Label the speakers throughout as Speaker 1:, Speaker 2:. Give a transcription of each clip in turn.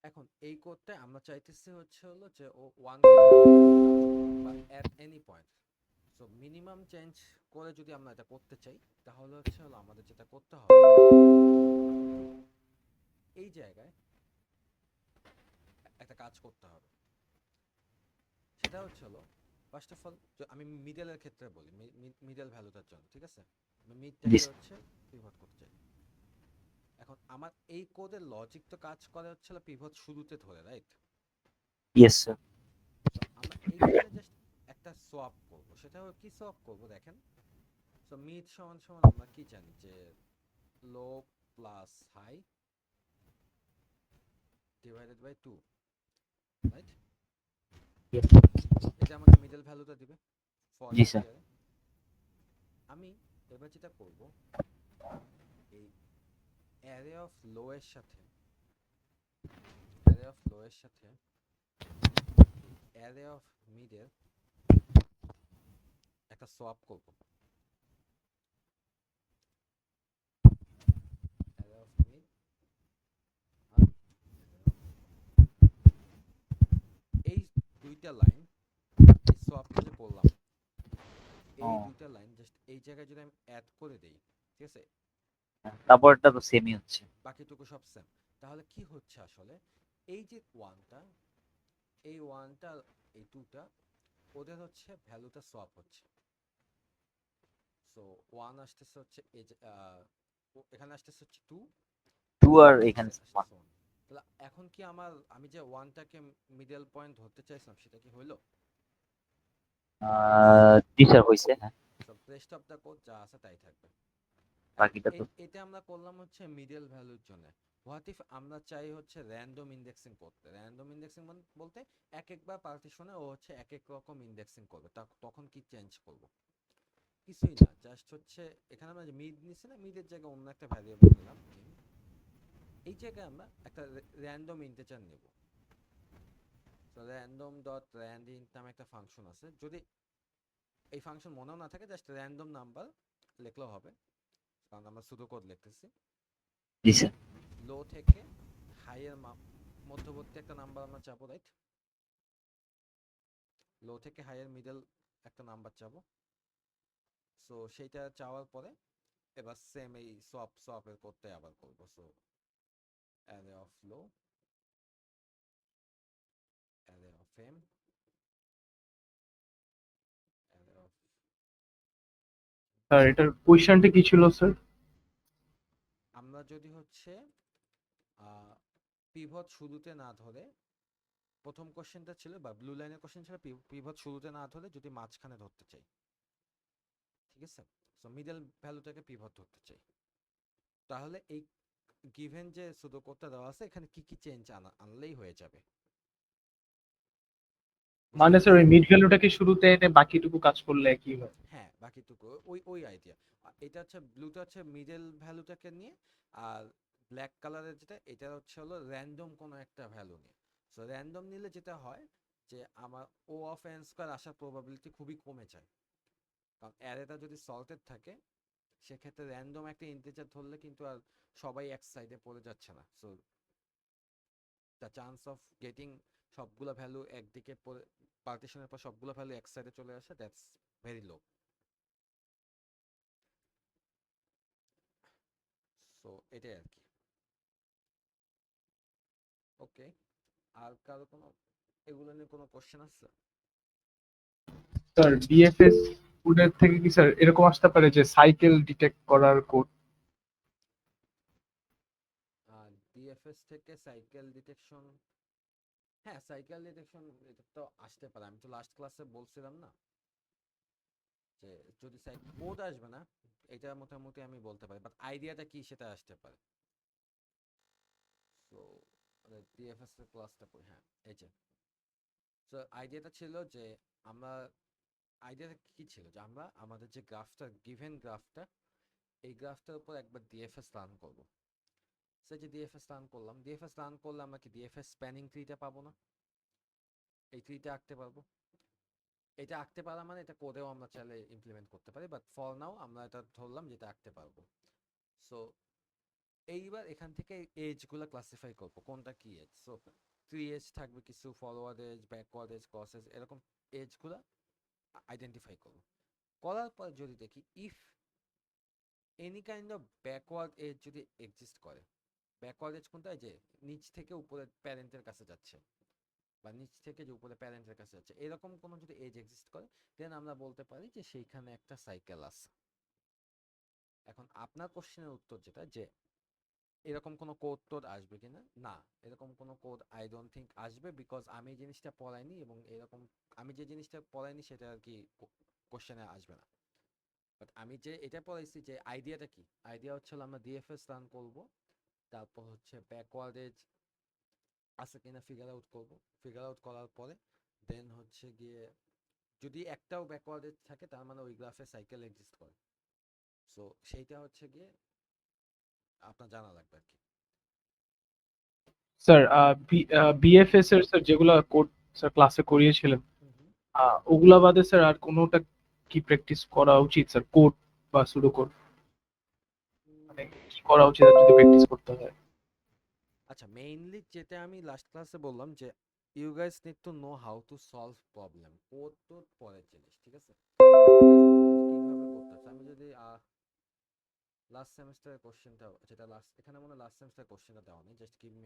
Speaker 1: এখন এই কোডটা আমরা চাইতেছি হচ্ছে হলো যে ও 1 কে ধরে বা at any point. So minimum change করে যদি আমরা এটা করতে চাই তাহলে হচ্ছে হলো আমাদের যেটা করতে হবে এই জায়গায় একটা কাজ করতে হবে। সেটা হচ্ছে হলো ফার্স্ট অফ অল আমি মিডলের ক্ষেত্রে বলি, মিডল ভ্যালুটার জন্য, ঠিক আছে? আমি
Speaker 2: জি
Speaker 1: মিডটাকে হচ্ছে পিভট করতে চাই। এখন আমার এই কোডের লজিক তো কাজ করে হচ্ছে পিভট শুরুতে ধরে, রাইট?
Speaker 2: Yes sir.
Speaker 1: সো আমরা এইখানে জাস্ট একটা সোয়াপ করব। সেটা কি সোয়াপ করব দেখেন। সো মিড সমান সমান আমরা কি জানি যে low plus high divided by 2, right? এটা আমাকে মিডল ভ্যালুটা দিবে ফর
Speaker 2: জি স্যার।
Speaker 1: ইন্টিজারে। আমি এবার যেটা করব, এই অ্যারে অফ লো এর সাথে অ্যারে অফ মিডের একটা সোয়াপ করব। অ্যারে অফ মিড আর অ্যারে অফ এই দুইটা লাইন, এই সোয়াপটা যে করলাম,
Speaker 2: ও,
Speaker 1: এই দুইটা লাইন জাস্ট এই জায়গায় যদি আমি অ্যাড করে দেই, ঠিক আছে?
Speaker 2: তারপরটা তো সেমই হচ্ছে।
Speaker 1: বাকিটুকু সব সেম। তাহলে কি হচ্ছে আসলে, এই যে ওয়ানটা, এই ওয়ানটা, এই টুটা, ওদের হচ্ছে ভ্যালুটা সোয়াপ হচ্ছে। সো ওয়ান আসতেছে হচ্ছে এই যে এখানে আসতেছে হচ্ছে টু,
Speaker 2: টু
Speaker 1: এখানে
Speaker 2: আর এখানে
Speaker 1: আসতেছে
Speaker 2: ওয়ান।
Speaker 1: আসতেছে ওয়ান। তাহলে এখন কি আমি যে ওয়ানটাকে মিডল পয়েন্ট ধরতে চাইছিলাম সেটা কি হইলো? ইয়েস।
Speaker 2: জি স্যার, হয়েছে, হ্যাঁ।
Speaker 1: সব রেস্ট অফ দ্য কোড যা আছে তাই থাকবে। এখন
Speaker 2: বাকিটা তো
Speaker 1: এটা আমরা করলাম হচ্ছে মিডল ভ্যালুর জন্য। হোয়াট ইফ আমরা চাই হচ্ছে র্যান্ডম ইন্ডেক্সিং করতে? র্যান্ডম ইন্ডেক্সিং বলতে এক একবার পার্টিশনে ও হচ্ছে এক এক রকম ইন্ডেক্সিং করবে। তখন কি চেঞ্জ করব? কিছুই না, জাস্ট হচ্ছে এখানে আমরা মিড নিছি না, মিডের জায়গায় অন্য একটা ভ্যারিয়েবল নিলাম ইন। এই জায়গায় আমরা একটা র্যান্ডম ইন্টিজার নেব। তো র্যান্ডম ডট র্যান্ড ইন্ট নামে একটা ফাংশন আছে। যদি এই ফাংশন মনেও না থাকে, জাস্ট র্যান্ডম নাম্বার লিখলেও হবে, কারণ আমরা শুধু কোড লিখতেছি।
Speaker 2: জি স্যার।
Speaker 1: লো থেকে হাই এর মধ্যবর্তী একটা নাম্বার আমরা চাবো, রাইট? লো থেকে হাই এর মিডল একটা নাম্বার চাবো। সো সেইটা চাওয়ার পরে এবার সেম এই সোয়াপের কোডটাই আবার করবো। So array of low, array of M, array of,
Speaker 3: sir এটার কোয়েশ্চেনটা কি ছিল স্যার?
Speaker 1: আমরা যদি হচ্ছে পিভট শুরুতে না ধরে, প্রথম কোশ্চেনটা ছিল বা ব্লু লাইনের কোশ্চেন ছিল পিভট শুরুতে না ধরে যদি মাঝখানে ধরতে চাই, ঠিক আছে? সো মিডল ভ্যালুটাকে পিভট ধরতে চাই, তাহলে এই গিভেন যে শুধু কোডটা দেওয়া আছে এখানে কি কি চেঞ্জ আনলেই হয়ে যাবে। বুঝতে
Speaker 3: মানে স্যার
Speaker 1: পারছি?
Speaker 3: ওই মিড ভ্যালুটাকে শুরুতে এনে বাকিটুকু কাজ করলে কি হয়?
Speaker 1: হ্যাঁ, বাকিটুকু ওই আইডিয়া। এটা হচ্ছে ব্লুটা হচ্ছে মিডল ভ্যালুটাকে নিয়ে, আর ব্ল্যাক কালারের যেটা এটা হচ্ছে হলো র্যান্ডম কোনো একটা ভ্যালু নিয়ে। সো র্যান্ডম নিলে যেটা হয় যে আমার ও অফ এন স্কোয়ার আসার প্রবাবিলিটি খুবই কমে যায়। কারণ অ্যারেটা যদি সল্টেড থাকে সেক্ষেত্রে র্যান্ডম একটা ইন্টিজার ধরলে কিন্তু আর সবাই এক সাইডে পড়ে যাচ্ছে না। So the chance of getting সবগুলো ভ্যালু একদিকে পার্টিশনের পর সবগুলো ভ্যালু এক সাইডে চলে আসে, দ্যাটস ভেরি লো। সো এটাই আর কি। ওকে, আর কারো কোনো এগুলো নিয়ে কোনো কোশ্চেন আছে?
Speaker 3: স্যার বিএফএস কোডের থেকে কি স্যার এরকম আসতে পারে যে সাইকেল ডিটেক্ট করার কোড?
Speaker 1: ডিএফএস থেকে সাইকেল ডিটেকশন, হ্যাঁ সাইকেল ডিটেকশন এটা তো আসতে পারে। আমি তো লাস্ট ক্লাসে বলছিলাম না যে যদি কোড আসবে না, এটা মোটামুটি আমি বলতে পারি, বাট আইডিয়াটা কি সেটা আসতে পারে। সো ডিএফএস এর ক্লাসটা করি, হ্যাঁ এই যে। সো আইডিয়াটা ছিল যে আমরা, আইডিয়াটা কি ছিল যে আমরা আমাদের যে গ্রাফটা, গিভেন গ্রাফটা, এই গ্রাফটার উপর একবার ডিএফএস রান করব। সে যে ডিএফএস রান করলে আমরা কি ডিএফএস স্প্যানিং ট্রিটা পাবো না? এই ট্রিটা আঁকতে পারবো। এটা আঁকতে পারা মানে এটা কোডেও আমরা চাইলে ইমপ্লিমেন্ট করতে পারি, বাট ফর নাও আমরা এটা ধরলাম যেটা আঁকতে পারবো। সো এইবার এখান থেকে এজ গুলা ক্লাসিফাই করবো কোনটা কি এজ। সো 3 এজ থাকবে, কিছু forward edge, backward edge, cross edge, এরকম এজ গুলা আইডেন্টিফাই করবো। করার পর যদি দেখি if any kind of backward edge যদি এক্সিস্ট করে, ব্যাকওয়ার্ড এজ কোনটা, যে নিচ থেকে উপরে প্যারেন্টের কাছে যাচ্ছে বা নিচ থেকে যে উপরে প্যারেন্টের কাছে যাচ্ছে, এরকম কোনো যদি এজ এক্সিস্ট করে, দেন আমরা বলতে পারি যে সেইখানে একটা সাইকেল আছে। এখন আপনার কোশ্চেনের উত্তর যেটা, যে এরকম কোনো কোড টোড আসবে কিনা, না, এরকম কোনো কোড আই ডোন্ট থিঙ্ক আসবে, বিকজ আমি এই জিনিসটা পড়াইনি, এবং এরকম আমি যে জিনিসটা পড়াইনি সেটা আর কি কোশ্চেনে আসবে না। বাট আমি যে এটা পড়াইছি, যে আইডিয়াটা কি, আইডিয়া হচ্ছে আমরা ডিএফএস রান করব, তারপর হচ্ছে ব্যাকওয়ার্ড এজ আছে কিনা ফিগার আউট করব, ফিগার আউট করার পরে দেন হচ্ছে গিয়ে যদি একটাও ব্যাকওয়ার্ড এজ থাকে, তার মানে ওই গ্রাফে সাইকেল এক্সিস্ট করে। সো সেইটা হচ্ছে গিয়ে আপনার জানা লাগবে আর কি।
Speaker 3: স্যার বিএফএস এর স্যার যেগুলো কোড স্যার ক্লাসে করিয়েছিলেন, ওগুলা বাদে স্যার আর কোনোটা কি প্র্যাকটিস করা উচিত স্যার, কোড বা সুডো কোড, মানে কি করা উচিত আর যদি প্র্যাকটিস করতে হয়?
Speaker 1: আচ্ছা, মেইনলি যেটা আমি লাস্ট ক্লাসে বললাম, যে you guys need to know how to solve problem. Code তো পরের জিনিস, ঠিক আছে, কিভাবে করতে হচ্ছে। আমি যদি লাস্ট সেমিস্টারের কোশ্চেনটা, যেটা লাস্ট এখানে মনে লাস্ট সেমিস্টারের কোশ্চেনটা দেওয়া নেই, জাস্ট গিভ মি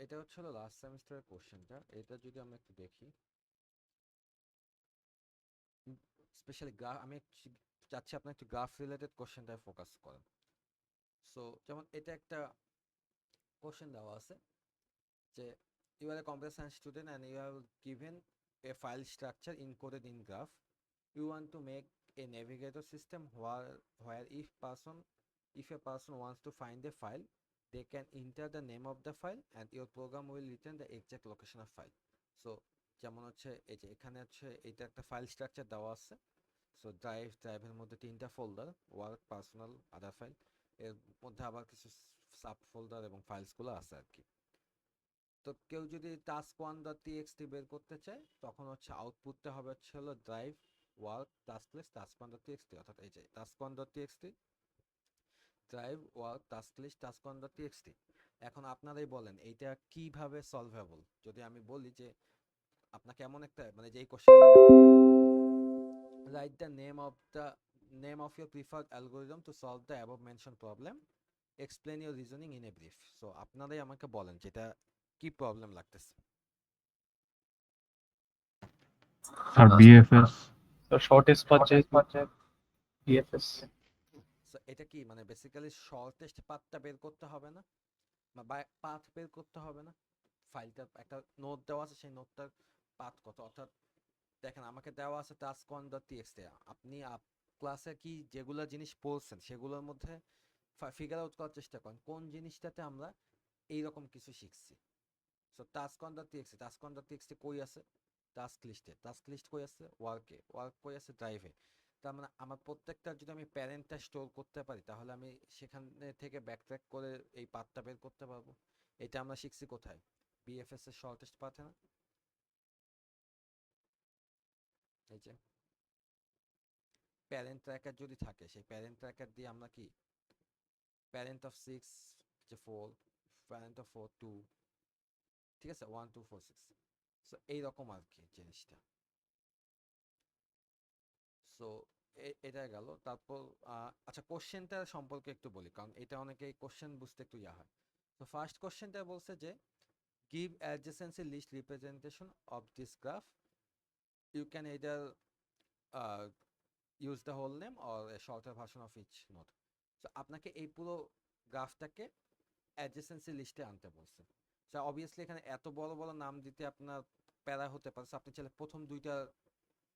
Speaker 1: এটা হচ্ছে হলো লাস্ট সেমিস্টারের কোশ্চেনটা। এটা যদি আমরা একটু দেখি, স্পেশালি গ্রাফ, আমি চাচ্ছি আপনার একটু গ্রাফ রিলেটেড কোশ্চেনটায় ফোকাস করেন। সো যেমন এটা একটা কোশ্চেন দেওয়া আছে, যে you are a computer science student and you have given a file structure encoded in graph. You want to make a navigator system where if a person wants to find a file, they can enter the name of the file and your program will return the exact location of file. So যেমন হচ্ছে এই যে এখানে হচ্ছে এটা একটা file structure দেওয়া আছে। সো ড্রাইভের মধ্যে 3টা ফোল্ডার, ওয়ার্ক, পার্সোনাল, আদার ফাইল, এর মধ্যে আবার কিছু সাব ফোল্ডার এবং ফাইলসগুলো আছে আর কি। তো কেউ যদি টাস্ক 1.txt বের করতে চায়, তখন হচ্ছে আউটপুটটা হবে হচ্ছে হলো drive work task list task 1.txt, অর্থাৎ এই যে task 1.txt, drive work task list task 1.txt। এখন আপনারাই বলেন এইটা কিভাবে সলভেবল। যদি আমি বলি যে আপনাকে এমন একটা, মানে যেই question, write the name of your preferred algorithm to solve the above mention problem, explain your reasoning in a brief. So আপনারাই আমাকে বলেন যেটা কি প্রবলেম লাগতেছে।
Speaker 4: আর বিএফএস
Speaker 3: স্যার শর্টেস্ট পাথ যেহেতু বিএফএস।
Speaker 1: সো এটা কি মানে বেসিক্যালি শর্টেস্ট পাথটা বের করতে হবে না, বা পাথ বের করতে হবে না, ফাইলটা একটা নোট দেওয়া আছে, সেই নোটটার পাথ কত, অর্থাৎ দেখেন আমাকে দেওয়া আছে টাস্ক 1.txt, আপনি ক্লাসে কি যেগুলো জিনিস পড়ছেন সেগুলোর মধ্যে ফিগার আউট করার চেষ্টা করেন কোন জিনিসটাতে আমরা এইরকম কিছু শিখছি। সো টাস্ক 1.txt কই আছে, টাস্ক লিস্ট কই আছে, ওয়ার্ক কই আছে, ড্রাইভে। তার মানে আমার প্রত্যেকটা যদি আমি প্যারেন্টটা স্টোর করতে পারি, তাহলে আমি সেখানে থেকে ব্যাকট্র্যাক করে এই পাথটা বের করতে পারবো। এটা আমরা শিখছি কোথায়, বিএফএস এর শর্টেস্ট পাথে না, এই যে প্যারেন্ট ট্র্যাকার যদি থাকে, সেই প্যারেন্ট ট্র্যাকার দিয়ে আমরা কি প্যারেন্ট অফ 6 যে 4, প্যারেন্ট অফ 4 2, ঠিক আছে, 1 2 4 6। সো এইরকম আর কি জিনিসটা। সো এটা গেল। তারপর আচ্ছা, কোশ্চেনটা সম্পর্কে একটু বলি, কারণ এটা অনেকে কোশ্চেন বুঝতে একটু ইয়া হয়। তো ফার্স্ট কোশ্চেনটা বলছে যে give adjacency list representation of this graph, you can either use the whole name or a shorter version of each node. So আপনাকে এই পুরো গ্রাফটাকে অ্যাডজেসেন্সি লিস্টে আনতে বলছে। সো অবভিয়াসলি এখানে এত বড় বড় নাম দিতে আপনার প্যারা হতে পারে। So আপনি চাইলে প্রথম দুইটা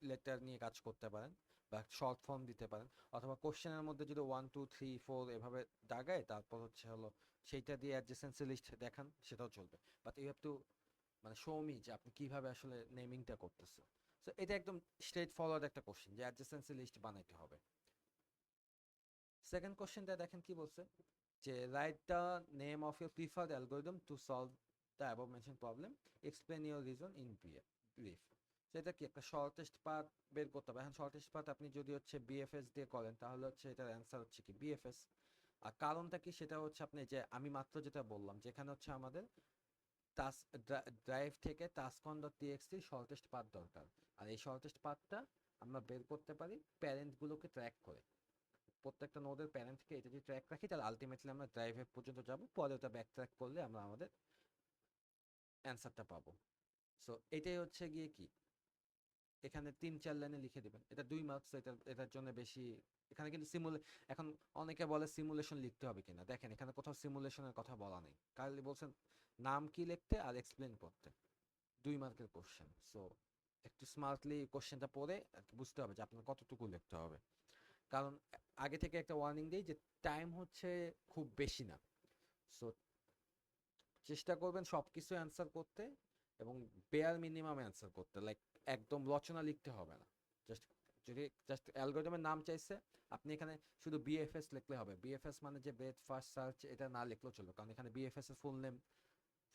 Speaker 1: লেটার নিয়ে কাজ করতে পারেন বা শর্ট ফর্ম দিতে পারেন, অথবা কোশ্চেনের মধ্যে যদি 1 2 3 4 এভাবে দাগায় তারপর হচ্ছে হলো সেইটা দিয়ে অ্যাডজেসেন্সি লিস্ট দেখান, সেটাও চলবে। বাট ইউ হ্যাভ টু মানে শো মি যে আপনি কিভাবে আসলে নেমিংটা করতেছেন। সো এটা একদম স্ট্রেট ফরওয়ার্ড একটা কোশ্চেন যে অ্যাডজেসেন্সি লিস্ট বানাইতে হবে। সেকেন্ড কোশ্চেনটা দেখেন কি বলছে, যে write the name of your preferred algorithm to solve the above mention problem, explain your reason in brief. সেটা কি একটা শর্টেস্ট পাথ বের করতে হবে। এখন শর্টেস্ট পাথ আপনি যদি হচ্ছে বিএফএস দিয়ে করেন তাহলে হচ্ছে এটার অ্যান্সার হচ্ছে কি বিএফএস। আর কারণটা কি সেটা হচ্ছে আপনি যে আমি মাত্র যেটা বললাম, যেখানে হচ্ছে আমাদের টাস্ক ড্রাইভ থেকে টাস্কন ডট টিএক্সটি শর্টেস্ট পাথ দরকার। আর এই শর্টেস্ট পাথটা আমরা বের করতে পারি প্যারেন্টগুলোকে ট্র্যাক করে। প্রত্যেকটা নোডের প্যারেন্টকে এটা যদি ট্র্যাক রাখি তাহলে আলটিমেটলি আমরা ড্রাইভে পর্যন্ত যাব, পরে ওটা ব্যাক ট্র্যাক করলে আমরা আমাদের অ্যান্সারটা পাবো। সো এটাই হচ্ছে গিয়ে কি এখানে 3-4 লাইনে লিখে দিবেন। এটা 2 মার্কস, এটার জন্য বেশি। এখানে কিন্তু এখন অনেকে বলে সিমুলেশন লিখতে হবে কিনা, দেখেন এখানে কোথাও সিমুলেশনের কথা বলা নেই, কারণ বলছেন নাম কি লিখতে আর এক্সপ্লেন করতে। 2 মার্কের কোশ্চেন। সো একটু স্মার্টলি কোশ্চেনটা পড়ে বুঝতে হবে যে আপনার কতটুকু লিখতে হবে। কারণ আগে থেকে একটা ওয়ার্নিং দিই যে টাইম হচ্ছে খুব বেশি না। সো চেষ্টা করবেন সব কিছু অ্যান্সার করতে এবং বেয়ার মিনিমাম অ্যান্সার করতে। লাইক একদম রচনা লিখতে হবে না। জাস্ট যদি জাস্ট অ্যালগরিদমের নাম চাইছে, আপনি এখানে শুধু বিএফএস লিখলে হবে। বিএফএস মানে যে ব্রেথ ফার্স্ট সার্চ, এটা না লিখলেও চলবে, কারণ এখানে বিএফএস এর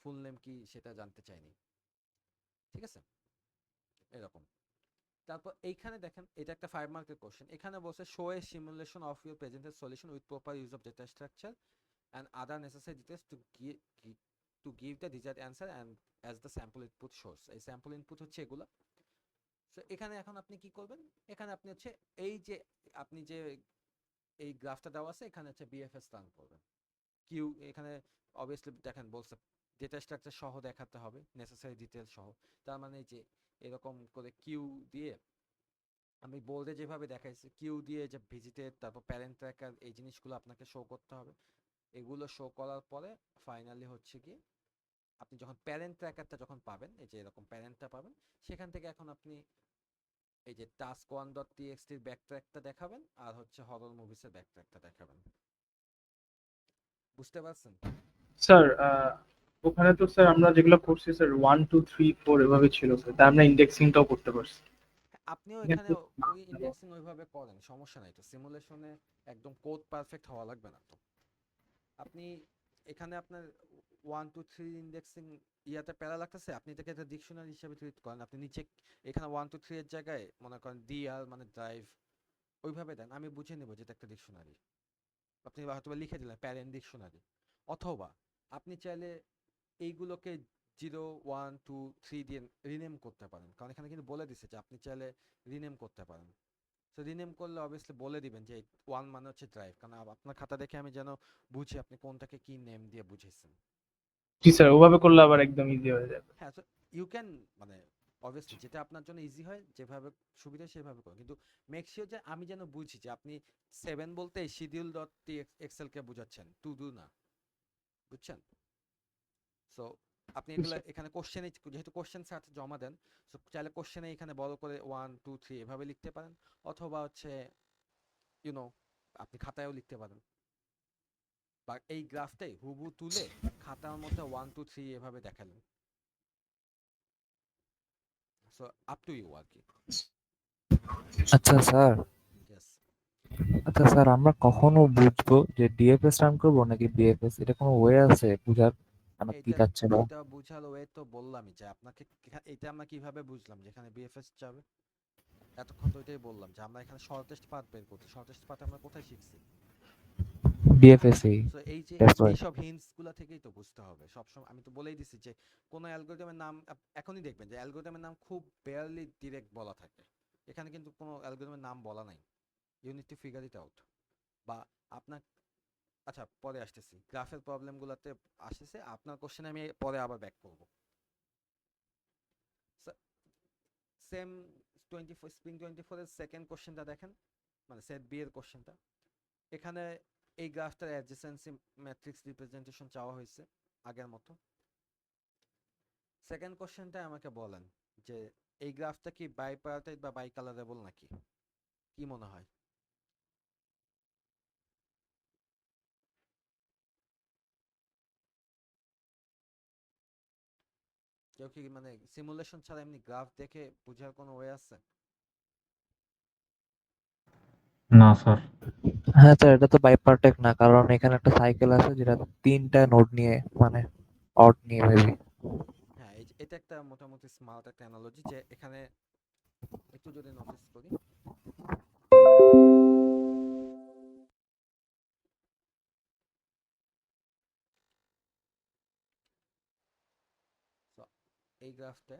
Speaker 1: ফুল নেম কি সেটা জানতে চাইনি। ঠিক আছে, এরকম। তারপর এইখানে দেখেন এটা একটা 5 মার্কের কোশ্চেন। এখানে বলছে show A simulation of your presented solution with proper use of data structure and other necessary details to give the desired answer and as the sample input shows। এই স্যাম্পল ইনপুট হচ্ছে এগুলো। So এখানে এখন আপনি কি করবেন, এখানে আপনি হচ্ছে এই যে আপনি যে এই গ্রাফটা দেওয়া আছে এখানে হচ্ছে বিএফএস রান করবেন। কিউ এখানে অবভিয়াসলি দেখেন বলছে ডেটা স্ট্রাকচার সহ দেখাতে হবে, নেসেসারি ডিটেইলস সহ। তার মানে যে এরকম করে কিউ দিয়ে আমি বোর্ডে যেভাবে দেখাইছি, কিউ দিয়ে যে ভিজিটেড তারপর প্যারেন্ট ট্র্যাকার এই জিনিসগুলো আপনাকে শো করতে হবে। এগুলো শো করার পরে ফাইনালি হচ্ছে কি আপনি যখন প্যারেন্ট ট্র্যাকারটা যখন পাবেন, এই যে এরকম প্যারেন্টটা পাবেন, সেখান থেকে এখন আপনি এই যে টাস্ক ওয়ান ডট টিএক্সটির ব্যাক ট্র্যাকটা দেখাবেন আর হচ্ছে হরর মুভিসের ব্যাক ট্র্যাকটা দেখাবেন। বুঝতে পারছেন?
Speaker 3: স্যার ওখানে তো স্যার আমরা যেগুলো করছি স্যার 1 2 3 4 এভাবে ছিল স্যার, তাই আমরা ইন্ডেক্সিংটাও করতে পারছি।
Speaker 1: আপনিও এখানে ওই ইন্ডেক্সিং ওইভাবে করেন, সমস্যা নাই তো। সিমুলেশনে একদম কোড পারফেক্ট হওয়া লাগবে না তো। আপনি এখানে আপনার 1 2 3 ইন্ডেক্সিং ইয়াতে প্যারা লাগতেছে, আপনি এটাকে একটা ডিকশনারি হিসেবে ট্রিট করেন। আপনি নিচে এখানে 1 2 3 এর জায়গায় মনে করেন ডিআর মানে ড্রাইভ ওইভাবে দেন, আমি বুঝে নেব যেটা একটা ডিকশনারি। আপনি হয়তো লিখে দিলেন প্যারেন্ট ডিকশনারি। অথবা আপনি চাইলে এইগুলোকে 0 1 2 3 দিয়ে রিনেম করতে পারেন, কারণ এখানে কিন্তু বলে দিছে যে আপনি চাইলে রিনেম করতে পারেন। সো রিনেম করলে অবভিয়াসলি বলে দিবেন যে 1 মানে হচ্ছে ড্রাইভ, কারণ আপনার খাতা দেখে আমি যেন বুঝি আপনি কোনটাকে কি নেম দিয়ে বুঝেছেন।
Speaker 3: জি স্যার, ওভাবে করলে আবার একদম ইজি হয়ে যাবে।
Speaker 1: হ্যাঁ, সো ইউ ক্যান মানে অবভিয়াসলি যেটা আপনার জন্য ইজি হয়, যেভাবে সুবিধা সেভাবে করুন, কিন্তু মেক শিওর যে আমি যেন বুঝি যে আপনি 7 বলতে শিডিউল ডট টি এক্সেল কে বোঝাচ্ছেন, টু ডু না। বুঝছেন? সো আপনি এগুলো এখানে কোশ্চেনে যেহেতু কোশ্চেন সাথে জমা দেন, সো চাইলে কোশ্চেনে এখানে বড় করে 1 2 3 এভাবে লিখতে পারেন, অথবা হচ্ছে ইউনো আপনি খাতায়ও লিখতে পারেন, বা এই গ্রাফটাই হুবহু তুলে খাতার মধ্যে 1 2 3 এভাবে দেখালেন। So up to you are কি।
Speaker 2: আচ্ছা স্যার,
Speaker 1: ইয়েস।
Speaker 2: আচ্ছা স্যার, আমরা কখনো বুঝবো যে ডিএফএস রান করবো নাকি বিএফএস? এটা কোনো ওয়ে আছে বুঝার আমরা কি
Speaker 1: এইটা
Speaker 2: চাচ্ছে না?
Speaker 1: এইটা বুঝার ওয়ে তো বললামই যে আপনাকে এটা আমরা কিভাবে বুঝলাম যেখানে বিএফএস যাবে। এতক্ষণ তো এটাই বললাম যে আমরা এখানে শর্টেস্ট পাথ বের করছি। শর্টেস্ট পাথ আমরা কোথায় শিখছি?
Speaker 2: বিএফএস এই,
Speaker 1: সো এই যে
Speaker 2: দ্যাটস ওয়াই।
Speaker 1: এইসব হিন্টস গুলা থেকেই তো বুঝতে হবে সবসময়। আমি তো বলেই দিছি যে কোনো অ্যালগরিদমের নাম এখনই দেখবেন যে অ্যালগরিদমের নাম খুব বেয়ারলি ডিরেক্ট বলা থাকে। এখানে কিন্তু কোনো অ্যালগরিদমের নাম বলা নাই। You need to figure it out. বা আপনার আচ্ছা পরে আসতেছি, গ্রাফের প্রবলেমগুলোতে আসতেছে। আপনার কোশ্চেনে আমি পরে আবার ব্যাক করব। সেম 24 স্প্রিং 24 এর সেকেন্ড কোশ্চেনটা দেখেন। মানে সেট বি এর কোশ্চেনটা, এখানে এই গ্রাফটার অ্যাডজেসেন্সি ম্যাট্রিক্স রিপ্রেজেন্টেশন চাওয়া হয়েছে আগের মতো। সেকেন্ড কোশ্চেনটা আমাকে বলেন যে এই গ্রাফটা কি বাইপারটাইট বা বাইকালারেবল নাকি, কি মনে হয়? কেউ কি মানে সিমুলেশন ছাড়া এমনি গ্রাফ দেখে বোঝার কোনো ওয়ে আছে?
Speaker 4: না স্যার।
Speaker 2: হ্যাঁ স্যার, এটা তো বাইপারটেক না, কারণ এখানে একটা সাইকেল আছে যেটা 3টা নোড নিয়ে, মানে অড নিয়ে মেবি।
Speaker 1: হ্যাঁ, এটা একটা মোটামুটি স্মার্ট একটা অ্যানালজি, যে এখানে একটু যদি নোটিস করি, so, এই গ্রাফটা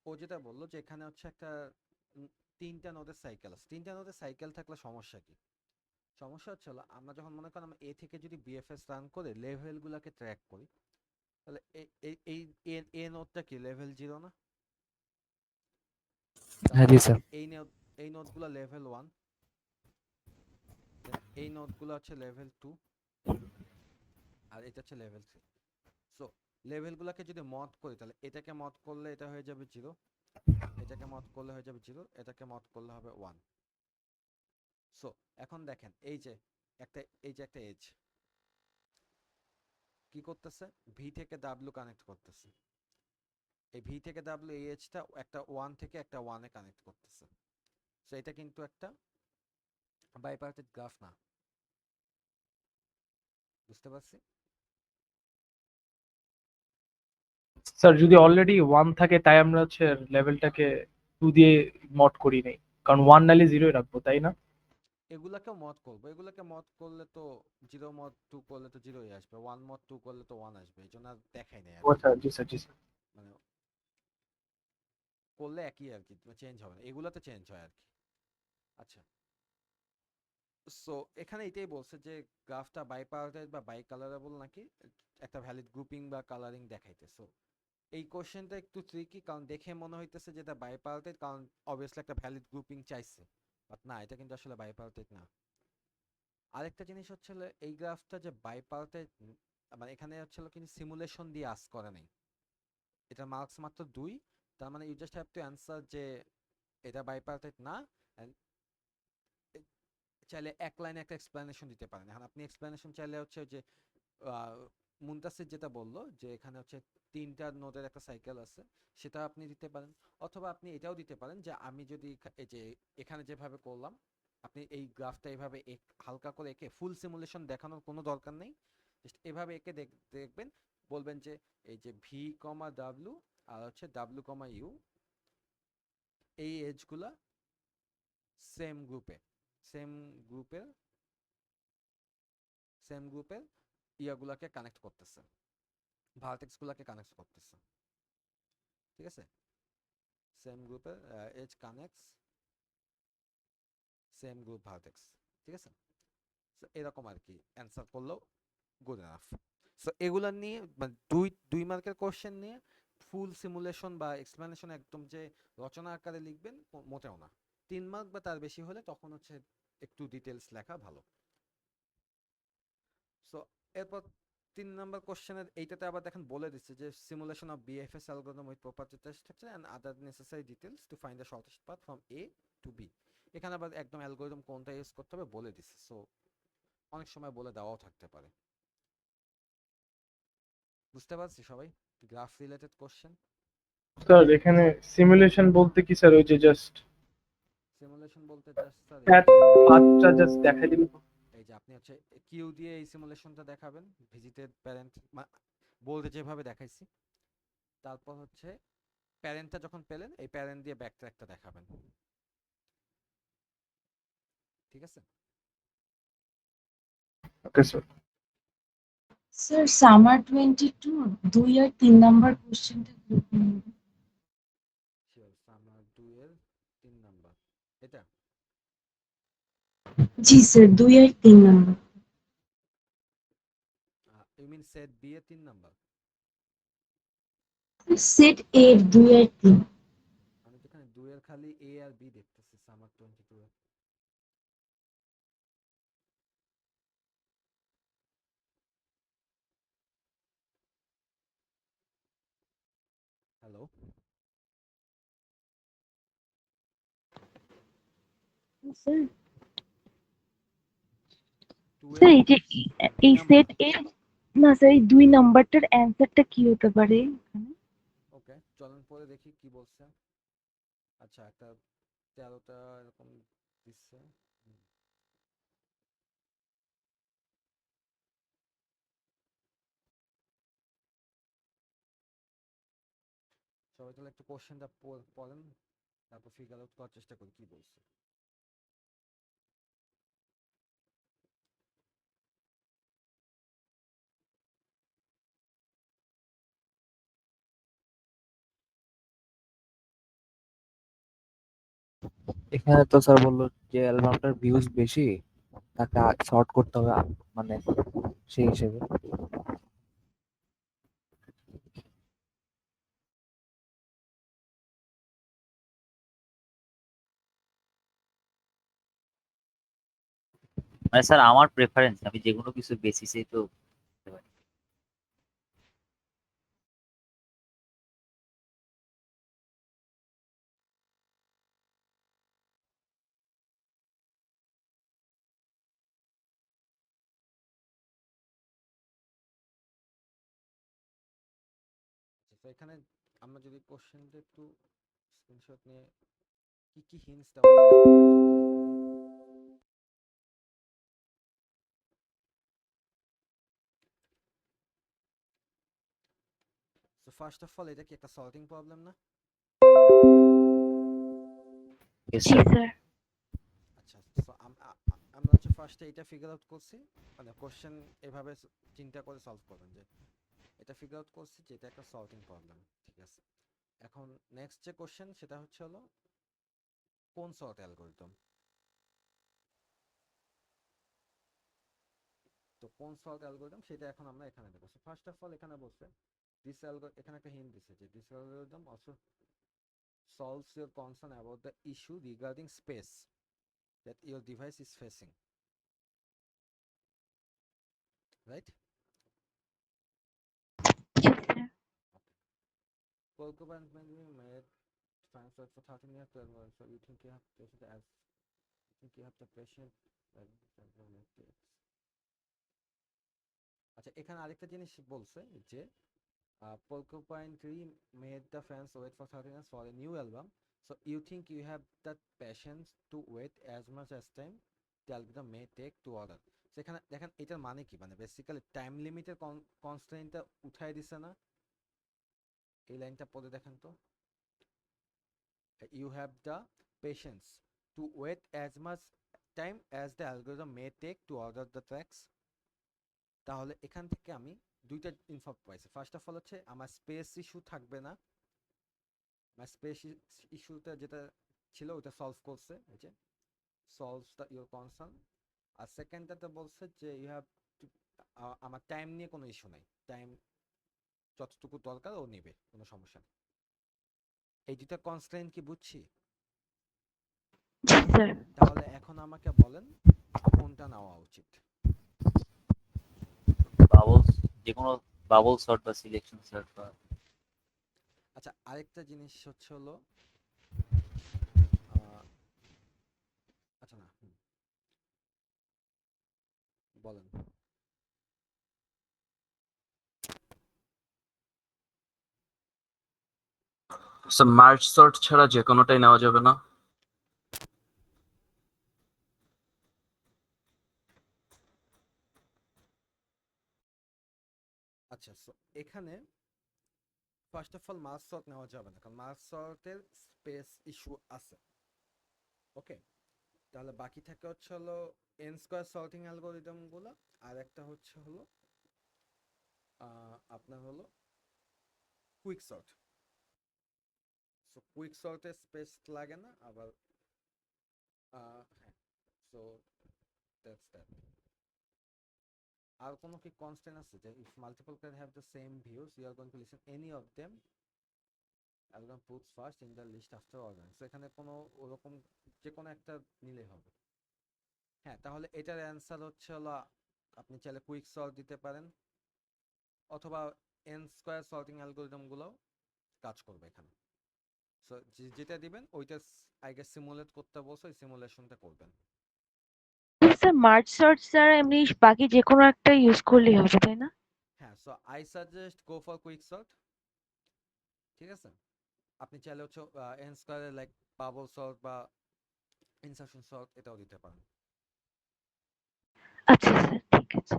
Speaker 1: ও যেটা বললো যে এখানে হচ্ছে একটা 3টা নোডের সাইকেল আছে। 3টা নোডের সাইকেল থাকলে সমস্যা কি? সমস্যা হচ্ছে হলো আমরা যখন মনে করেন আমরা এ থেকে যদি বিএফএস রান করে লেভেল গুলাকে ট্র্যাক করি, তাহলে এ নোডটা কি লেভেল 0 না?
Speaker 2: হ্যাঁ
Speaker 1: তাহলে
Speaker 2: জি স্যার।
Speaker 1: এই নোডগুলো লেভেল 1, এই নোডগুলো হচ্ছে লেভেল 2, আর এটা হচ্ছে লেভেল 3। সো লেভেলগুলোকে যদি মড করি তাহলে এটাকে মড করলে এটা হয়ে যাবে 0, এটাকে মড করলে হয়ে যাবে 0, এটাকে মড করলে হবে 1। সো এখন দেখেন এই যে একটা এজ কি করতেছে, ভি থেকে ডাব্লিউ কানেক্ট করতেছে। এই ভি থেকে ডাব্লিউ এই এজটা একটা 1 থেকে একটা 1 এ কানেক্ট করতেছে। সো এটা কিন্তু একটা বাইপার্টেড গ্রাফ না, বুঝতে পারছি?
Speaker 3: স্যার যদি অলরেডি 1 থাকে তাই আমরা হচ্ছে লেভেলটাকে 2 দিয়ে মড করি নাই, কারণ 1 নালে 0 রাখবো, তাই না?
Speaker 1: এগুলাকে মড করবো, এগুলাকে মড করলে তো 0 মড 2 করলে তো 0ই আসবে, 1 মড 2 করলে তো 1 আসবে, এই জন্য আর দেখাই নাই আর
Speaker 3: ও
Speaker 1: কি।
Speaker 3: আচ্ছা, জি স্যার, জি স্যার।
Speaker 1: মানে করলে একই আর কি, চেঞ্জ হবে না, এগুলাতে চেঞ্জ হয় আর কি। আচ্ছা, সো এখানে এটাই বলছে যে গ্রাফটা বাইপার্টেড বা বাইকালারেবল নাকি একটা ভ্যালিড গ্রুপিং বা কালারিং দেখাইতে। সো এই কোশ্চেনটা একটু ট্রিকি, কারণ দেখে মনে হইতেছে যে এটা বাইপার্টেড, কারণ অবভিয়াসলি একটা ভ্যালিড গ্রুপিং চাইছে, বাট না, এটা কিন্তু আসলে বাইপার্টেড না। আরেকটা জিনিস হচ্ছে হলো, এই গ্রাফটা যে বাইপার্টেড, মানে এখানে হচ্ছে হলো কিন্তু সিমুলেশন দিয়ে আস করে নাই, এটা মার্কস মাত্র 2, তার মানে you just have to answer যে এটা বাইপার্টেড না। and চাইলে এক লাইনে একটা এক্সপ্লেনেশন দিতে পারেন। এখন আপনি এক্সপ্লেনেশন চাইলে হচ্ছে যে মুনতাসির যেটা বললো যে এখানে হচ্ছে 3টা নোডের একটা সাইকেল আছে, সেটা আপনি দিতে পারেন। অথবা আপনি এটাও দিতে পারেন যে আমি যদি এই যে এখানে যেভাবে করলাম, আপনি এই গ্রাফটা এভাবে হালকা করে এঁকে, ফুল সিমুলেশন দেখানোর কোনো দরকার নেই, জাস্ট এভাবে এঁকে দেখবেন, বলবেন যে এই যে ভি কমা ডাব্লু আর হচ্ছে ডাব্লু কমা ইউ, এই এজগুলা সেম গ্রুপে সেম গ্রুপের সেম গ্রুপের ইয়াগুলাকে কানেক্ট করতেছে, ভার্টেক্স গুলাকে কানেক্ট করতেছে, ঠিক আছে? সেম গ্রুপের edge connects same group vertex, ঠিক আছে? সো এরকম আর কি অ্যান্সার করলেও গুড এনাফ। সো এগুলা নিয়ে মানে দুই মার্কের কোশ্চেন নিয়ে ফুল সিমুলেশন বা এক্সপ্লেনেশন একদম যে রচনা আকারে লিখবেন মোটেও না। 3 মার্ক বা তার বেশি হলে তখন হচ্ছে একটু ডিটেলস লেখা ভালো। সো এরপর 3 নাম্বার কোশ্চেনের এইটাতে আবার দেখেন বলে দিচ্ছে যে simulation of BFS algorithm with proper data structure and other necessary details to find the shortest path from A to B. এখানে আবার একদম অ্যালগরিদম কোনটা ইউজ করতে হবে বলে দিচ্ছে। সো অনেক সময় বলে দেওয়াও থাকতে পারে। বুঝতে পারছি সবাই? Graph related question.
Speaker 3: স্যার এখানে সিমুলেশন বলতে কি স্যার, ওই যে জাস্ট
Speaker 1: সিমুলেশন বলতে জাস্ট স্যার
Speaker 3: পাথটা জাস্ট দেখাই দিল?
Speaker 1: এই যে আপনি হচ্ছে কিউ দিয়ে এই সিমুলেশনটা দেখাবেন, ভিজিটেড প্যারেন্ট বলতে যেভাবে দেখাইছি, তারপর হচ্ছে প্যারেন্টটা যখন পেলেন এই প্যারেন্ট দিয়ে ব্যাক ট্র্যাকটা দেখাবেন, ঠিক আছে?
Speaker 3: Okay sir.
Speaker 5: স্যার সামার 22 2 আর 3 নাম্বার কোশ্চেনটা
Speaker 1: শিওর, সামার 2 এর 3 নাম্বার এটা?
Speaker 5: জি স্যার 2 আর 3 number.
Speaker 1: You mean set B এর 3 নাম্বার?
Speaker 5: সেট এর 2 আর 3।
Speaker 1: আমি যেখানে 2 এর খালি এ আর বি দেখতেছি সামার 22 এ। হ্যালো
Speaker 5: স্যার
Speaker 1: 2
Speaker 5: স্যার
Speaker 1: এর
Speaker 5: এই যে
Speaker 1: দুই
Speaker 5: এই
Speaker 1: নাম্বার
Speaker 5: সেট এর না স্যার এই 2 নাম্বারটার অ্যান্সারটা কি হতে পারে এখানে?
Speaker 1: ওকে চলেন পরে দেখি কি বলছে আচ্ছা একটা 13টা এরকম দিচ্ছে হুম, সবাই তাহলে একটু কোশ্চেনটা পড়েন তারপর ফিগার আউট করার চেষ্টা করি কি বলছে
Speaker 2: এখানে তো স্যার বললো যে অ্যালবামটার ভিউজ বেশি, তাকে শর্ট করতে হবে মানে সেই হিসেবে।
Speaker 6: মানে স্যার আমার প্রেফারেন্স আমি যে কোনো কিছু বেসিসে তো করতে পারি।
Speaker 1: আচ্ছা তো এখানে আমরা যদি কোশ্চেনটা একটু স্ক্রিনশট নিয়ে কি কি হিন্টস দেওয়া আছে সেটা একটু চেক করি সো ফার্স্ট অফ অল এটা কি একটা সর্টিং প্রবলেম না
Speaker 6: Yes,
Speaker 5: জি
Speaker 6: sir.
Speaker 5: স্যার।
Speaker 1: আচ্ছা সো আমরা হচ্ছে ফার্স্টে এটা ফিগার আউট করছি মানে কোশ্চেন এভাবে চিন্তা করে সলভ করবেন যে এটা ফিগার আউট করছি যে এটা একটা সর্টিং প্রবলেম ঠিক আছে এখন নেক্সট যে কোশ্চেন সেটা হচ্ছে হলো কোন সর্ট অ্যালগরিদম তো কোন সর্ট অ্যালগরিদম সেটা এখন আমরা এখানে দেখব সো ফার্স্ট অফ অল এখানে বলছে দিস এখানে একটা হিন্ট দিছে যে this algorithm also solves your concern about the issue regarding space that your device is facing right
Speaker 5: G sir.
Speaker 1: Porcupine made transfer for 13 years to everyone. So you think you have patient as you think you have the patient like আচ্ছা এখানে আরেকটা জিনিস বলছে যে Porcupine Tree made the fans wait for 13 years for a new album. So you think you have that patience to wait as much as time the algorithm may take to order. সেখানে দেখেন এটার মানে কি মানে basically time লিমিটের কনস্ট্রেইনটা উঠাই দিছে না এই লাইনটা পড়ে দেখেন তো you have the patience to wait as much time as the algorithm may take to order the tracks তাহলে এখান থেকে আমি দুইটা ইনফো পাইছি ফার্স্ট অফ অল হচ্ছে আমার স্পেস ইস্যু থাকবে না আমার স্পেস ইস্যুটা যেটা ছিল ওটা সলভ করছে এই যে সলভস দ্য ইউর কনসার্ন আর সেকেন্ডটাতে বলছে যে ইউ হ্যাভ টু আমার টাইম নিয়ে কোনো ইস্যু নাই টাইম যতটুকু দরকার ও নেবে কোনো সমস্যা নেই এই দুটা কনস্ট্রেন্ট কি বুঝছি
Speaker 5: জি স্যার।
Speaker 1: তাহলে এখন আমাকে বলেন কোনটা নেওয়া উচিত
Speaker 6: বাবলস যে কোনো বাবল সর্ট বা সিলেকশন সর্ট বা
Speaker 1: আচ্ছা আরেকটা জিনিস হচ্ছে হলো আচ্ছা না বলেন
Speaker 7: স্যার মার্জ সর্ট ছাড়া যে কোনোটাই নেওয়া যাবে না?
Speaker 1: আচ্ছা সো এখানে first of all merge sort নেওয়া যাবে না কারণ মার্জ সর্টের স্পেস ইস্যু আছে ওকে তাহলে বাকি থাকে হচ্ছে হলো এন স্কোয়ার সর্টিং অ্যালগোরিদম গুলো আর একটা হচ্ছে হলো আপনার হলো quick sort so quick saute space লাগে না আবার হ্যাঁ সো দ্যাটস দ্যাট আর কোনো কি কনস্ট্যান্ট আছে যে if multiple can have the same views you are going to listen any of them algorithm puts first in the list after ordering so এখানে কোনো ওরকম যে কোনো একটা নিলেই হবে হ্যাঁ তাহলে এটার অ্যান্সার হচ্ছে হলো আপনি চাইলে কুইক সর্ট দিতে পারেন অথবা এন স্কোয়ার সর্টিং অ্যালগোরিদম গুলো কাজ করবে এখানে। সো যেটা দিবেন ওইটা আগে সিমুলেট করতে বলছো, ওই সিমুলেশনটা করবেন।
Speaker 8: স্যার মার্জ সর্ট ছাড়া এমনি বাকি যে কোনো একটা ইউজ করলেই হবে তাই না?
Speaker 1: হ্যাঁ, so I suggest go for quick sort. ঠিক আছে, আপনি চাইলে হচ্ছে এন স্কয়ারে লাইক বাবল সর্ট বা ইনসার্শন সর্ট এটাও দিতে পারেন।
Speaker 8: আচ্ছা স্যার, ঠিক আছে।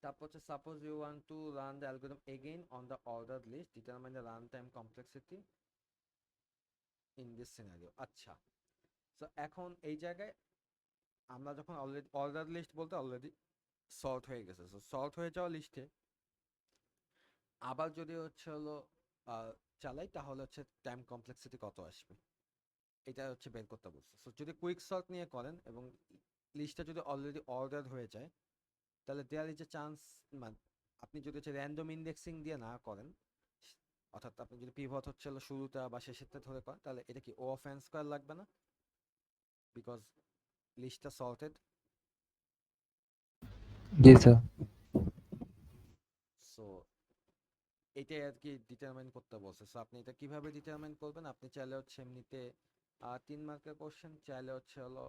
Speaker 1: তারপর হচ্ছে suppose you want to run the algorithm again on the order list, determine the run time complexity in this scenario. আচ্ছা, সো এখন এই জায়গায় আমরা যখন অলরেডি অর্ডার লিস্ট বলতে অলরেডি সর্ট হয়ে গেছে, সো সর্ট হয়ে যাওয়া লিস্টে আবার যদি হচ্ছে হলো চালাই তাহলে হচ্ছে টাইম কমপ্লেক্সিটি কত আসবে এটা হচ্ছে বের করতে বলছে। সো যদি কুইক সর্ট নিয়ে করেন এবং লিস্টটা যদি অলরেডি অর্ডার হয়ে যায় তাহলে দেয়ার ইজ এ চান্স, মানে আপনি যদি হচ্ছে র্যান্ডম ইন্ডেক্সিং দিয়ে না করেন, অর্থাৎ আপনি যদি পিভট হচ্ছে হলো শুরুটা বা শেষেরটা ধরে করেন, তাহলে এটা কি ও অফ এন স্কয়ার লাগবে না, বিকজ লিস্টটা সর্টেড।
Speaker 2: জি স্যার।
Speaker 1: সো এটাই আর কি ডিটারমাইন করতে বলছে। সো আপনি এটা কিভাবে ডিটারমাইন করবেন, আপনি চাইলে হচ্ছে এমনিতে 3 মার্কের কোশ্চেন, চাইলে হচ্ছে হলো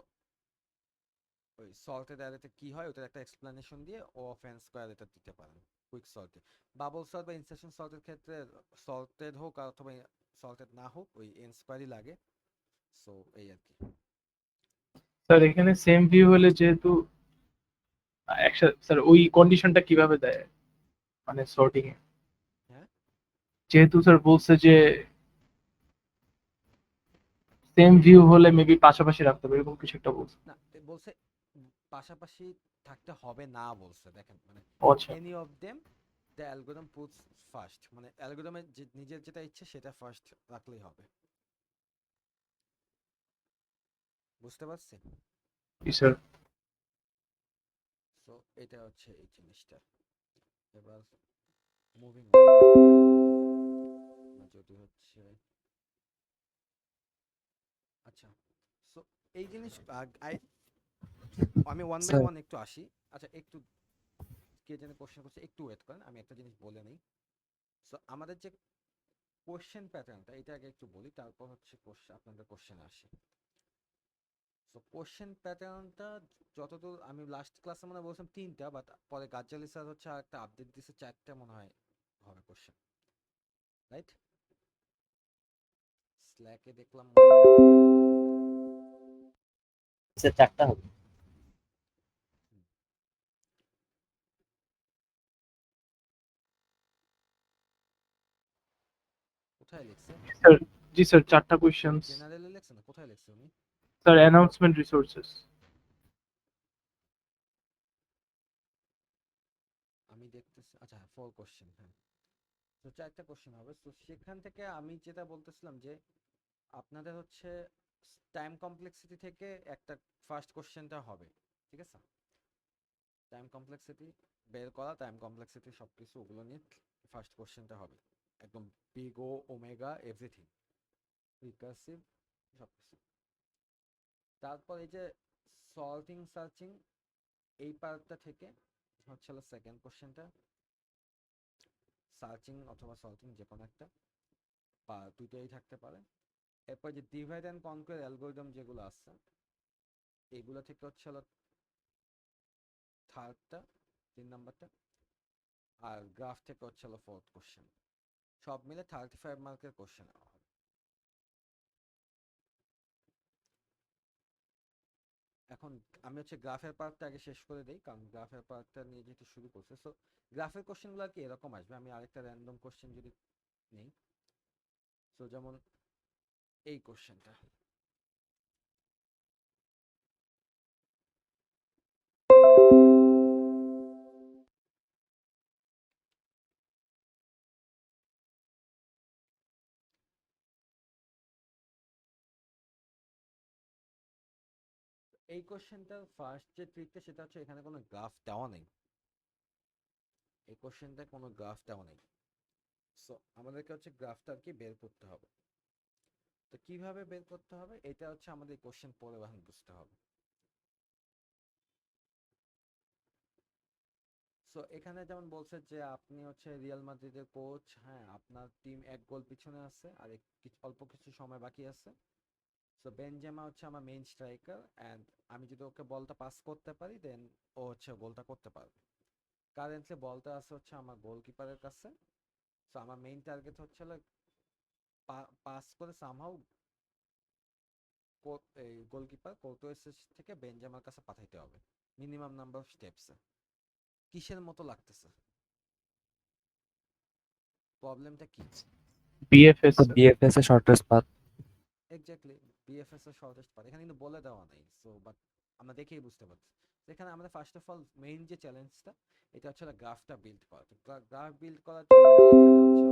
Speaker 1: ওই সল্টেড অ্যারেতে কি হয় ওটার একটা এক্সপ্লেনেশন দিয়ে ও অফ এন স্কয়ার এটা দিতে পারেন কুইক সল্টে। বাবল সল্ট বা ইনসার্শন সল্টের ক্ষেত্রে সল্টেড হোক অথবা সল্টেড না হোক ওই এন স্কয়ারই লাগে। সো এই আর কি।
Speaker 3: স্যার এখানে সেম ভিউ হলে যেহেতু একসাথে স্যার ওই কন্ডিশনটা কিভাবে দেয় মানে সর্টিং এ?
Speaker 1: হ্যাঁ,
Speaker 3: যেহেতু স্যার বলছে যে সেম ভিউ হলে মেবি পাশাপাশি রাখতে হবে এরকম কিছু একটা বলছে।
Speaker 1: না বলছে পাশাপাশি থাকতে হবে না বলছে, দেখেন মানে
Speaker 3: ও আচ্ছা,
Speaker 1: any of them the algorithm puts first, মানে অ্যালগরিদমের যে নিজের যেটা ইচ্ছে সেটা ফার্স্ট রাখলেই হবে। বুঝতে পারছি?
Speaker 3: জি স্যার।
Speaker 1: সো এটা হচ্ছে এই জিনিসটা। এবার মুভিং যদি হচ্ছে আচ্ছা, সো এই জিনিস আমি ওয়ান বাই
Speaker 2: স্যার
Speaker 1: ওয়ান একটু আসি। আচ্ছা একটু, কে যেন কোশ্চেন করছে, একটু ওয়েট করেন, আমি একটা জিনিস বলে নিই। সো আমাদের যে কোশ্চেন প্যাটার্নটা এটা আগে একটু বলি, তারপর হচ্ছে আপনাদের কোশ্চেনে আসি। সো কোশ্চেন প্যাটার্নটা যতদূর আমি লাস্ট ক্লাসে মনে হয় বলছিলাম 3টা, বাট পরে গাজ্জালি স্যার হচ্ছে আর একটা আপডেট দিছে 4টা মনে হয় হবে কোশ্চেন, রাইট? স্ল্যাকে দেখলাম
Speaker 6: স্যার 4টা হবে।
Speaker 1: কোথায় লিখছে,
Speaker 3: স্যার জি স্যার 4টা কোয়েশ্চেনস।
Speaker 1: জেনারেলে লিখছে না কোথায় লিখছে উনি?
Speaker 3: Sir announcement resources.
Speaker 1: আমি দেখতেছি, আচ্ছা হ্যাঁ 4 কোশ্চেন, হ্যাঁ। তো 4টা কোশ্চেন হবে। তো সেখান থেকে আমি যেটা বলতেছিলাম যে আপনাদের হচ্ছে টাইম কমপ্লেক্সিটি থেকে একটা ফার্স্ট কোশ্চেনটা হবে, ঠিক আছে? টাইম কমপ্লেক্সিটি বের করা, টাইম কমপ্লেক্সিটি সবকিছু ওগুলো নিয়ে ফার্স্ট কোশ্চেনটা হবে, একদম big O omega everything recursive সবকিছু। তারপর এই যে সল্টিং সার্চিং এই পার্টটা থেকে হচ্ছে সেকেন্ড কোশ্চেনটা, সার্চিং অথবা সল্টিং যে কোনো একটা বা দুটোই থাকতে পারে। এরপর যে ডিভাইড অ্যান্ড কনকোয়ার অ্যালগরিদম যেগুলো আছে এগুলো থেকে হচ্ছে থার্ডটা, 3 নাম্বারটা, আর গ্রাফ থেকে হচ্ছে ফোর্থ কোশ্চেন। সব মিলে 35 মার্কের কোশ্চেন হবে। এখন আমি হচ্ছে গ্রাফের পার্টটা আগে শেষ করে দেই, কারণ গ্রাফের পার্টটা নিয়ে যেহেতু শুরু করছে। সো গ্রাফের কোশ্চেনগুলো আর কি এরকম আসবে, আমি আরেকটা র্যান্ডম কোশ্চেন যদি নেই। সো যেমন এই কোশ্চেনটা, এই কোশ্চেনটার ফার্স্ট যে ট্রিকটা সেটা হচ্ছে এখানে কোনো গ্রাফ দেওয়া নেই, এই কোশ্চেনটা কোনো গ্রাফ দেওয়া নেই। সো আমাদেরকে হচ্ছে গ্রাফটা আর কি বের করতে হবে। তো কিভাবে বের করতে হবে এটা হচ্ছে আমাদের কোশ্চেন পড়ে এখন বুঝতে হবে। সো এখানে যেমন বলছে যে আপনি হচ্ছে রিয়াল মাদ্রিদের কোচ, হ্যাঁ আপনার টিম 1 গোল পিছনে আছে আর অল্প কিছু সময় বাকি আছে। সো বেনজেমা হচ্ছে আমার মেইন স্ট্রাইকার অ্যান্ড আমি যদি ওকে বলটা পাস করতে পারি দেন ও হচ্ছে গোলটা করতে পারবে। কারেন্টলি বলটা আছে হচ্ছে আমার গোলকিপারের কাছে। সো আমার মেইন টার্গেট হচ্ছে পাস করে সামহাউ এই গোলকিপার কোর্টোয়েসের থেকে বেনজেমার কাছে পাঠাইতে হবে মিনিমাম নাম্বার অফ স্টেপসে। কিসের মতো লাগতেছে? প্রবলেমটা কি?
Speaker 3: বিএফএস
Speaker 2: তো বিএফএস এর শর্টেস্ট পাথ।
Speaker 1: এক্স্যাক্টলি, বিএফএস এর শর্টেস্ট পাথ এখানে কিন্তু বলে দেওয়া নাই। সো বাট আমরা দেখেই বুঝতে পারছি। এখানে আমাদের ফার্স্ট অফ অল মেইন যে চ্যালেঞ্জটা এটা হচ্ছে গ্রাফটা বিল্ড করা। তো গ্রাফ বিল্ড করার জন্য এখানে হচ্ছে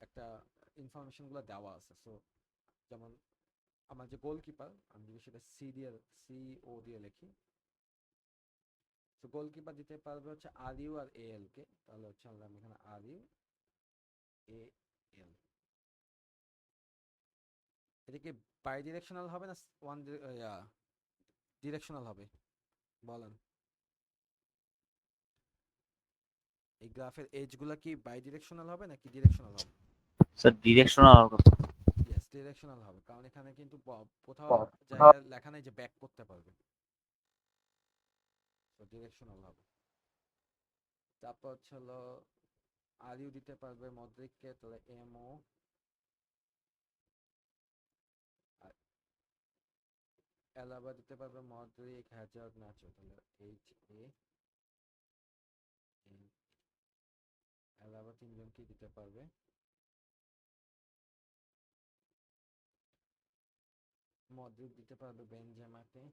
Speaker 1: একটা ইনফরমেশনগুলো দেওয়া আছে। সো যেমন আমার যে গোলকিপার, আমি যদি সেটা সি ও দিয়ে লিখি, তো গোলকিপার দিতে পারবে হচ্ছে আর ইউ আর এ এল কে। তাহলে হচ্ছে আমরা এখানে আর ইউ এ এল, এটা কি বাই ডিরেকশনাল হবে না ওয়ান ডিরেকশনাল হবে বলেন? এই গ্রাফের এজ গুলা কি বাই ডিরেকশনাল হবে নাকি ডিরেকশনাল হবে?
Speaker 6: স্যার ডিরেকশনাল
Speaker 1: ইয়েস, ডিরেকশনাল হবে, কারণ এখানে কিন্তু কোথাও জায়গায় লেখা নেই যে ব্যাক করতে পারবে। তো ডিরেকশনাল হবে। তারপর হচ্ছে হলো আর ইউ দিতে পারবে মদ্রিককে, তাহলে এম ও। অ্যালাবা দিতে পারবে মদ্রিক, হ্যাজার্ড, নাচো, তাহলে এইচ এ এন। অ্যালাবা তিনজনকে দিতে পারবে। মদ্রিক দিতে পারবে বেনজেমাকে।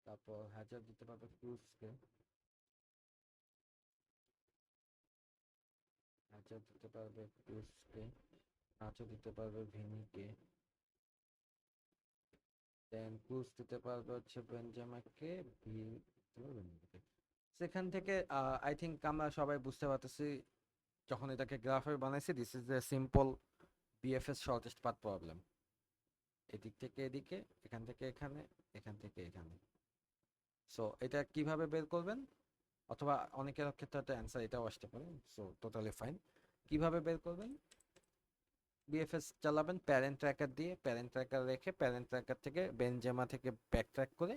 Speaker 1: তারপর হ্যাজার্ড দিতে পারবে ক্রুজকে। হ্যাজার্ড দিতে পারবে ক্রুজকে। নাচো দিতে পারবে ভিনিকে। দেন ক্রুজ দিতে পারবে হচ্ছে বেনজেমাকে। সেখান থেকে আই থিঙ্ক আমরা সবাই বুঝতে পারতেছি যখন এটাকে গ্রাফে বানাইছি, this is a simple BFS shortest path problem. এদিক থেকে এদিকে, এখান থেকে এখানে, এখান থেকে এখানে। সো এটা কিভাবে বের করবেন, অথবা অনেকের ক্ষেত্রে একটা অ্যান্সার এটাও আসতে পারে। So totally fine. কিভাবে বের করবেন? বিএফএস চালাবেন প্যারেন্ট ট্র্যাকার দিয়ে, প্যারেন্ট ট্র্যাকার রেখে প্যারেন্ট ট্র্যাকার থেকে বেনজেমা থেকে ব্যাক ট্র্যাক করে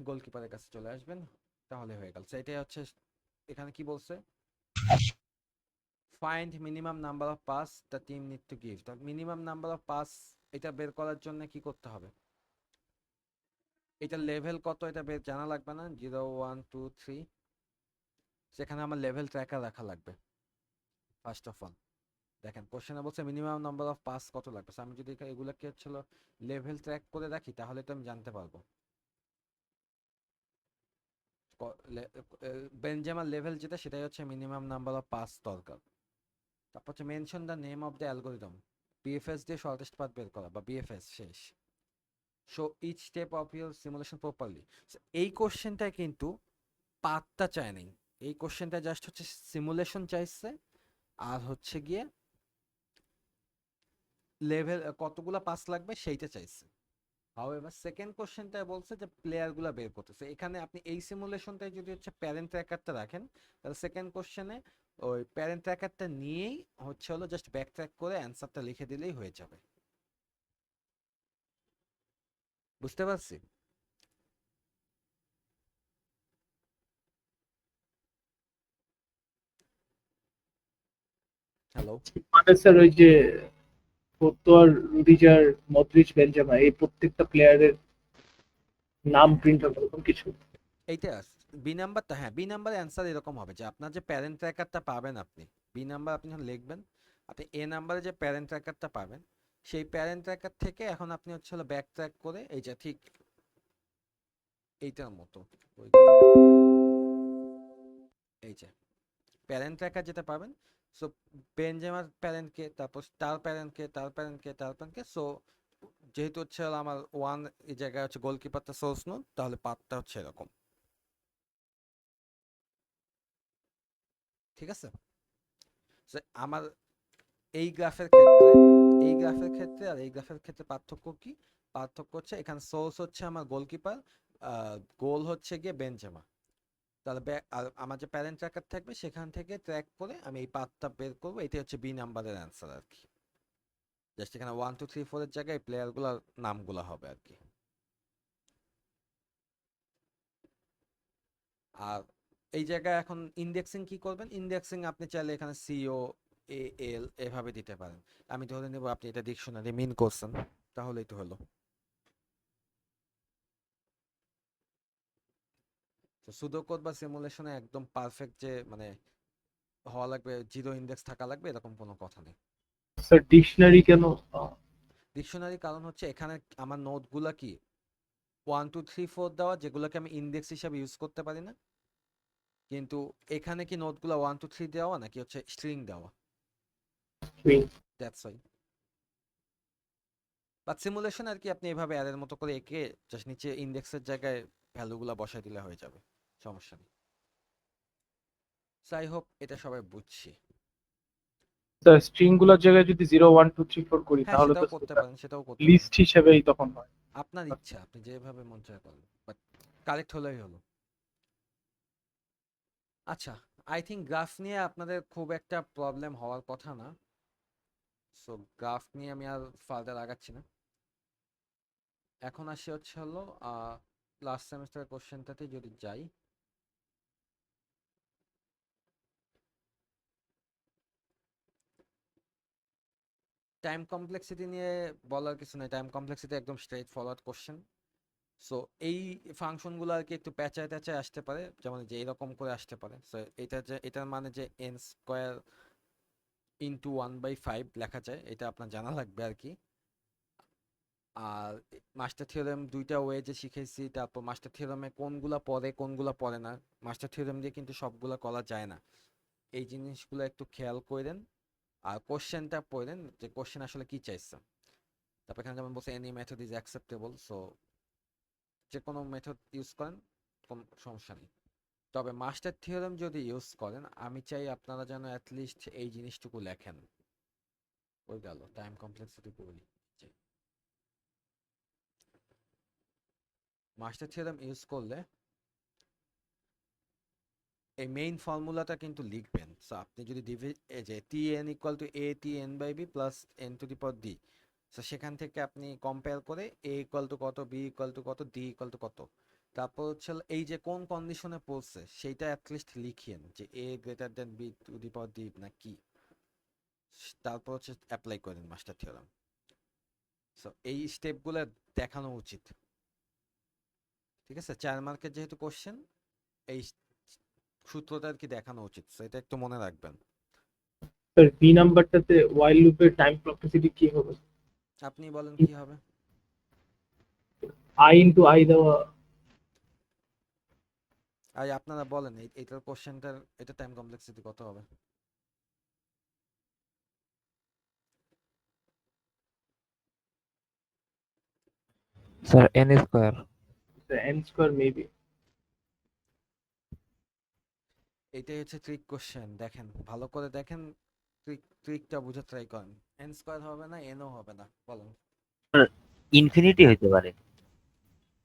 Speaker 1: গোলকিপারের কাছে চলে আসবেন, তাহলে হয়ে গেল। এটাই হচ্ছে এখানে কি বলছে, find minimum number of pass the team need to give. তো মিনিমাম নাম্বার অফ পাস এটা বের করার জন্য কি করতে হবে, এটা লেভেল কত এটা বের জানা লাগবে না, 0 1 2 3, সেখানে আমার লেভেল ট্র্যাকার রাখা লাগবে ফার্স্ট অফ অল। দেখেন কোশ্চেনে বলছে মিনিমাম নাম্বার অফ পাস কত লাগবে। আমি যদি এগুলোকে হচ্ছিল লেভেল ট্র্যাক করে রাখি তাহলে তো আমি জানতে পারবো বেনজেমার লেভেল যেটা সেটাই হচ্ছে মিনিমাম নাম্বার অফ পাস দরকার। তারপর হচ্ছে mention the name of the algorithm, BFS দিয়ে শর্টেস্ট পাথ বের করা বা বিএফএস শেষ। Show each step of your simulation properly. এই কোশ্চেনটায় কিন্তু পাথটা চায় নাই, এই কোশ্চেনটা জাস্ট হচ্ছে সিমুলেশন চাইছে আর হচ্ছে গিয়ে লেভেল কতগুলা পাস লাগবে সেইটা চাইছে। হাউএভার সেকেন্ড কোশ্চেনটায় বলছে যে প্লেয়ারগুলো বের করতেছে। এখানে আপনি এই সিমুলেশনটায় যদি হচ্ছে প্যারেন্ট ট্র্যাকারটা রাখেন তাহলে সেকেন্ড কোশ্চেনে ওই প্যারেন্ট ট্র্যাকারটা নিয়েই হচ্ছে হলো জাস্ট ব্যাক ট্র্যাক করে অ্যান্সারটা লিখে দিলেই হয়ে যাবে। বুঝতে পারছি? হ্যালো?
Speaker 3: মানে স্যার ওই যে ফোর্তোয়ার, রুডিজার, মদ্রিচ, বেনজেমা এই প্রত্যেকটা প্লেয়ারের নাম প্রিন্ট হবে এরকম কিছু?
Speaker 1: এইটা বি নাম্বারটা, হ্যাঁ বি নাম্বারের অ্যান্সার এরকম হবে যে আপনার যে প্যারেন্ট ট্র্যাকারটা পাবেন আপনি বি নাম্বার আপনি যখন লিখবেন, আপনি এ নাম্বারে যে প্যারেন্ট ট্র্যাকারটা পাবেন সেই প্যারেন্ট ট্র্যাকার থেকে এখন আপনি হচ্ছে হলো ব্যাক ট্র্যাক করে এই যে ঠিক এইটার মতো এই যে প্যারেন্ট ট্র্যাকার যেটা পাবেন। সো বেনজেমার প্যারেন্টকে, তারপর তার প্যারেন্টকে, তার প্যারেন্টকে, তার প্যারেন্টকে। সো যেহেতু হচ্ছে হলো আমার ওয়ান এই জায়গায় হচ্ছে গোলকিপারটা সোর্স নোড, তাহলে পাথটা হচ্ছে এরকম। ঠিক আছে? আমার এই গ্রাফের ক্ষেত্রে এই গ্রাফের ক্ষেত্রে আর এই গ্রাফের ক্ষেত্রে পার্থক্য কি? পার্থক্য হচ্ছে এখানে সোর্স হচ্ছে আমার গোলকিপার, গোল হচ্ছে গিয়ে বেনজেমা। তাহলে আর আমার যে প্যারেন্ট ট্র্যাকার থাকবে সেখান থেকে ট্র্যাক করে আমি এই পাথটা বের করবো। এটাই হচ্ছে বি নাম্বারের অ্যান্সার আর কি। জাস্ট এখানে 1 2 3 4 এর জায়গায় প্লেয়ারগুলোর নামগুলো হবে আর কি। আর এই জায়গায় এখন ইন্ডেক্সিং কি করবেন? ইন্ডেক্সিং আপনি চাইলে এখানে সিও এ এল এভাবে দিতে পারেন। আমি ধরে নেব আপনি এটা ডিকশনারি মিন করছেন, তাহলেই তো হলো। তো সুডোকোড বা সিমুলেশনে একদম পারফেক্ট যে মানে হওয়া লাগবে, জিরো ইন্ডেক্স থাকা লাগবে এরকম কোনো কথা নেই।
Speaker 3: স্যার ডিকশনারি কেন?
Speaker 1: ডিকশনারি কারণ হচ্ছে এখানে আমার নোটগুলা কি 1 2 3 4 দেওয়া, যেগুলোকে আমি ইন্ডেক্স হিসাবে ইউজ করতে পারি না। কিন্তু এখানে কি নোটগুলা 1 2 3 দেওয়া নাকি হচ্ছে স্ট্রিং দেওয়া? That's why. বাট সিমুলেশন আর কি আপনি এভাবে অ্যারের মতো করে এঁকে জাস্ট নিচে ইন্ডেক্সের জায়গায় ভ্যালুগুলো বসাই দিলে হয়ে যাবে, সমস্যা নেই। আই হোপ এটা সবাই বুঝছি।
Speaker 3: স্যার স্ট্রিং গুলোর জায়গায় যদি 0 1 2 3 4 করি
Speaker 1: হ্যাঁ
Speaker 3: তাহলে তো
Speaker 1: সেটাও করতে পারেন, সেটাও করতে
Speaker 3: লিস্ট
Speaker 1: পারেন,
Speaker 3: হিসেবেই তখন হয়।
Speaker 1: আপনার ইচ্ছা, আপনি যেভাবে মন চায় করেন, বাট কারেক্ট হলেই হলো। আচ্ছা, আই থিঙ্ক গ্রাফ নিয়ে আপনাদের খুব একটা প্রবলেম হওয়ার কথা না। সো গ্রাফ নিয়ে আমি আর ফার্দার আগাচ্ছি না। এখন আসি হচ্ছে হলো লাস্ট সেমিস্টারের কোশ্চেনটাতে যদি যাই। টাইম কমপ্লেক্সিটি নিয়ে বলার কিছু নেই, টাইম কমপ্লেক্সিটি একদম স্ট্রেট ফরওয়ার্ড কোশ্চেন। সো এই ফাংশনগুলো আর কি একটু প্যাঁচায় ট্যাচায় আসতে পারে, যেমন যে এরকম করে আসতে পারে। সো এটা যে এটার মানে যে এন স্কোয়ার ইন্টু 1/5 লেখা যায়, এটা আপনার জানা লাগবে আর কি। আর মাস্টার থিওরেম দুইটা ওয়ে যে শিখেছি, তারপর মাস্টার থিওরেমে কোনগুলা পড়ে কোনগুলা পড়ে না, মাস্টার থিওরেম দিয়ে কিন্তু সবগুলা করা যায় না। এই জিনিসগুলো একটু খেয়াল করেন আর কোশ্চেনটা পড়েন যে কোশ্চেন আসলে কি চাইছে। তারপর এখানে যেমন বলছে any method is acceptable, so যে কোনো মেথড ইউজ করেন, কোনো সমস্যা নেই। তবে মাস্টার থিওরেম যদি ইউজ করেন আমি চাই আপনারা যেন অ্যাটলিস্ট এই জিনিসটুকু লেখেন। ওই গেল টাইম কমপ্লেক্সিটি বলি, মাস্টার থিওরেম ইউজ করলে এই মেইন ফর্মুলাটা কিন্তু লিখবেন। সো আপনি যদি যে T N equal to A T N by B plus N to the power D, so সেখান থেকে আপনি কম্পেয়ার করে এ ইকুয়াল টু কত, বি ইকুয়াল টু কত, ডি ইকুয়াল টু কত, তারপর হচ্ছে এই যে কোন কন্ডিশনে পড়ছে সেইটা অ্যাটলিস্ট লিখিয়েন যে A greater than B to the power D না কি, তারপর হচ্ছে অ্যাপ্লাই করেন মাস্টার থিওরেম। সো এই স্টেপগুলো দেখানো উচিত, ঠিক আছে? 4 মার্কের যেহেতু কোশ্চেন, এই সূত্রটা আর কি দেখানো উচিত, সো এটা একটু মনে রাখবেন।
Speaker 3: স্যার বি নাম্বারটাতে ওয়াইল লুপের টাইম কমপ্লেক্সিটি কি হবে?
Speaker 1: আপনি বলেন কি হবে?
Speaker 3: আই ইনটু আই দেওয়া।
Speaker 1: আর আপনারা বলেন এইটার কোশ্চেনটার এটা টাইম কমপ্লেক্সিটি কত হবে?
Speaker 2: Sir N square.
Speaker 3: N square maybe.
Speaker 1: এটাই হচ্ছে ট্রিক কোশ্চেন, দেখেন ভালো করে দেখেন, ট্রিকটা বুঝে ট্রাই করেন। এন স্কোয়ার হবে না, এনও হবে না, বলেন।
Speaker 6: ইনফিনিটি হইতে পারে।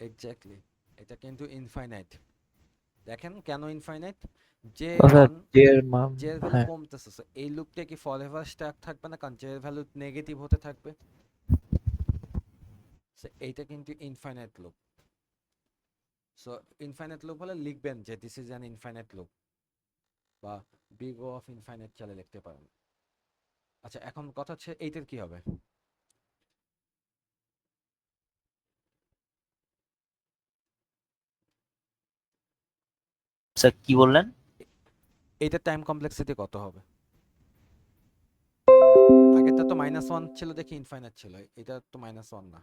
Speaker 1: এক্স্যাক্টলি, এটা কিন্তু ইনফাইনাইট। দেখেন কেন ইনফাইনাইট, যে
Speaker 2: স্যার
Speaker 1: ওয়ান
Speaker 2: জে এর মান,
Speaker 1: জে এর ভ্যালু
Speaker 2: হ্যাঁ
Speaker 1: কমতেছে, so এই লুপটা কি ফরএভার স্ট্যাক থাকবে না, কারণ জে এর ভ্যালু নেগেটিভ হতে থাকবে। So এইটা কিন্তু infinite loop. So infinite loop হলে লিখবেন যে this is an infinite loop, বা বিগ ও অফ ইনফাইনাইট চালে লিখতে পারেন। আচ্ছা, এখন কথা হচ্ছে এইটার কি হবে?
Speaker 6: স্যার কি বললেন?
Speaker 1: এইটার টাইম কমপ্লেক্সিটি কত হবে? আগেরটা তো -1 ছিল দেখি ইনফাইনাইট ছিল, এটা তো -1 না।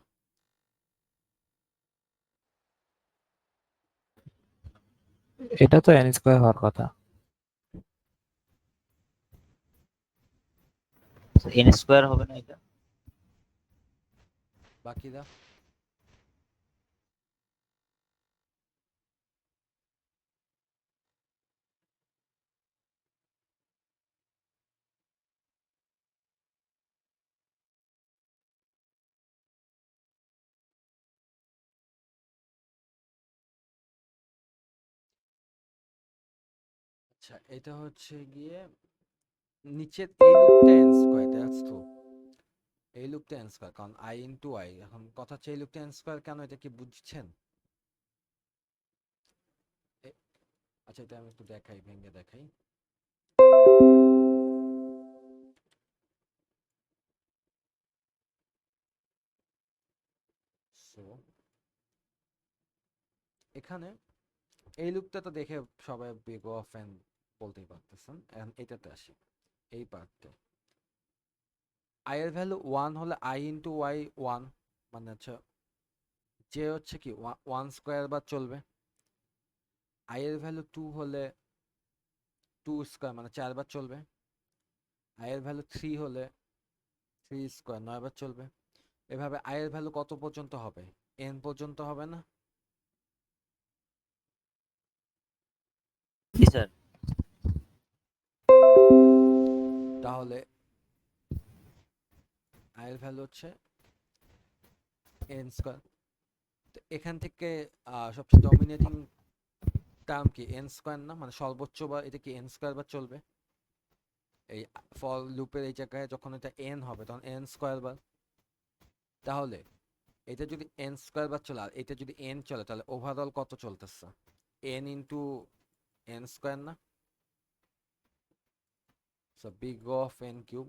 Speaker 2: এটা তো এন স্কোয়ার হওয়ার কথা।
Speaker 6: এন স্কোয়ার হবে না এটা?
Speaker 1: বাকিরা আচ্ছা এটা হচ্ছে গিয়ে নিচের এই লুপটা এন স্কয়ার, দ্যাটস ট্রু। এই লুপটা এন স্কয়ার, কারণ আই ইনটু আই। এখন কথা হচ্ছে এই লুপটা এন স্কয়ার কেন, এটা কি বুঝছেন? এ- আচ্ছা এটা আমি একটু দেখাই, ভেঙে দেখাই। সো এখানে এই লুপটা তো দেখে সবাই বিগ ও ফ্যান বলতেই পারতেছেন। এখন এটাতে আসি, এই পার্টটা আই এর ভ্যালু 1 হলে আই ইন্টু ওয়াই 1, মানে হচ্ছে যে হচ্ছে কি 1 স্কোয়ার বার চলবে। আই এর ভ্যালু 2 হলে 2 স্কোয়ার মানে 4 বার চলবে। আই এর ভ্যালু 3 হলে 3 স্কোয়ার 9 বার চলবে। এভাবে আই এর ভ্যালু কত পর্যন্ত হবে? এন পর্যন্ত হবে না?
Speaker 6: জি স্যার।
Speaker 1: তাহলে আই এর ভ্যালু হচ্ছে এন স্কোয়ার। তো এখান থেকে সবচেয়ে ডমিনেটিং টার্ম কি এন স্কোয়ার না? মানে সর্বোচ্চ বা এটা কি এন স্কোয়ার বার চলবে? এই ফর লুপের এই জায়গায় যখন এটা এন হবে তখন এন স্কোয়ার বার। তাহলে এটা যদি এন স্কোয়ার বার চলে আর এটা যদি এন চলে, তাহলে ওভারঅল কত চলতেছে? এন ইন্টু এন স্কোয়ার না? So big of N cube.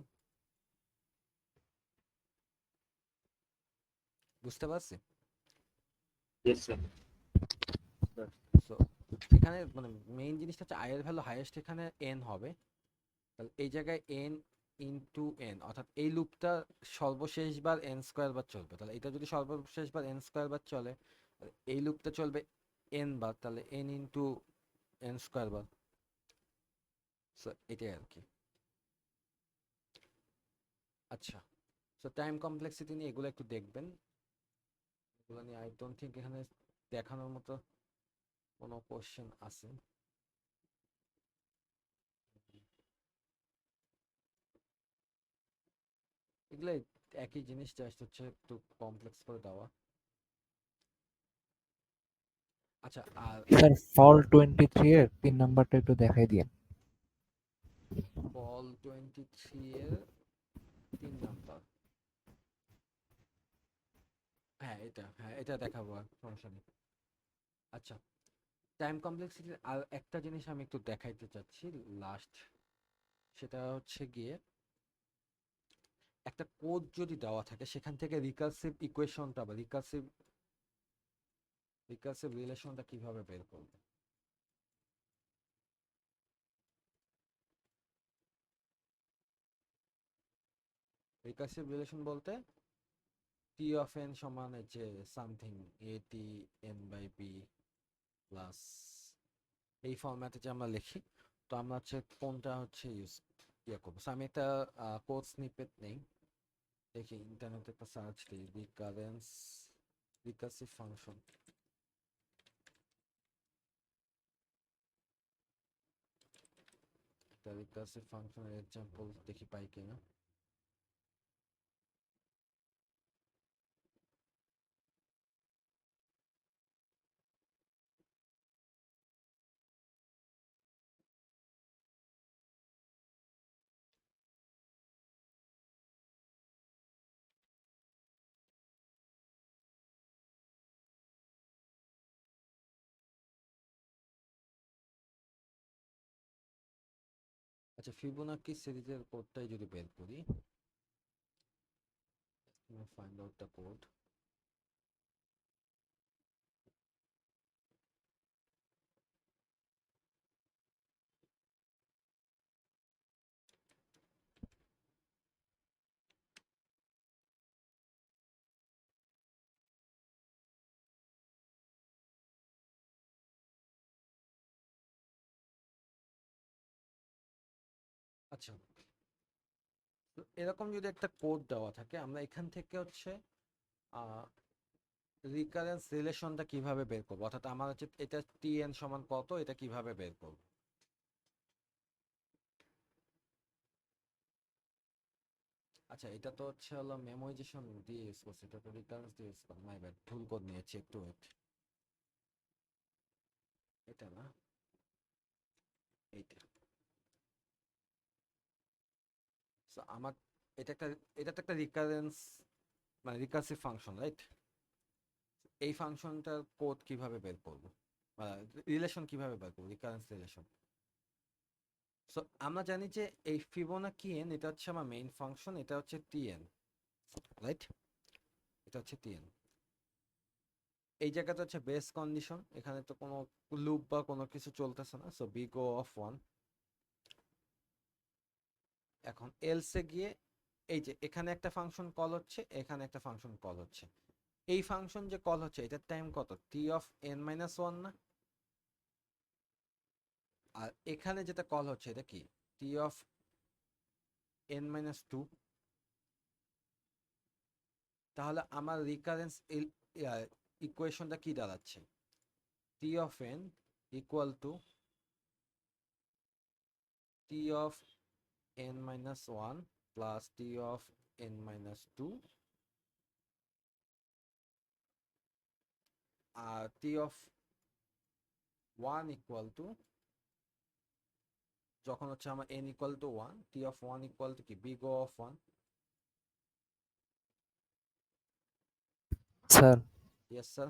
Speaker 1: বুঝতে পারছি?
Speaker 6: Yes sir.
Speaker 1: সো এখানে মানে মেইন জিনিসটা হচ্ছে আই এর ভ্যালু হাইয়েস্ট এখানে এন হবে। তাহলে এই জায়গায় এন ইন্টু এন, অর্থাৎ এই লুপটা সর্বশেষবার এন স্কোয়ার বার চলবে। তাহলে এটা যদি সর্বশেষবার এন স্কোয়ার বার চলে, এই লুপটা চলবে এন বার, তাহলে এন ইন্টু এন স্কোয়ার বার। সো এটাই আর কি। আচ্ছা, সো টাইম কমপ্লেক্সিটি নিয়ে এগুলো একটু দেখবেন। এগুলো নিয়ে আই ডোন্ট থিঙ্ক এখানে দেখানোর মতো কোনো কোশ্চেন আছে। এগুলো একই জিনিস, জাস্ট হচ্ছে একটু কমপ্লেক্স করে দেওয়া। আচ্ছা আর
Speaker 2: স্যার ফল 23 এর 3 নাম্বারটা একটু দেখাই দিন।
Speaker 1: ফল 23 এর 3 নাম্বার, হ্যাঁ এটা দেখাবো, আর সমস্যা নেই। আচ্ছা, টাইম কমপ্লেক্সিটির আর একটা জিনিস আমি একটু দেখাইতে চাচ্ছি লাস্ট, সেটা হচ্ছে গিয়ে একটা কোড যদি দেওয়া থাকে সেখান থেকে রিকার্সিভ ইকুয়েশনটা বা রিকার্সিভ রিলেশনটা কিভাবে বের করবে। রিকার্সিভ রিলেশন বলতে টি অফ এন সমান হচ্ছে something A T N by B plus, এই ফরম্যাটে যে আমরা লিখি। তো আমরা হচ্ছে কোনটা হচ্ছে ইয়ে করবো। So আমি একটা কোড স্নিপেট নেই, দেখি ইন্টারনেটে একটা সার্চ দিই, রিকার্সিভ ফাংশন। একটা রিকার্সিভ ফাংশনের এক্সাম্পল দেখি পাই কিনা। আচ্ছা, ফিবোনাকি সিরিজের কোডটাই যদি বের করি, ফাইন্ড আউট দ্য কোড। আচ্ছা, তো এরকম যদি একটা কোড দেওয়া থাকে, আমরা এখান থেকে হচ্ছে রিকারেন্স রিলেশনটা কিভাবে বের করবো, অর্থাৎ আমার হচ্ছে এটা টি এন সমান কত, এটা কিভাবে বের করবো। আচ্ছা, এটা তো হচ্ছে হলো মেমোরাইজেশন দিয়ে ইউজ করছে, এটা তো রিকারেন্স দিয়ে ইউজ করে, মাই ব্যাড, ভুল কোড নিয়েছি, একটু ওয়েট। এটা না, এইটা। সো আমার এটা তো একটা রিকারেন্স, মানে রিকার্সিভ ফাংশন, রাইট? এই ফাংশনটার কোড কিভাবে বের করব, রিলেশন কিভাবে বের করব, রিকারেন্স রিলেশন। সো আমরা জানি যে এই ফিবোনাকি এন এটা হচ্ছে আমার মেইন ফাংশন, এটা হচ্ছে টিএন, রাইট? এটা হচ্ছে টিএন। এই জায়গাটা হচ্ছে বেস কন্ডিশন, এখানে তো কোনো লুপ বা কোনো কিছু চলতেছে না, সো বি গো অফ 1। এখন এলসে গিয়ে এই যে এখানে একটা ফাংশন কল হচ্ছে, এখানে একটা ফাংশন কল হচ্ছে। এই ফাংশন যে কল হচ্ছে এটার টাইম কত, T of n minus one না? আর এখানে যেটা কল হচ্ছে এটা কি, T of n minus two. তাহলে আমার রিকারেন্স ইকুয়েশনটা কি দাঁড়াচ্ছে, T of n equal to T of n minus one plus T of n minus two, আর T of one equal to, যখন হচ্ছে আমার n equal to one, T of one equal to কি, big O of one.
Speaker 2: Sir
Speaker 1: yes sir.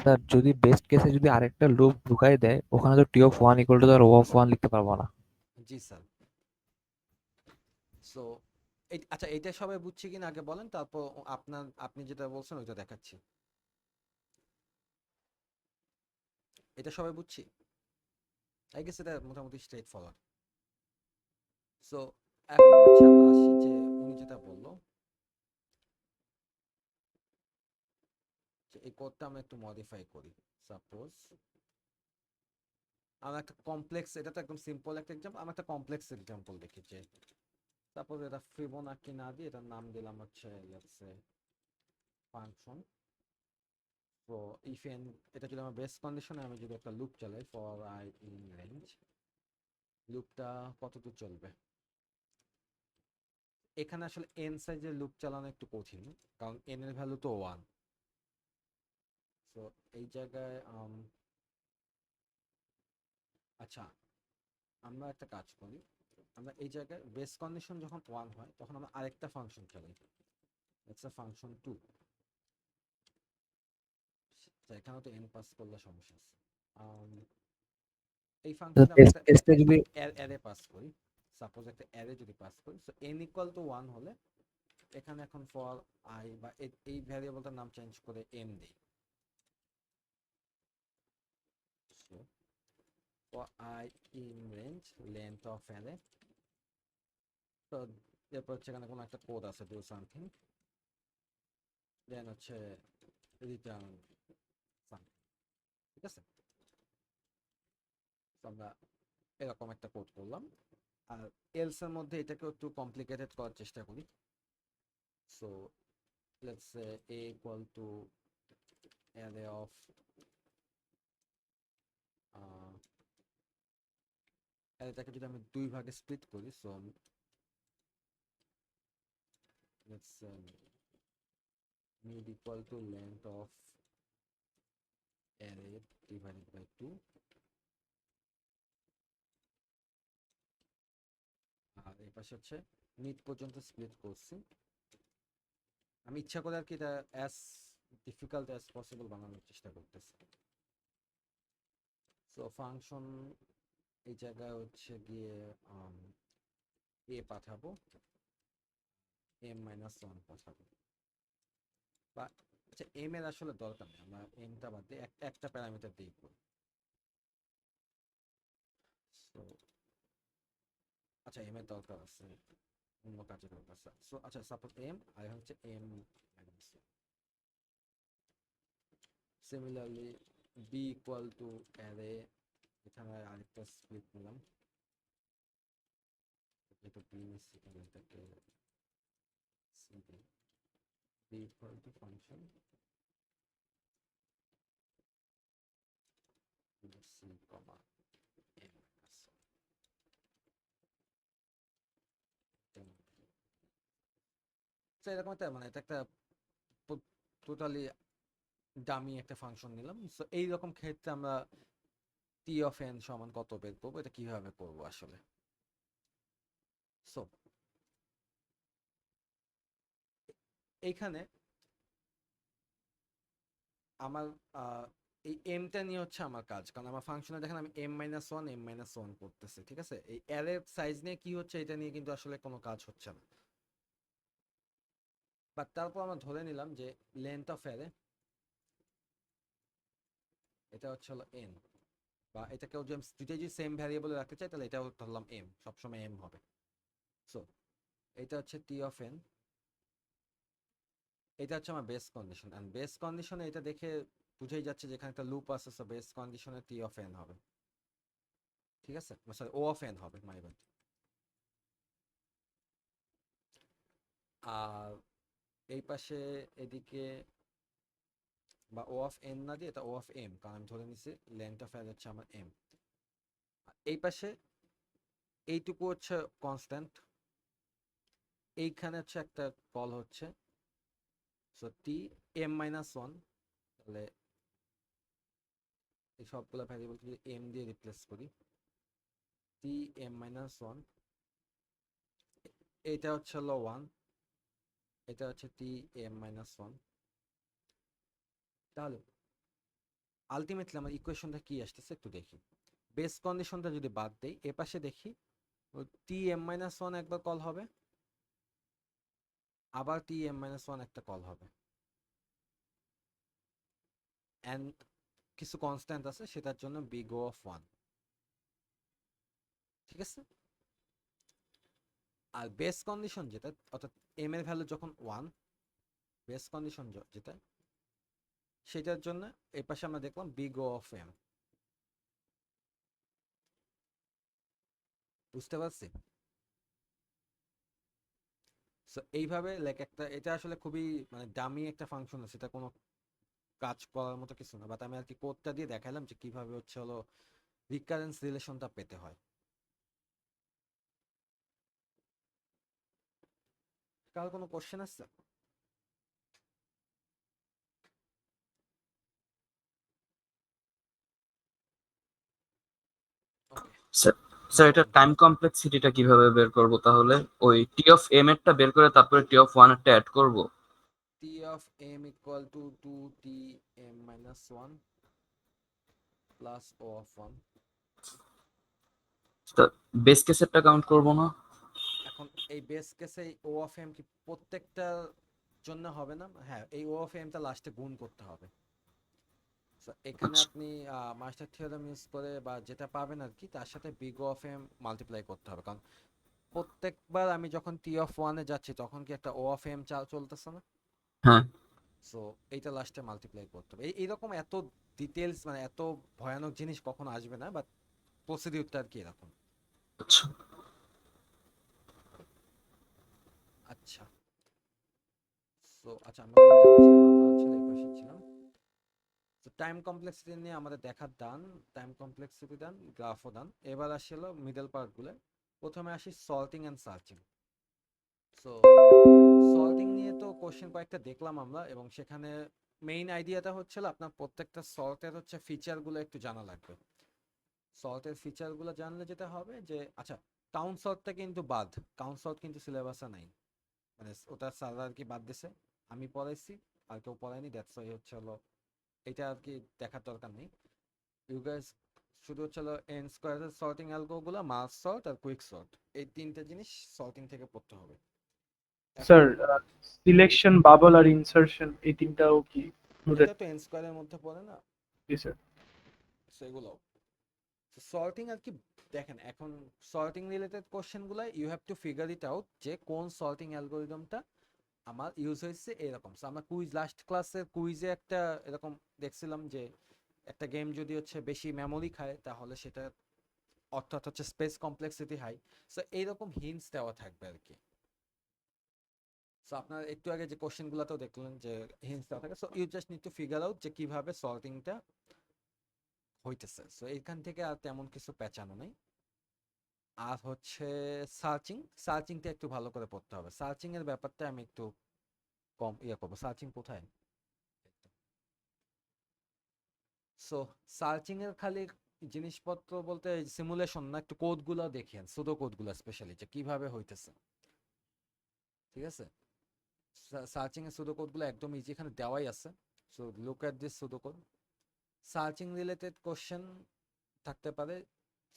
Speaker 2: Sir যদি best কেসে যদি আরেকটা loop ঢুকাই দেয়, ওখানে তো T of one equal to O of one লিখতে পারবো না।
Speaker 1: জি স্যার। সো আচ্ছা, এটা সবাই বুঝছি কিনা আগে বলেন, তারপর আপনি যেটা বলছেন ওইটা দেখাচ্ছি। এটা সবাই বুঝছি, আই গেস এটা মোটামুটি স্ট্রেট ফরওয়ার্ড। সো এখন হচ্ছে আমরা আসি যে উনি যেটা বললো যে এই কোডটা আমরা একটু মডিফাই করি। সাপোজ আমরা একটা কমপ্লেক্স, এটা তো একদম সিম্পল একটা এক্সাম্পল, আমরা একটা কমপ্লেক্স এক্সাম্পল দেখি যে সাপোজ এটা ফিবোনাকি না দিয়ে এটার নাম দিলাম হচ্ছে লেটস সে ফাংশন। তো ইফ এন, এটা যদি আমার বেস কন্ডিশনে আমি যদি একটা লুপ চালাই ফর আই ইন রেঞ্জ, লুপটা কতদূর চলবে? এখানে আসলে এন সাইজের লুপ চালানো একটু কঠিন, কারণ এন এর ভ্যালু তো ওয়ান। তো এই জায়গায় আচ্ছা, আমরা একটা কাজ করি, আমরা এই জায়গায় বেস কন্ডিশন যখন ওয়ান হয় তখন আমরা আরেকটা ফাংশন চালাই, ইটস আ ফাংশন টু। এখানেও তো এন পাস করলে সমস্যা আছে। এই ফাংশনটা আমরা
Speaker 2: বেস্ট
Speaker 1: একটা
Speaker 2: কেসটা যদি
Speaker 1: অ্যারে পাস করি, সাপোজ একটা অ্যারে যদি পাস করি, so N equal to one হলে এখানে এখন ফর আই বা এই ভ্যারিয়েবলটার নাম চেঞ্জ করে এম দিই। So for I in range length of array, তো এরপর হচ্ছে এখানে কোনো একটা কোড আছে, ডু সামথিং, দেন হচ্ছে রিটার্ন সামথিং, ঠিক আছে? তো আমরা এরকম একটা কোড করলাম, আর এলস এর মধ্যে এটাকে একটু কমপ্লিকেটেড করার চেষ্টা করি। So let's say a equal to array of অ্যারেটাকে যদি আমি দুই ভাগে স্প্লিট করি, so let's say mid equal to length of array divided by 2, আর এই পাশে হচ্ছে মিড পর্যন্ত স্প্লিট করছি। আমি ইচ্ছা করে আর কি এটা অ্যাজ ডিফিকাল্ট অ্যাজ পসিবল বানানোর চেষ্টা করতেছি। সো ফাংশন এই জায়গায় হচ্ছে গিয়ে এ পাঠাবো, এম মাইনাস ওয়ান পাঠাবো, বা আচ্ছা এম এর আসলে দরকার নেই, আমরা এমটা বাদ দিয়ে একটা প্যারামিটার দিয়ে করি। সো আচ্ছা এম এর দরকার আছে, অন্য কাজের দরকার আছে। সো আচ্ছা সাপোজ এম আর হচ্ছে M minus one. Similarly B equal to array, এখানে আরেকটা স্প্লিট নিলাম, যেহেতু বি নিচ্ছি তাহলে এটাকে সি দিই, B equal to function C comma M minus one. এরকম একটা, মানে এটা একটা টোটালি ডামি একটা ফাংশন নিলাম। সো এইরকম ক্ষেত্রে আমরা টি অফ এন সমান কত বের করবো, এটা কিভাবে করবো আসলে। সো এইখানে আমার এই এমটা নিয়ে হচ্ছে আমার কাজ, কারণ আমার ফাংশনে দেখেন আমি m-1 করতেছি, ঠিক আছে। এই অ্যারে সাইজ নিয়ে কি হচ্ছে এটা নিয়ে কিন্তু আসলে কোনো কাজ হচ্ছে না, বাট তারপর আমরা ধরে নিলাম যে লেন্থ অফ অ্যারে এটা হচ্ছে হলো n, বা এটাকেও যদি আমি দুইটাই যদি সেম ভ্যারিয়েবলে রাখতে চাই তাহলে এটাও ধরলাম m, সবসময় m হবে। সো এটা হচ্ছে টি অফ n, এটা হচ্ছে আমার বেস কন্ডিশন, এন্ড বেস কন্ডিশনে এটা দেখে বুঝেই যাচ্ছে যে এখানে একটা লুপ আছে, সো বেস কন্ডিশনে টি অফ n হবে, ঠিক আছে, সরি ও অফ n হবে, মাই ব্যাড। আর এই পাশে এদিকে বা ও অফ n না দিয়ে এটা ও অফ m, কারণ আমি ধরে নিছি লেন্থ অফ অ্যারে হচ্ছে আমার m। এই পাশে এইটুকু হচ্ছে কনস্ট্যান্ট, এইখানে হচ্ছে একটা কল হচ্ছে, সো টি m-1, তাহলে এই সবগুলো ভ্যারিয়েবল যদি m দিয়ে রিপ্লেস করি, টি m-1, এটা হচ্ছে হলো 1, এটা হচ্ছে টি m-1। তাহলে আলটিমেটলি আমার ইকুয়েশনটা কি আসতেছে একটু দেখি। বেস কন্ডিশনটা যদি বাদ দেই, এ পাশে দেখি টি m-1 একবার কল হবে, আবার টি m-1 একটা কল হবে, এন্ড কিছু কনস্ট্যান্ট আছে সেটার জন্য বিগ ও অফ 1, ঠিক আছে। আর বেস কন্ডিশন যেটা, অর্থাৎ m এর ভ্যালু যখন 1, বেস কন্ডিশন যেটা সেটার জন্য এই পাশে আমরা দেখলাম বিগ ও অফ m, বুঝতে পারছি। সো এইভাবে লাইক একটা, এটা আসলে খুবই মানে দামি একটা ফাংশন, সেটা কোনো কাজ করার মতো কিছু না, বাট আমি আর কি কোডটা দিয়ে দেখালাম যে কিভাবে হচ্ছে হলো রিকারেন্স রিলেশনটা পেতে হয়। কার কোনো কোশ্চেন আছে? ওকে,
Speaker 7: স্যার স্যার এটা টাইম কমপ্লেক্সিটিটা কিভাবে বের করব তাহলে? ওই টি অফ এম এরটা বের করে তারপরে টি অফ ওয়ান এরটা অ্যাড করব?
Speaker 1: T of m equal to 2t m-1 plus O of 1।
Speaker 7: Base কেসেরটা কাউন্ট করব না?
Speaker 1: এখন এই বেস কেসে ও অফ এম কি প্রত্যেকটার জন্য হবে না? হ্যাঁ, এই ও অফ এমটা লাস্টে গুণ করতে হবে। So, এখানে
Speaker 7: আচ্ছা
Speaker 1: আপনি মাস্টার থিওরেম ইউজ করে বা যেটা পাবেন আর কি, তার সাথে big O of M multiply করতে হবে, কারণ প্রত্যেকবার আমি যখন টি অফ 1-এ যাচ্ছি তখন কি একটা ও অফ এম চলতেছে না?
Speaker 7: হ্যাঁ।
Speaker 1: সো এইটা লাস্টে মাল্টিপ্লাই করতে হবে। এইরকম এত ডিটেলস মানে এত ভয়ানক জিনিস কখনো আসবে না, বাট প্রসিডিউরটা আর কি এরকম।
Speaker 7: আচ্ছা
Speaker 1: আচ্ছা, সো আচ্ছা আমরা কোথায় ছিলাম? আমরা হচ্ছে এই পাশে ছিলাম। তো টাইম কমপ্লেক্সিটি নিয়ে আমাদের দেখার দান, টাইম কমপ্লেক্সিটি দান, গ্রাফও দান। এবার আসলো মিডল পার্টগুলো। প্রথমে আসি sorting and searching. So sorting নিয়ে তো কোশ্চেন কয়েকটা দেখলাম আমরা, এবং সেখানে মেইন আইডিয়াটা হচ্ছিল আপনার প্রত্যেকটা সল্টের হচ্ছে ফিচারগুলো একটু জানা লাগবে। সল্টের ফিচারগুলো জানলে যেটা হবে যে, আচ্ছা কাউন্ট সল্টটা কিন্তু বাদ, কাউন্ট সল্ট কিন্তু সিলেবাসে নাই, মানে ওটা স্যার আর কি বাদ দিছে, আমি পড়াইছি আর কেউ পড়ায়নি, দ্যাটস ওয়াই হচ্ছে হলো এটা আর কি দেখার দরকার নেই। ইউ গাইস শুধু হচ্ছে হলো এন স্কোয়ারের সর্টিং অ্যালগোগুলো, মাস সর্ট আর কুইক সর্ট, এই তিনটে জিনিস সর্টিং থেকে পড়তে হবে।
Speaker 3: স্যার সিলেকশন, বাবল আর ইনসারশন এই তিনটাও কি included?
Speaker 1: এটা তো এন স্কোয়ারের মধ্যে পড়ে না,
Speaker 3: জি স্যার।
Speaker 1: সেগুলো সর্টিং আর কি। দেখেন এখন সর্টিং রিলেটেড কোশ্চেনগুলো you have to figure it out যে কোন সর্টিং অ্যালগোরিদমটা আমার ইউজ হয়েছে এরকম। সো আমরা কুইজ, লাস্ট ক্লাসের কুইজে একটা এরকম দেখছিলাম যে একটা গেম যদি হচ্ছে বেশি মেমোরি খায় তাহলে সেটা অর্থাৎ হচ্ছে স্পেস কমপ্লেক্সিটি হাই। সো এইরকম হিন্টস দেওয়া থাকবে আর কি। সো আপনার একটু আগে যে কোশ্চেনগুলোতেও দেখলেন যে হিন্টস দেওয়া থাকে, so you just need to figure out যে কিভাবে সর্টিংটা হইতেছে। সো এইখান থেকে আর তেমন কিছু পেঁচানো নেই। আর হচ্ছে সার্চিং, সার্চিংটা একটু ভালো করে পড়তে হবে। সার্চিং এর ব্যাপারটা আমি একটু কম করবো। সার্চিং কোথায়? সো সার্চিং এর খালি জিনিসপত্র বলতে সিমুলেশন না, একটু কোডগুলো দেখেন, সুডো কোডগুলো স্পেশালি যে কিভাবে হইতেছে, ঠিক আছে? সার্চিং এর সুডো কোডগুলো একদম ইজি, এখানে দেওয়াই আছে। So look at this pseudo code. Searching related question থাকতে পারে।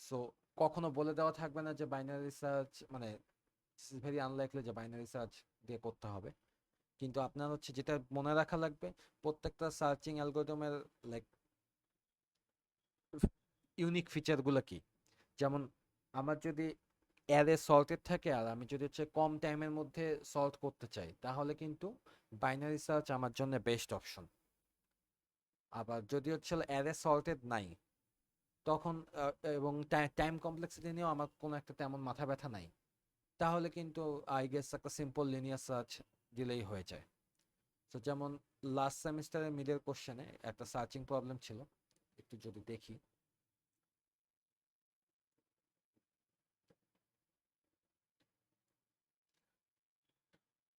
Speaker 1: সো কখনো বলে দেওয়া থাকবে না যে বাইনারি সার্চ, মানে ভেরি আনলাইকলি যে বাইনারি সার্চ দিয়ে করতে হবে, কিন্তু আপনার হচ্ছে যেটা মনে রাখা লাগবে, প্রত্যেকটা সার্চিং অ্যালগরিদমের লাইক ইউনিক ফিচারগুলো কি। যেমন আমার যদি অ্যারে সল্টেড থাকে আর আমি যদি হচ্ছে কম টাইমের মধ্যে সল্ভ করতে চাই, তাহলে কিন্তু বাইনারি সার্চ আমার জন্য বেস্ট অপশন। আবার যদি হচ্ছে অ্যারে সল্টেড নাই, তখন এবং টাইম কমপ্লেক্সিটি নিয়েও আমার কোনো একটা তেমন মাথা ব্যথা নাই, তাহলে কিন্তু আই গেস একটা সিম্পল লিনিয়ার সার্চ দিলেই হয়ে যায়। তো যেমন লাস্ট সেমিস্টারের মিডের কোশ্চেনে একটা সার্চিং প্রবলেম ছিল, একটু যদি দেখি।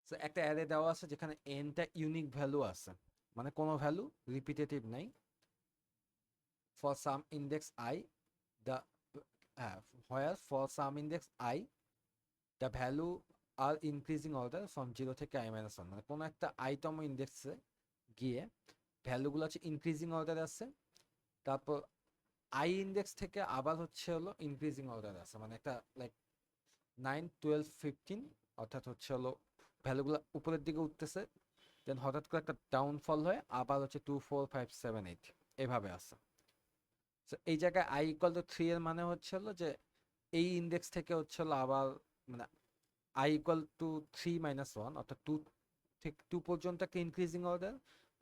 Speaker 1: So, একটা অ্যারে দেওয়া আছে যেখানে এনটা ইউনিক ভ্যালু আছে, মানে কোনো ভ্যালু রিপিটেটিভ নাই। For some index I the where for some index I the value R increasing order from 0 থেকে i-1, মানে কোনো একটা আইতম ইন্ডেক্সে গিয়ে ভ্যালুগুলো হচ্ছে ইনক্রিজিং অর্ডার আছে, তারপর আই ইন্ডেক্স থেকে আবার হচ্ছে হলো ইনক্রিজিং অর্ডার আছে, মানে একটা লাইক 9, 12, 15, অর্থাৎ হচ্ছে হলো ভ্যালুগুলো উপরের দিকে উঠতেছে, দেন হঠাৎ করে একটা ডাউনফল হয়ে আবার হচ্ছে 2, 4, 5, 7, 8 এভাবে আছে। তো এই জায়গায় i ইকুয়াল টু 3 এর মানে হচ্ছে হলো যে এই ইন্ডেক্স থেকে হচ্ছে হলো আবার, মানে i ইকুয়াল টু 3 মাইনাস 1, অর্থাৎ 2 থেকে 2 পর্যন্ত একটা ইনক্রিজিং অর্ডার,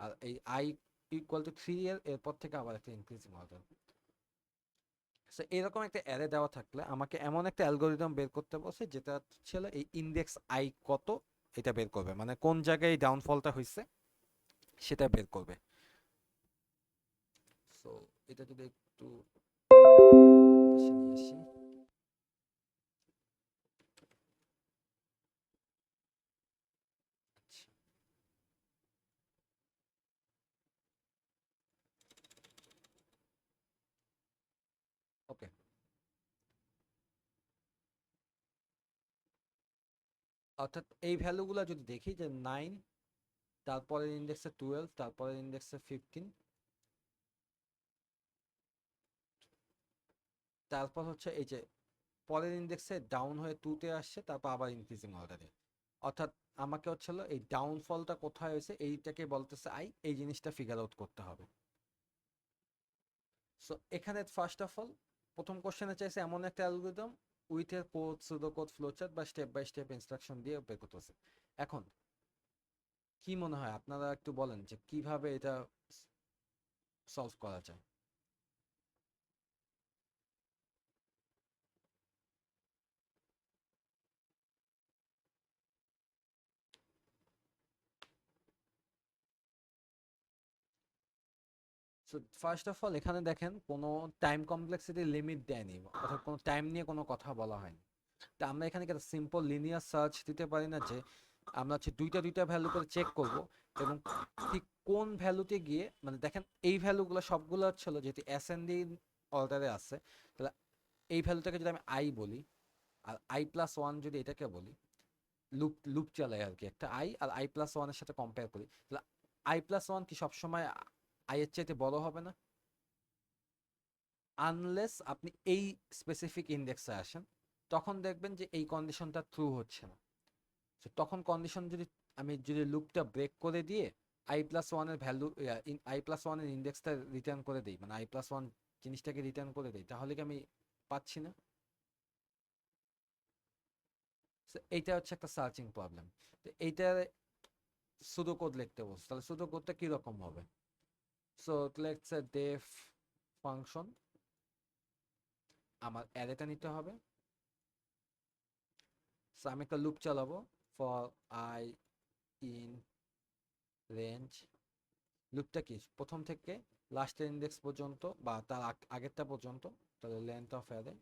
Speaker 1: আর এই i ইকুয়াল টু 3 এরপর থেকে আবার একটা ইনক্রিজিং অর্ডার। সো এরকম একটা অ্যারে দেওয়া থাকলে আমাকে এমন একটা অ্যালগোরিদম বের করতে বলছে যেটা ছিল এই ইন্ডেক্স আই কত এটা বের করবে, মানে কোন জায়গায় এই ডাউনফলটা হয়েছে সেটা বের করবে। সো এটা যদি একটু পাশে নিয়ে আসি। আচ্ছা, ওকে। অর্থাৎ এই ভ্যালুগুলো যদি দেখি যে 9, তারপরের ইন্ডেক্সে 12, তারপরের ইন্ডেক্সে 15, তারপর হচ্ছে এই যে পরের ইন্ডেক্সে ডাউন হয়ে 2 তে আসছে, তারপর আবার ইনক্রিজিং অর্ডারে, অর্থাৎ আমাকে হচ্ছে এই ডাউনফলটা কোথায় হয়েছে এইটাকে বলতেছে আই, এই জিনিসটা ফিগার আউট করতে হবে। সো এখানে ফার্স্ট অফ অল প্রথম কোশ্চেনে চাইছে এমন একটা অ্যালগরিদম উইথ এর কোড, সুডো কোড, ফ্লোচার্ট বা স্টেপ বাই স্টেপ ইনস্ট্রাকশন দিয়ে বের করতেছে। এখন কি মনে হয় আপনারা একটু বলেন যে কিভাবে এটা সলভ করা যায়? সো ফার্স্ট অফ অল এখানে দেখেন কোনো টাইম কমপ্লেক্সিটি লিমিট দেয়নি, অর্থাৎ কোনো টাইম নিয়ে কোনো কথা বলা হয়নি। তা আমরা এখানে একটা সিম্পল লিনিয়ার সার্চ দিতে পারি না যে আমরা হচ্ছে দুইটা ভ্যালু করে চেক করব, এবং ঠিক কোন ভ্যালুতে গিয়ে, মানে দেখেন এই ভ্যালুগুলো সবগুলো হচ্ছে যেহেতু অ্যাসেন্ডিং অর্ডারে আছে, তাহলে এই ভ্যালুটাকে যদি আমি আই বলি আর i+1 যদি এটাকে বলি, লুপ লুপ চালাই আর কি, একটা আই আর i+1 এর সাথে কম্পেয়ার করি, তাহলে i+1 কি সবসময় আই এর চাইতে বড় হবে না? আনলেস আপনি এই স্পেসিফিক ইন্ডেক্সে আসেন, তখন দেখবেন যে এই কন্ডিশনটা ট্রু হচ্ছে না। তো তখন কন্ডিশন আমি যদি লুপটা ব্রেক করে দিয়ে i+1 এর ভ্যালু, i+1 এর ইন্ডেক্সটা রিটার্ন করে দেই, মানে i+1 জিনিসটাকে রিটার্ন করে দেই, তাহলে কি আমি পাচ্ছি না? So, এইটা হচ্ছে একটা সার্চিং প্রবলেম। তো এইটার সুডো কোড লিখতে বলছে, তাহলে সুডো কোডটা কিরকম হবে? So let's say def function, আমার অ্যারেটা নিতে হবে। সো আমি একটা লুপ চালাবো ফর আই ইন রেঞ্জ। লুপটা কি প্রথম থেকে লাস্টের ইন্ডেক্স পর্যন্ত বা তার আগেরটা পর্যন্ত, তাহলে লেন্থ অফ অ্যারে।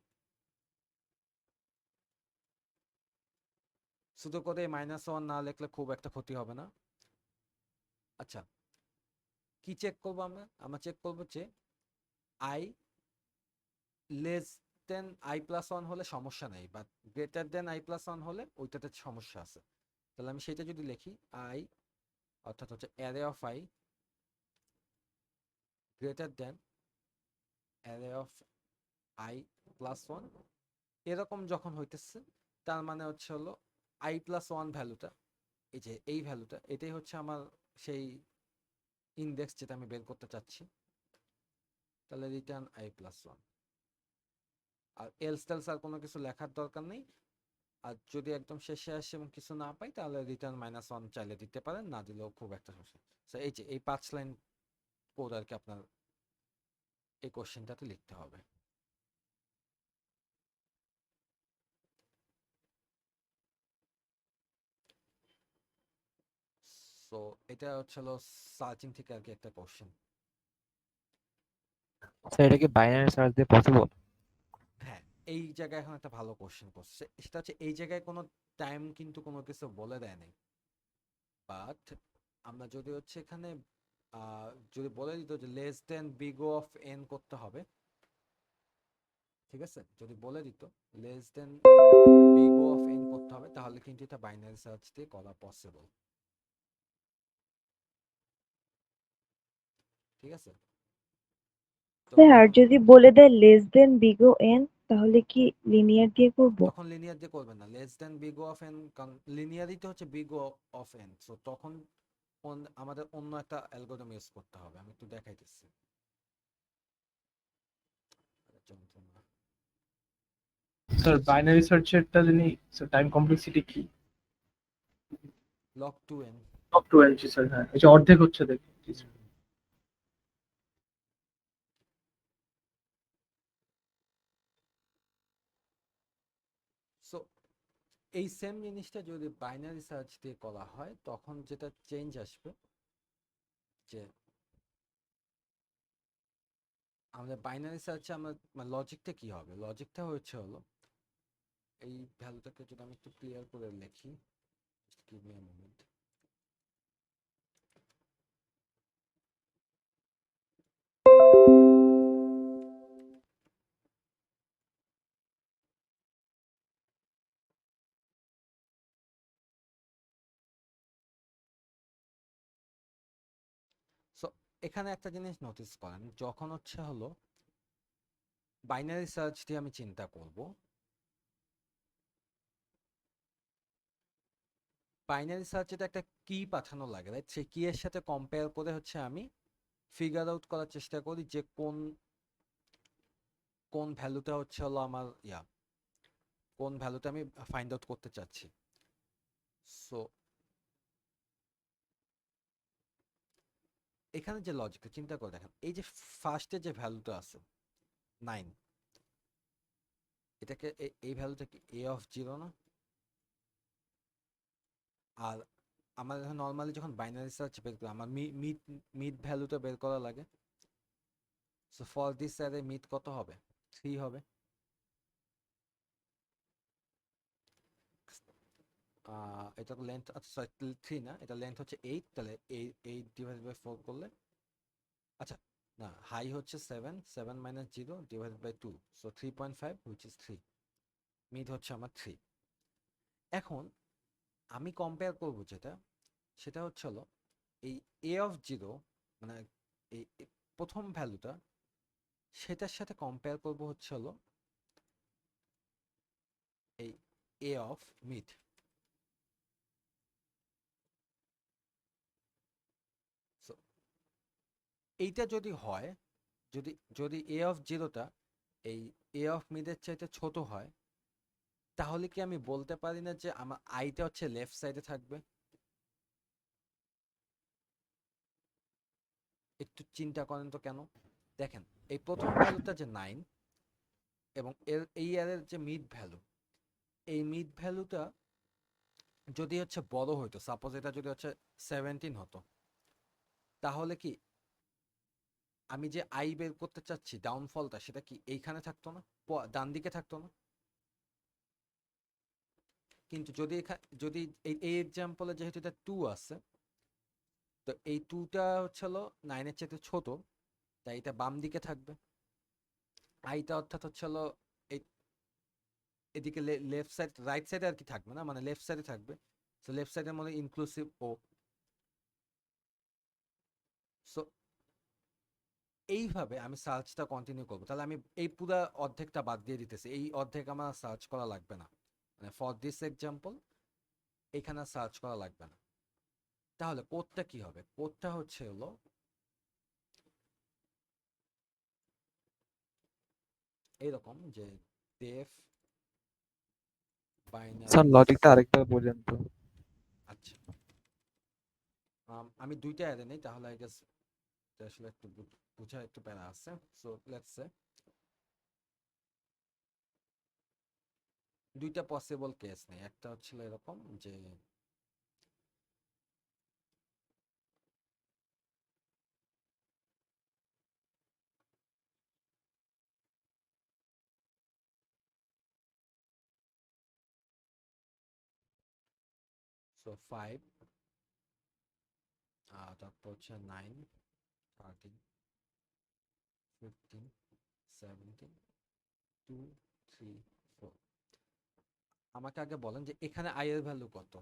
Speaker 1: শুধু করে -1 না লিখলে খুব একটা ক্ষতি হবে না। আচ্ছা, কি চেক করবো আমরা চেক করবো যে I less than I plus one হলে সমস্যা নেই, but greater than I plus one হলে ওইটাতে সমস্যা আছে। তাহলে আমি সেটা যদি লিখি আই, অর্থাৎ হচ্ছে array of I greater than array of I plus one, এরকম যখন হইতেছে তার মানে হচ্ছে হলো আই প্লাস ওয়ান ভ্যালুটা, এই যে এই ভ্যালুটা, এটাই হচ্ছে আমার সেই ইন্ডেক্স যেটা আমি বের করতে চাচ্ছি। তাহলে রিটার্ন আই প্লাস ওয়ান, আর এলস টেলস আর কোনো কিছু লেখার দরকার নেই। আর যদি একদম শেষে আসে এবং কিছু না পাই তাহলে রিটার্ন মাইনাস ওয়ান চাইলে দিতে পারেন, না দিলেও খুব একটা সমস্যা। So এই যে এই 5 লাইন কোড আর কি আপনার এই কোশ্চেনটাতে লিখতে হবে। সো এটা হচ্ছে হলো সার্চিং থেকে আর কি একটা কোশ্চেন।
Speaker 2: স্যার এটা কি বাইনারি সার্চ দিয়ে পসিবল?
Speaker 1: হ্যাঁ, এই জায়গায় এখন একটা ভালো কোশ্চেন করছে, সেটা হচ্ছে এই জায়গায় কোনো টাইম কিন্তু কোনো কিছু বলে দেয় নাই, বাট আমরা যদি হচ্ছে এখানে যদি বলে দিত যে less than big of N করতে হবে, ঠিক আছে, যদি বলে দিত less than big of N করতে হবে, তাহলে কিন্তু এটা বাইনারি সার্চ দিয়ে করা পসিবল। ঠিক আছে, তো
Speaker 8: স্যার আর
Speaker 1: এখন
Speaker 8: যদি বলে দেয় less than big O N, তাহলে কি লিনিয়ার দিয়ে করব?
Speaker 1: তখন লিনিয়ার দিয়ে করবেন না, less than big of N, কারণ লিনিয়ারই তো হচ্ছে বিগ অফ এন। সো তখন আমাদের অন্য একটা অ্যালগরিদম ইউজ করতে হবে, আমি একটু দেখাইতেছি।
Speaker 3: স্যার বাইনারি সার্চেরটা জানি স্যার টাইম কমপ্লেক্সিটি কি?
Speaker 1: Log two n.
Speaker 3: Log two n, জি স্যার, হ্যাঁ এই যে অর্ধেক হচ্ছে দেখি, জি স্যার।
Speaker 1: সো এই সেম জিনিসটা যদি বাইনারি সার্চ দিয়ে করা হয় তখন যেটা চেঞ্জ আসবে, যে আমাদের বাইনারি সার্চে আমরা লজিকটা কি হবে, লজিকটা হচ্ছে হলো এই ভ্যালুটাকে যদি আমি একটু ক্লিয়ার করে লিখি, give me a moment. So এখানে একটা জিনিস নোটিস করেন, যখন হচ্ছে হলো বাইনারি সার্চ দিয়ে আমি চিন্তা করব, বাইনারি সার্চে একটা কি পাঠানো লাগে, রাইট? সেই কি এর সাথে কম্পেয়ার করে হচ্ছে আমি ফিগার আউট করার চেষ্টা করি যে কোন কোন ভ্যালুটা হচ্ছে হলো আমার কোন ভ্যালুটা আমি ফাইন্ড আউট করতে চাচ্ছি। সো এখানে যে লজিকটা চিন্তা করে দেখেন, এই যে ফার্স্টে যে ভ্যালুটা আছে 9, এটাকে এই ভ্যালুটা কি এ অফ জিরো না? আর আমার নর্মালি যখন বাইনারি সার্চ বের করি আমার মিড মিড ভ্যালুটা বের করা লাগে। So for this array mid কত হবে? 3 হবে। এটা লেন্থ, আচ্ছা সরি 3 না, এটা লেন্থ হচ্ছে 8, তাহলে 8 ডিভাইডেড বাই 4 করলে, আচ্ছা না, হাই হচ্ছে 7, 7 minus 0 divided by 2, so 3.5 which is 3, mid হচ্ছে আমার 3। এখন আমি কম্পেয়ার করব যেটা, সেটা হচ্ছে হলো এই এ অফ জিরো, মানে এই প্রথম ভ্যালুটা, সেটার সাথে কম্পেয়ার করব হচ্ছে হলো এই এ অফ মিড। সো এইটা যদি হয়, যদি যদি এ অফ জিরোটা এই এ অফ মিডের চাইতে ছোট হয়, তাহলে কি আমি বলতে পারি না যে আমার আইটা হচ্ছে লেফট সাইডে থাকবে? একটু চিন্তা করেন তো কেন। দেখেন এই প্রথম ভ্যালুটা যে 9 এবং এই এর যে মিড ভ্যালু, এই মিড ভ্যালুটা যদি হচ্ছে বড় হইতো, সাপোজ এটা যদি হচ্ছে 17 হতো, তাহলে কি আমি যে আই বের করতে চাচ্ছি ডাউনফলটা, সেটা কি এইখানে থাকতো না, ডান দিকে থাকতো না? কিন্তু যদি যদি এই এক্সাম্পলে যেহেতু এটা 2 আছে, তো এই 2টা হচ্ছে হলো 9 এর চেয়ে ছোট, তাই এটা বাম দিকে থাকবে। আইটা অর্থাৎ হচ্ছে হলো এই- এদিকে লেফট সাইড রাইট সাইডে আর কি থাকবে না, মানে লেফট সাইডে থাকবে। সো লেফট সাইডের মধ্যে ইনক্লুসিভ ও। সো এইভাবে আমি সার্চটা কন্টিনিউ করবো। তাহলে আমি এই পুরো অর্ধেকটা বাদ দিয়ে দিতেছি, এই অর্ধেক আমার সার্চ করা লাগবে না, মানে ফর দিস এক্সাম্পল এখানে সার্চ করা লাগবে না। তাহলে কোডটা কি হবে? কোডটা হচ্ছে হলো এইরকম যে def binary।
Speaker 2: স্যার লজিকটা আরেকবার বলেন তো।
Speaker 1: আচ্ছা, আমি দুইটা অ্যারে নেই, তাহলে আই গেস আসলে একটু বুঝা একটু প্যারা আছে। সো লেটস সে দুইটা পসিবল কেস নেই। একটা হচ্ছিল এরকম যে সো 5, তারপর হচ্ছে 9, 13, 15, 17, 2, 3, 4। আমাকে আগে বলেন যে এখানে আই এর ভ্যালু কত,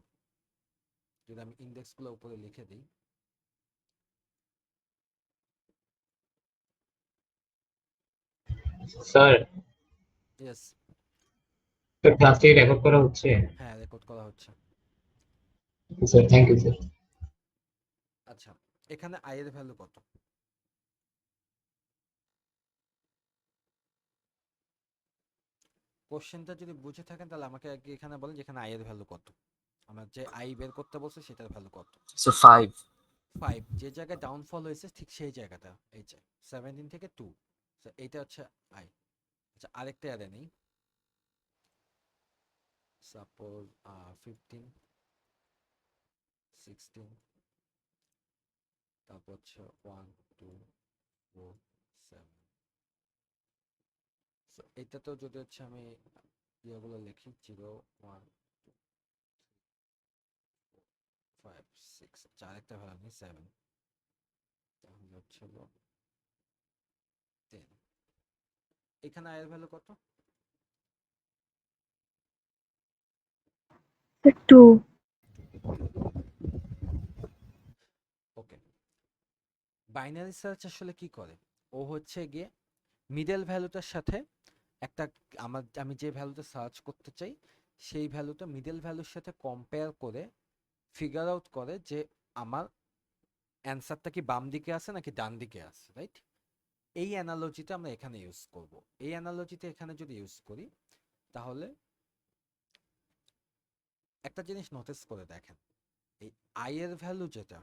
Speaker 1: যদি আমি ইন্ডেক্স গুলো উপরে লিখে দিই।
Speaker 9: স্যার
Speaker 1: ইয়েস,
Speaker 9: ক্লাসটি রেকর্ড করা হচ্ছে।
Speaker 1: হ্যাঁ রেকর্ড করা হচ্ছে।
Speaker 9: Sir thank you sir.
Speaker 1: আচ্ছা, এখানে আই এর ভ্যালু কত? কোশ্চেনটা যদি বুঝে থাকেন তাহলে আমাকে আগে এখানে বলেন যে এখানে আই এর ভ্যালু কত। আমার যে আই বের করতে বলছে সেটার ভ্যালু কত?
Speaker 7: সো 5।
Speaker 1: 5 যে জায়গায় ডাউনফল হয়েছে ঠিক সেই জায়গাটা, এই যে 17 থেকে 2। So এইটা হচ্ছে আই। আচ্ছা, আরেকটা অ্যারে নেই, সাপোজ 15, 16, তারপর হচ্ছে 1, 2, 4, 7। সো এইটাতেও যদি হচ্ছে আমি ইয়েগুলো লিখি 0, 1, 2, 5, 6, আচ্ছা আরেকটা ভ্যালু নেই 7, তাহলে হচ্ছে 10। এখানে আয়ের ভ্যালু কত?
Speaker 8: 2।
Speaker 1: ওকে, বাইনারি সার্চ আসলে কি করে? ও হচ্ছে গিয়ে মিডল ভ্যালুটার সাথে একটা আমি যে ভ্যালুটা সার্চ করতে চাই সেই ভ্যালুটা মিডল ভ্যালুর সাথে কম্পেয়ার করে ফিগার আউট করে যে আমার অ্যান্সারটা কি বাম দিকে আছে নাকি ডান দিকে আছে, রাইট? এই অ্যানালজিটা আমরা এখানে ইউজ করব। এই অ্যানালজিটা এখানে যদি ইউজ করি তাহলে একটা জিনিস নোটিস করে দেখেন, এই আই এর ভ্যালু যেটা,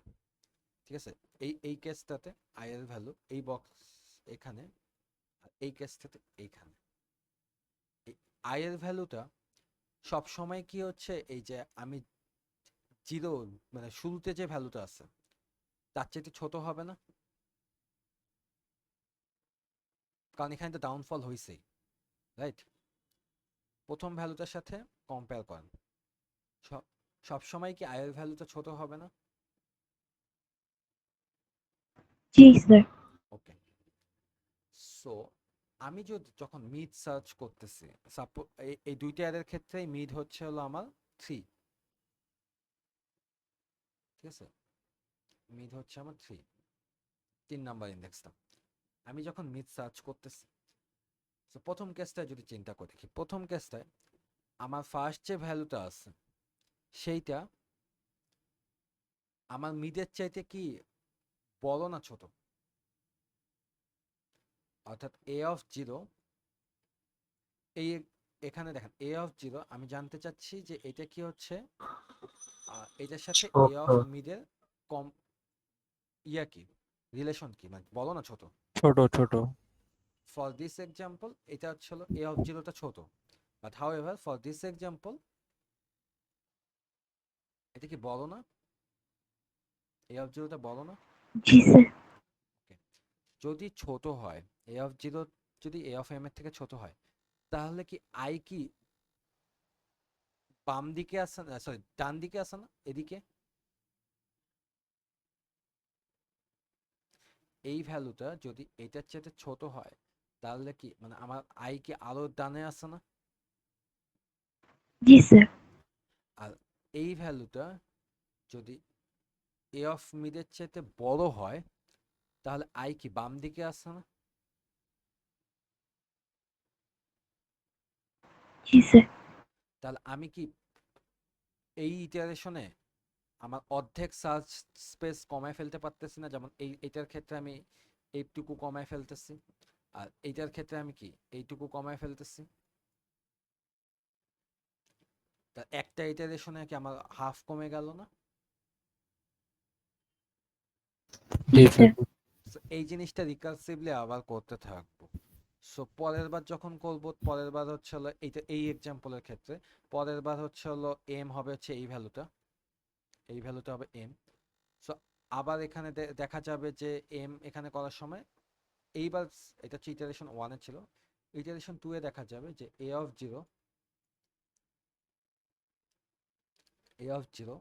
Speaker 1: ঠিক আছে, এই কেসটাতে আই এর ভ্যালু এই বক্স এখানে, আর এই কেসটাতে এইখানে। এই আই এর ভ্যালুটা সব সময় কি হচ্ছে, এই যে আমি জিরো মানে শুরুতে যে ভ্যালুটা আছে তার চেয়ে ছোট হবে না, কারণ এখানে তো ডাউনফল হয়েছেই, রাইট? প্রথম ভ্যালুটার সাথে কম্পেয়ার করেন, সব সময় কি আই এর ভ্যালুটা ছোট হবে না?
Speaker 8: জি স্যার।
Speaker 1: ওকে, সো আমি যখন মিড সার্চ করতেছি, সাপোজ এই দুইটা অ্যারের ক্ষেত্রেই মিড হচ্ছে হলো আমার 3, ঠিক আছে, মিড হচ্ছে আমার 3 নাম্বার ইন্ডেক্সটা। আমি যখন মিড সার্চ করতেছি, তো প্রথম কেসটায় যদি চিন্তা করে দেখি, প্রথম কেসটায় আমার ফার্স্ট যে ভ্যালুটা আছে সেইটা আমার মিডের চাইতে কি বড় না ছোট? অর্থাৎ এ অফ জিরো, এই এখানে দেখেন এ অফ জিরো, আমি জানতে চাচ্ছি যে এটা কি হচ্ছে এটার সাথে এ অফ মিডের কম ইয়া কি রিলেশন কি, মানে বলো না ছোট?
Speaker 2: ছোট ছোট।
Speaker 1: ফর দিস এক্সাম্পল এটা হচ্ছে হলো এ অফ জিরোটা ছোট, but how ever for this example এটা কি বড় না? এ অফ জিরোটা বড় না?
Speaker 8: জি স্যার।
Speaker 1: ওকে, যদি ছোট হয়, এ অফ জিরো যদি এ অফ এম এর থেকে ছোট হয়, তাহলে কি আই কি বাম দিকে আসে না, সরি ডান দিকে আসে না, এদিকে? এই ভ্যালুটা যদি এটার চেয়ে ছোট হয় তাহলে কি মানে আমার আই কি আরো ডানে আছে না?
Speaker 8: জি স্যার।
Speaker 1: আর এই ভ্যালুটা যদি এ অফ মিডের চাইতে বড় হয় তাহলে আই কি বাম দিকে আছে না?
Speaker 8: জি স্যার।
Speaker 1: তাহলে আমি কি এই ইটারেশনে আমার অর্ধেক সার্চ স্পেস কমায় ফেলতে পারতেছি না? যেমন এইটার ক্ষেত্রে আমি এইটুকু কমায় ফেলতেছি, আর এইটার ক্ষেত্রে আমি কি এইটুকু কমায় ফেলতেছি। তা একটা ইটারেশনে কি আমার হাফ কমে গেল না?
Speaker 2: জি
Speaker 8: জি
Speaker 2: স্যার।
Speaker 8: স্যার।
Speaker 1: So, এই জিনিসটা রিকার্সিভলি আবার করতে থাকবো। সো পরের বার যখন করব, পরের বার হচ্ছে হলো এইটা, এই এক্সাম্পলের ক্ষেত্রে পরের বার হচ্ছে হলো এম হবে হচ্ছে এই ভ্যালুটা, এই ভ্যালুটা হবে এম। সো আবার এখানে দেখা যাবে যে এম এখানে করার সময় এইবার এটা হচ্ছে ইটারেশন 1 এ ছিল, ইটারেশন 2 এ দেখা যাবে যে এ অফ 0, এ অফ 0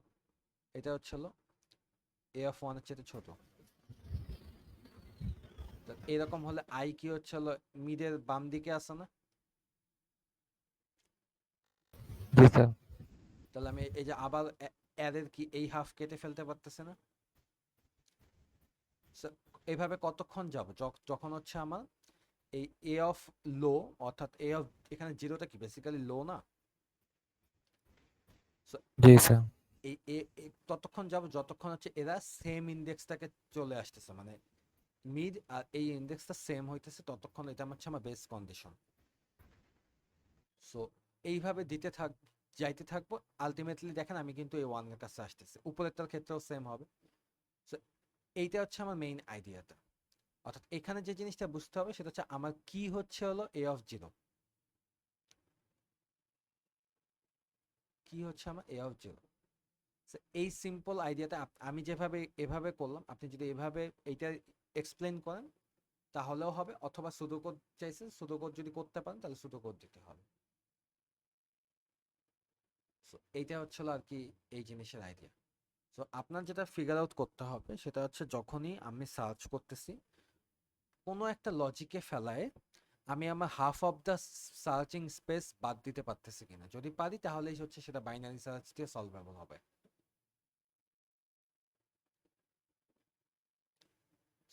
Speaker 1: এটা হচ্ছে হলো এ অফ 1 এর চেয়ে ছোট। তো এরকম হলে আই কি হচ্ছে হলো মিডের বাম দিকে আছে না?
Speaker 2: জি স্যার।
Speaker 1: তাহলে আমি এই যে আবার অ্যারের কি এই হাফ কেটে ফেলতে পারতেছে না? So, এইভাবে কতক্ষণ যাব যখন হচ্ছে আমার এই এ অফ লো, অর্থাৎ এ অফ এখানে জিরোটা কি বেসিক্যালি লো না? So,
Speaker 2: জি স্যার।
Speaker 1: এই ততক্ষণ যাব যতক্ষণ হচ্ছে এরা সেম ইন্ডেক্সটাকে চলে আসতেছে, মানে মিড আর এই ইন্ডেক্সটা সেম হইতেছে, ততক্ষণ এটা হচ্ছে আমার বেস কন্ডিশন। সো এইভাবে দিতে যাইতে থাকবো। আলটিমেটলি দেখেন আমি কিন্তু এই 1 এর কাছে আসতেছি, উপরেরটার ক্ষেত্রেও সেম হবে। সো এইটা হচ্ছে আমার মেইন আইডিয়াটা। অর্থাৎ এখানে যে জিনিসটা বুঝতে হবে সেটা হচ্ছে আমার কি হচ্ছে হলো এ অফ 0, কি হচ্ছে আমার এ অফ 0। এই সিম্পল আইডিয়াটা আমি যেভাবে এভাবে করলাম, আপনি যদি এভাবে এইটা এক্সপ্লেন করেন তাহলেও হবে, অথবা সুডোকোড চাইছেন, সুডোকোড যদি করতে পারেন তাহলে সুডোকোড দিতে হবে। সো এইটা হচ্ছিল আর কি এই জিনিসের আইডিয়া। সো আপনার যেটা ফিগার আউট করতে হবে সেটা হচ্ছে যখনই আমি সার্চ করতেছি কোনো একটা লজিকে ফেলায় আমি আমার half of the searching space বাদ দিতে পারতেছি কিনা। যদি পারি তাহলেই হচ্ছে সেটা বাইনারি সার্চ দিয়ে সলভেবল হবে।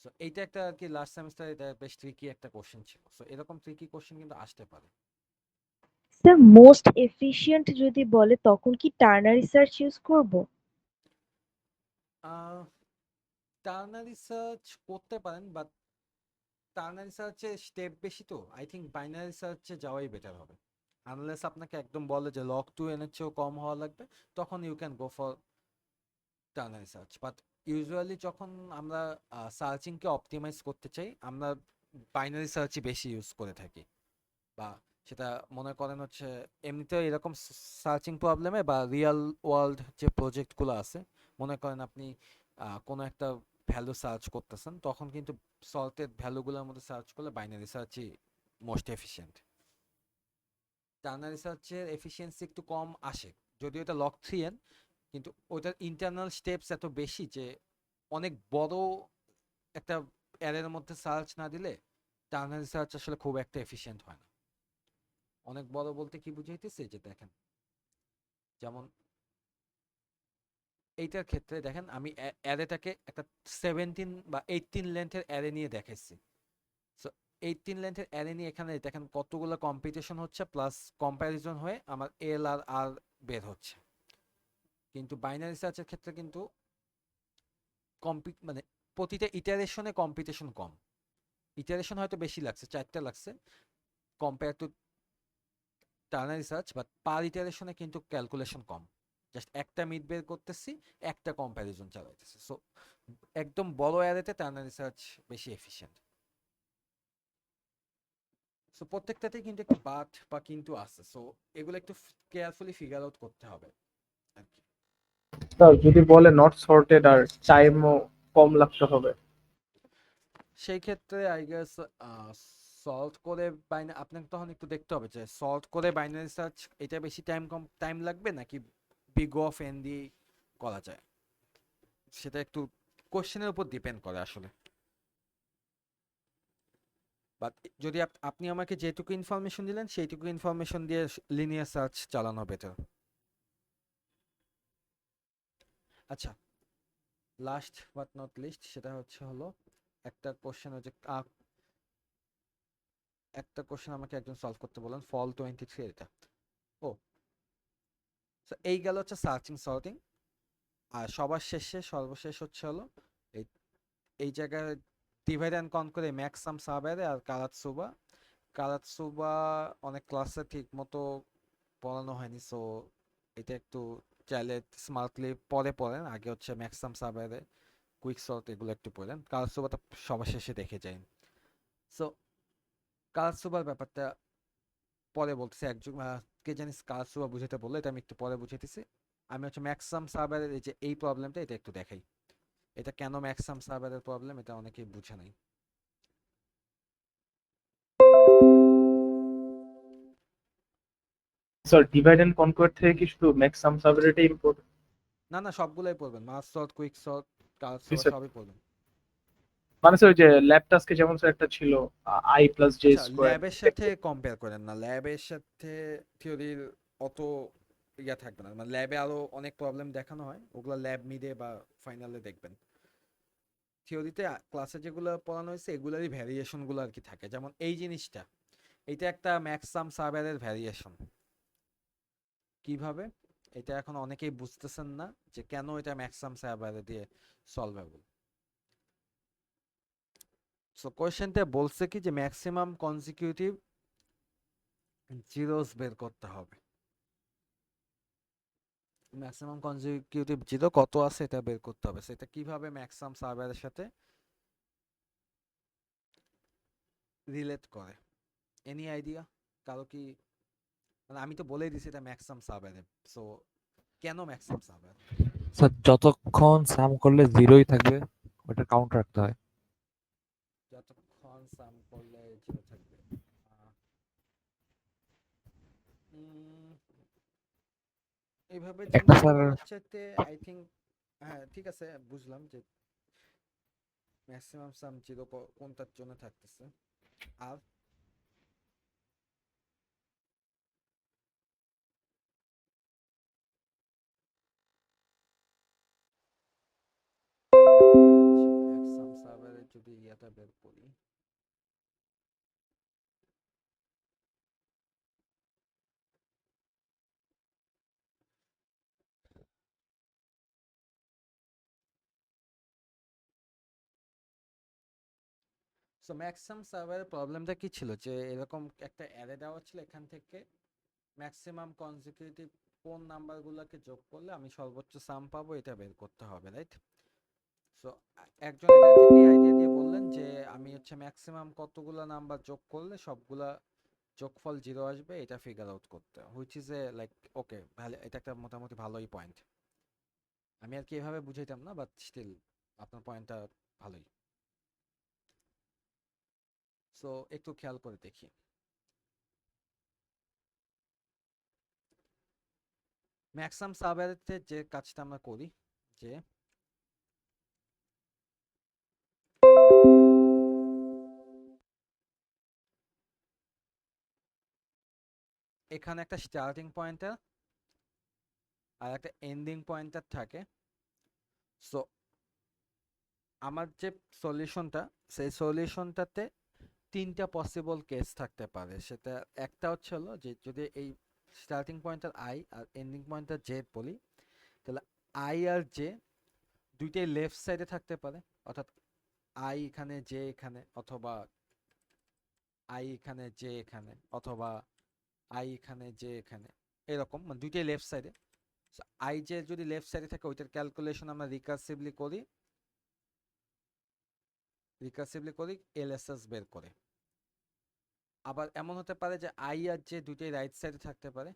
Speaker 1: সো এইটা একটা আর কি লাস্ট সেমিস্টার এটা বেশ ট্রিকি একটা কোশ্চেন ছিল। সো এরকম ট্রিকি কোশ্চেন কিন্তু আসতে পারে।
Speaker 8: স্যার মোস্ট এফিশিয়েন্ট যদি বলে তখন কি টার্নারি সার্চ ইউজ করব?
Speaker 1: টার্নারি সার্চ করতে পারেন, বাট টার্নারি সার্চে স্টেপ বেশি, তো আই থিঙ্ক বাইনারি সার্চে যাওয়াই বেটার হবে। আনলেস আপনাকে একদম বলে যে লগ 2 এর চেয়েও কম হওয়া লাগবে, তখন you can go for ternary search. But usually যখন আমরা সার্চিংকে অপটিমাইজ করতে চাই আমরা বাইনারি সার্চই বেশি ইউজ করে থাকি। বা সেটা মনে করেন হচ্ছে এমনিতেও এরকম সার্চিং প্রবলেমে বা রিয়েল ওয়ার্ল্ড যে প্রজেক্টগুলো আছে, মনে করেন আপনি কোনো একটা ভ্যালু সার্চ করতেছেন, তখন কিন্তু সল্টেড ভ্যালুগুলোর মধ্যে সার্চ করলে বাইনারি সার্চই মোস্ট এফিশিয়েন্ট। টার্নারি সার্চের এফিসিয়েন্সি একটু কম আসে, যদিও এটা লগ 3n, কিন্তু ওইটার ইন্টারনাল স্টেপস এত বেশি যে অনেক বড় একটা অ্যারের মধ্যে সার্চ না দিলে টার্নারি সার্চ আসলে খুব একটা এফিশিয়েন্ট হয় না। অনেক বড় বলতে কি বুঝাইতেছে যে দেখেন, যেমন এইটার ক্ষেত্রে দেখেন আমি অ্যারেটাকে একটা 17 বা 18 লেন্থের অ্যারে নিয়ে দেখাইছি। সো 18 লেন্থের অ্যারে নিয়ে এখানে দেখেন কতগুলো কম্পিটিশন হচ্ছে, প্লাস কম্প্যারিজন হয়ে আমার এল আর আর বের হচ্ছে। কিন্তু বাইনারি সার্চের ক্ষেত্রে কিন্তু মানে প্রতিটা ইটারেশনে কম্পিটিশন কম, ইটারেশন হয়তো বেশি লাগছে, 4টা লাগছে compare to ternary search, but per ইটারেশনে কিন্তু ক্যালকুলেশন কম। জাস্ট একটা মিড বের করতেছি, একটা কম্প্যারিজন চালাইতেছি। সো একদম বড় অ্যারেতে টার্নারি সার্চ বেশি এফিশিয়েন্ট। সো প্রত্যেকটাতেই কিন্তু একটা বাট বা কিন্তু আছে, সো এগুলো একটু কেয়ারফুলি ফিগার আউট করতে হবে আর কি।
Speaker 3: স্যার যদি বলে নট সর্টেড আর টাইমও কম লাগতে হবে?
Speaker 1: সেই ক্ষেত্রে আই গেস সলভ করে আপনাকে তখন একটু দেখতে হবে যে সলভ করে বাইনারি সার্চ এটা বেশি টাইম লাগবে নাকি বিগ অফ এন দিয়ে করা যায়। সেটা একটু কোশ্চেনের উপর ডিপেন্ড করে আসলে। বাট যদি আপনি আমাকে যেটুকু ইনফরমেশন দিলেন সেইটুকু ইনফরমেশন দিয়ে লিনিয়ার সার্চ চালানো বেটার। আচ্ছা, লাস্ট বাট নট লিস্ট সেটা হলো একটা কোশ্চেন হচ্ছে একটা কোশ্চেন আমাকে একজন সলভ করতে বলেন, ফল 23 এটা। ও so এই গেল হচ্ছে সার্চিং সর্টিং। আর সর্বশেষ হলো এই এই জায়গায় ডিভাইড অ্যান্ড কনকোর ম্যাক্সাম সাবেরে আর কারাতসুবা অনেক ক্লাসে ঠিক মতো পড়ানো হয়নি, সো এটা একটু চাইলে স্মার্টলি পরে পড়েন। আগে হচ্ছে ম্যাক্সাম সাবেরে কুইক সর্ট এগুলো একটু পড়েন, কারাতসুবাটা সবার শেষে দেখে যাই। সো কারাতসুবার ব্যাপারটা পরে বলতেছি, একজন কে জানিস কারাতসুবা বুঝাতে বললো, এটা আমি একটু পরে বুঝাইতেছি। আমি হচ্ছে ম্যাক্সাম সাবেরের এই যে এই প্রবলেমটা এটা একটু দেখাই। এটা কেন ম্যাক্সাম সাবেরের প্রবলেম এটা অনেকেই বুঝে নাই।
Speaker 3: স্যার ডিভাইড এন্ড কনকোয়ার থেকে কি শুধু ম্যাক্সাম সাবরেটাই ইম্পর্টেন্ট?
Speaker 1: না না, সবগুলাই পড়বেন, মাস সর্ট, কুইক সর্ট, কারাতসুবা
Speaker 3: স্যার
Speaker 1: সবই পড়বেন।
Speaker 3: মানে স্যার ওই যে ল্যাব টাস্কে যেমন স্যার একটা ছিল আই প্লাস জে
Speaker 1: আচ্ছা,
Speaker 3: স্কোয়ার,
Speaker 1: ল্যাবের সাথে কম্পেয়ার করেন না, ল্যাবের সাথে থিওরির অত ইয়া থাকবে না, মানে ল্যাবে আরো অনেক প্রবলেম দেখানো হয়, ওগুলো ল্যাব মিডে বা ফাইনালে দেখবেন। থিওরিতে ক্লাসে যেগুলো পড়ানো হয়েছে এগুলোরই ভ্যারিয়েশন গুলো আর কি থাকে, যেমন এই জিনিসটা, এটা একটা ম্যাক্সাম সাবেরের ভ্যারিয়েশন। কিভাবে এটা এখন অনেকেই বুঝতেছেন না যে কেন এটা ম্যাক্সাম সাবেরে দিয়ে সলভেবল। সো কোশ্চেনটা বলছে কি যে ম্যাক্সিমাম কনজিকিউটিভ জিরোস বের করতে হবে, ম্যাক্সিমাম কনজিকিউটিভ জিরো কত আছে এটা বের করতে হবে। সেটা কিভাবে ম্যাক্সিমাম সার্ভারের সাথে রিলেট করে, এনি আইডিয়া কারো কি? মানে আমি তো বলেই দিছি এটা ম্যাক্সিমাম সার্ভারে, সো কেন ম্যাক্সিমাম সার্ভার?
Speaker 2: স্যার যতক্ষণ সাম করলে জিরোই থাকবে ওটা কাউন্ট রাখতে হয়।
Speaker 1: যতক্ষণ সাম করলে জিরো থাকবে। এইভাবে
Speaker 2: একটা
Speaker 1: জিনিসটা
Speaker 2: স্যার
Speaker 1: বলার চাইতে আই থিঙ্ক, হ্যাঁ ঠিক আছে বুঝলাম যে ম্যাক্সিমাম সাম জিরো কোনটার জন্য থাকতেছে। আর ম্যাক্সিমাম সার্ভারে যদি ইয়াটা বের করি, সো ম্যাক্সিমাম সার্ভারের প্রবলেমটা কি ছিল যে এরকম একটা অ্যারে দেওয়া ছিল, এখান থেকে ম্যাক্সিমাম কনজিকিউটিভ কোন নাম্বারগুলোকে যোগ করলে আমি সর্বোচ্চ সাম পাবো এটা বের করতে হবে, রাইট? সো একজন এটা থেকে আইডিয়া দিয়ে বললেন যে আমি হচ্ছে ম্যাক্সিমাম কতগুলো নাম্বার যোগ করলে সবগুলা যোগফল জিরো আসবে এটা ফিগার আউট করতে, which is a like okay ভালো, এটা একটা মোটামুটি ভালোই পয়েন্ট। আমি আর কি এভাবে বুঝাইতাম না, বাট স্টিল আপনার পয়েন্টটা ভালোই। সো একটু খেয়াল করে দেখি, ম্যাক্সিমাম সার্ভারেতে যে কাজটা আমরা করি যে এখানে একটা স্টার্টিং পয়েন্টার আর একটা এন্ডিং পয়েন্টার থাকে। সো আমার যে সলিউশনটা, সেই সলিউশনটাতে তিনটা পসিবল কেস থাকতে পারে। সেটা একটা হলো যে যদি এই স্টার্টিং পয়েন্টার আই আর এন্ডিং পয়েন্টার জে বলি, তাহলে আই আর জে দুইটাই লেফট সাইডে থাকতে পারে, অর্থাৎ আই এখানে জে এখানে, অথবা আই এখানে জে এখানে, অথবা আই এখানে জে এখানে, এরকম মানে দুইটাই লেফট সাইডে। আই জে যদি লেফট সাইডে থাকে ওইটার ক্যালকুলেশন আমরা রিকার্সিভলি করি এলএসএস বের করে। আবার এমন হতে পারে যে আই আর জে দুইটাই রাইট সাইডে থাকতে পারে,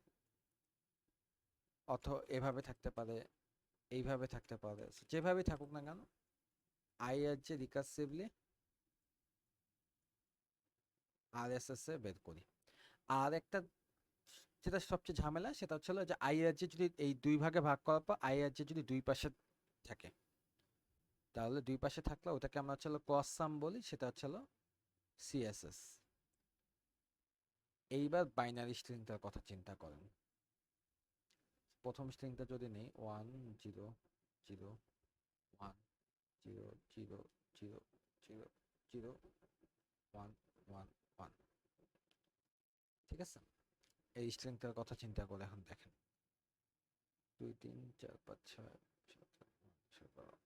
Speaker 1: অথবা এভাবে থাকতে পারে, এইভাবে থাকতে পারে, যেভাবেই থাকুক না কেন আই আর জে রিকার্সিভলি আরএসএস এ বের করি। আর একটা যেটা সবচেয়ে ঝামেলা সেটা হলো যে আই আর জে যদি এই দুই ভাগে ভাগ করার পর আই আর জে যদি দুই পাশে থাকে, তাহলে দুই পাশে থাকলে ওটাকে আমরা ক্রস সাম বলি, সেটা হলো সিএসএস। এইবার বাইনারি স্ট্রিংটার কথা চিন্তা করেন। প্রথম স্ট্রিংটা যদি নেই 1 0 0 1 0 0 0 0 0 1 1 1, ঠিক আছে? এই স্ট্রিংটার কথা চিন্তা করে এখন দেখেন 2 3 4 5 6 7 8 9 10 11।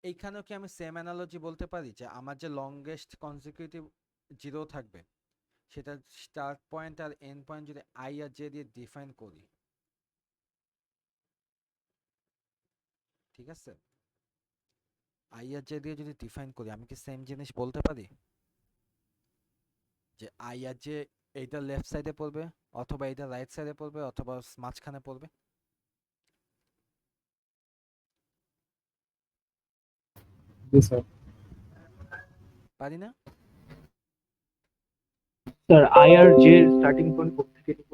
Speaker 1: এইখানেও কি আমি সেম অ্যানালজি বলতে পারি যে আমার যে লংগেস্ট কনজিকিউটিভ জিরো থাকবে সেটা স্টার্ট পয়েন্ট আর এন্ড পয়েন্ট যদি আই আর জে দিয়ে ডিফাইন করি, ঠিক আছে? আই আর জে দিয়ে যদি ডিফাইন করি আমি কি সেম জিনিস বলতে পারি যে আই আর জে এইটা লেফট সাইডে পড়বে অথবা এইটা রাইট সাইডে পড়বে অথবা মাঝখানে পড়বে?
Speaker 3: জি স্যার।
Speaker 1: পারি না?
Speaker 3: স্যার আই আর জে স্টার্টিং পয়েন্ট কোথা থেকে নিব?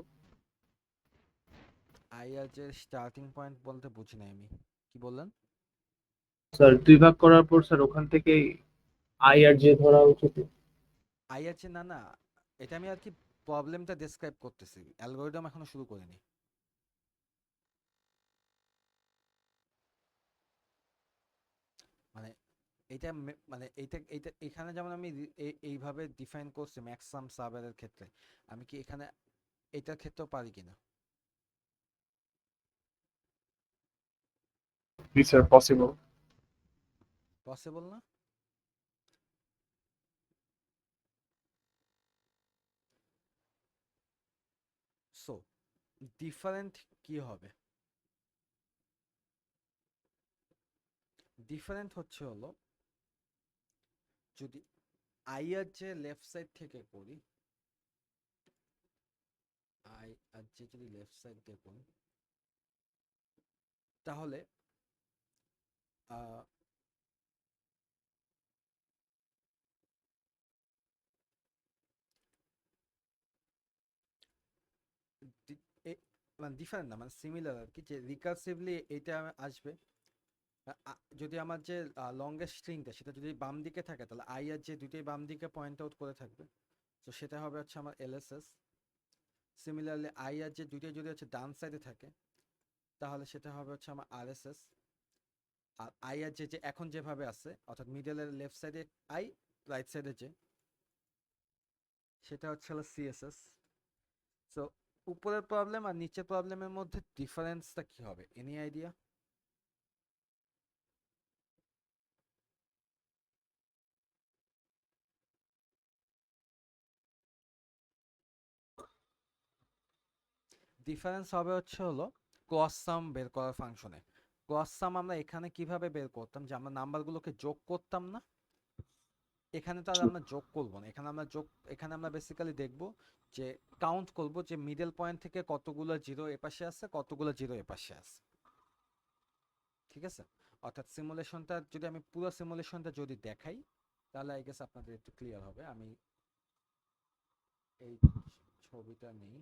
Speaker 1: আই আর জে স্টার্টিং পয়েন্ট বলতে বুঝি নাই আমি, কি বললেন?
Speaker 3: স্যার 2 ভাগ করার পর স্যার ওখান থেকে আই আর জে ধরা উচিত।
Speaker 1: আই আর জে না না, এটা আমি আর কি প্রবলেমটা ডেসক্রাইব করতেছি, অ্যালগরিদম এখনো শুরু করিনি। মানে এটা মানে এইটা এইটা এখানে যেমন আমি এইভাবে ডিফাইন করছি ম্যাক্সিমাম সাবের ক্ষেত্রে, আমি কি এখানে এটার ক্ষেত্রেও পারি কিনা?
Speaker 3: জি স্যার পসিবল।
Speaker 1: পসিবল না? সো ডিফারেন্ট কি হবে? ডিফারেন্ট হচ্ছে হলো যদি আই আর জে লেফট সাইড থেকে করি, আই আর জে যদি লেফট সাইড দিয়ে করি তাহলে মানে ডিফারেন্ট না মানে সিমিলার আর কি, যে রিকার্সিভলি এটা আসবে। যদি আমার যে লংগেস্ট স্ট্রিংটা সেটা যদি বাম দিকে থাকে তাহলে আই আর জে দুটোই বাম দিকে পয়েন্ট আউট করে থাকবে, তো সেটা হবে হচ্ছে আমার এলএসএস। সিমিলারলি আই আর জে দুটোই যদি হচ্ছে ডান সাইডে থাকে তাহলে সেটা হবে হচ্ছে আমার আরএসএস। আর আই আর জে যে এখন যেভাবে আছে অর্থাৎ মিডলের লেফট সাইডে আই, রাইট সাইডে জে, সেটা হচ্ছে হলো সিএসএস। সো উপরের প্রবলেম আর নিচের প্রবলেমের মধ্যে ডিফারেন্সটা কি হবে, এনি আইডিয়া? ডিফারেন্স হবে হচ্ছে হলো ক্রস সাম বের করার ফাংশনে। ক্রস সাম আমরা এখানে কিভাবে বের করতাম, যে আমরা নাম্বারগুলোকে যোগ করতাম না, এখানে তো আর আমরা যোগ করব না, এখানে আমরা বেসিক্যালি দেখব যে কাউন্ট করব যে মিডল পয়েন্ট থেকে কতগুলো জিরো এপাশে আছে কতগুলো জিরো এপাশে আছে, ঠিক আছে? অর্থাৎ সিমুলেশনটা যদি আমি পুরো সিমুলেশনটা যদি দেখাই তাহলে আই গেস আপনাদের একটু ক্লিয়ার হবে। আমি এই ছবিটা নেই।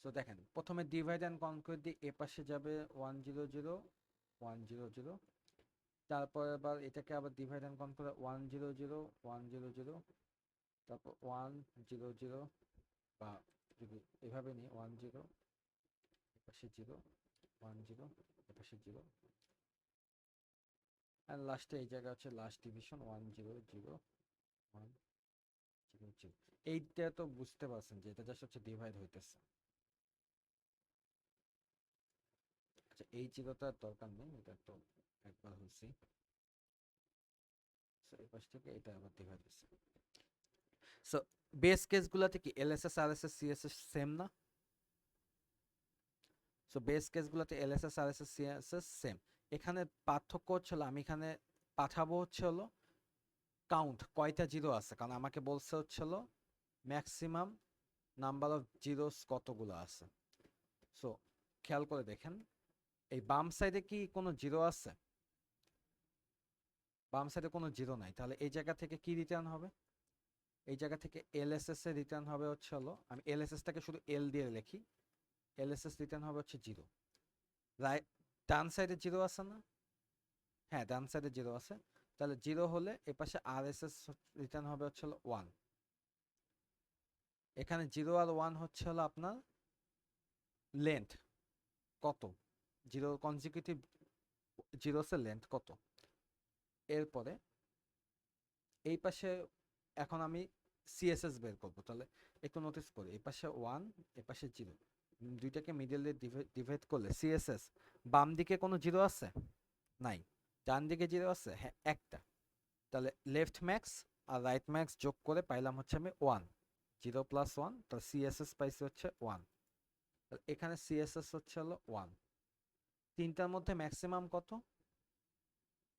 Speaker 1: সো দেখেন প্রথমে ডিভাইড অ্যান্ড কনক্যুর দিয়ে এ পাশে যাবে 1 0 0 1 0 0, তারপর আবার এটাকে আবার ডিভাইড অ্যান্ড কনক্যুর 1 0 0 1 0 0, তারপর 1 0 0 বা যদি এভাবে নিই 1 0 এপাশে 0 1 0 এপাশে 0, আর লাস্টে এই জায়গা হচ্ছে লাস্ট ডিভিশন 1 0 0 1 0 0। এইটা তো বুঝতে পারছেন যে এটা জাস্ট হচ্ছে ডিভাইড হইতেছে। আচ্ছা এই জিরোটার দরকার নেই, এটা তো একবার হয়েছি। সো এই পাশ থেকে এটা আবার ডিভাইড হচ্ছে। সো বেস কেসগুলোতে কি এলএসএস আরএসএস সিএসএস সেম না? সো বেস কেসগুলোতে এলএসএস আরএসএস সিএসএস সেম। এখানে পার্থক্য হচ্ছে হলো আমি এখানে পাঠাবো হচ্ছে হলো কাউন্ট কয়টা জিরো আছে, কারণ আমাকে বলছে হচ্ছে হলো ম্যাক্সিমাম নাম্বার অফ জিরোস কতগুলো আছে। সো খেয়াল করে দেখেন এই বাম সাইডে কি কোনো জিরো আছে? বাম সাইডে কোনো জিরো নাই, তাহলে এই জায়গা থেকে কি রিটার্ন হবে? এই জায়গা থেকে এলএসএস এর রিটার্ন হবে হচ্ছে হলো, আমি এলএসএসটাকে শুধু এল দিয়ে লিখি, এলএসএস রিটার্ন হবে হচ্ছে 0। রাইট, ডান সাইডে 0 আছে না? হ্যাঁ, ডান সাইডে 0 আছে। তাহলে 0 হলে এপাশে আরএসএস রিটার্ন হবে হচ্ছে হলো 1। এখানে 0 আর 1 হচ্ছে হলো আপনার লেন্থ কত, 0 কনজিকিউটিভ জিরোসের লেন্থ কত। এরপরে এই পাশে এখন আমি সিএসএস বের করব। তাহলে একটু নোটিস করি, এই পাশে 1, এই পাশে 0, দুইটাকে মিডল দিয়ে ডিভাইড করলে সিএসএস বাম দিকে কোনো 0 আছে? নাই। ডান দিকে 0 আছে? হ্যাঁ, একটা। তাহলে লেফট ম্যাক্স আর রাইট ম্যাক্স যোগ করে পাইলাম হচ্ছে আমি 1, 0 প্লাস 1, তাহলে সিএসএস পাইছি হচ্ছে 1। তাহলে এখানে সিএসএস হচ্ছে হলো 1। তিনটার মধ্যে ম্যাক্সিমাম কত?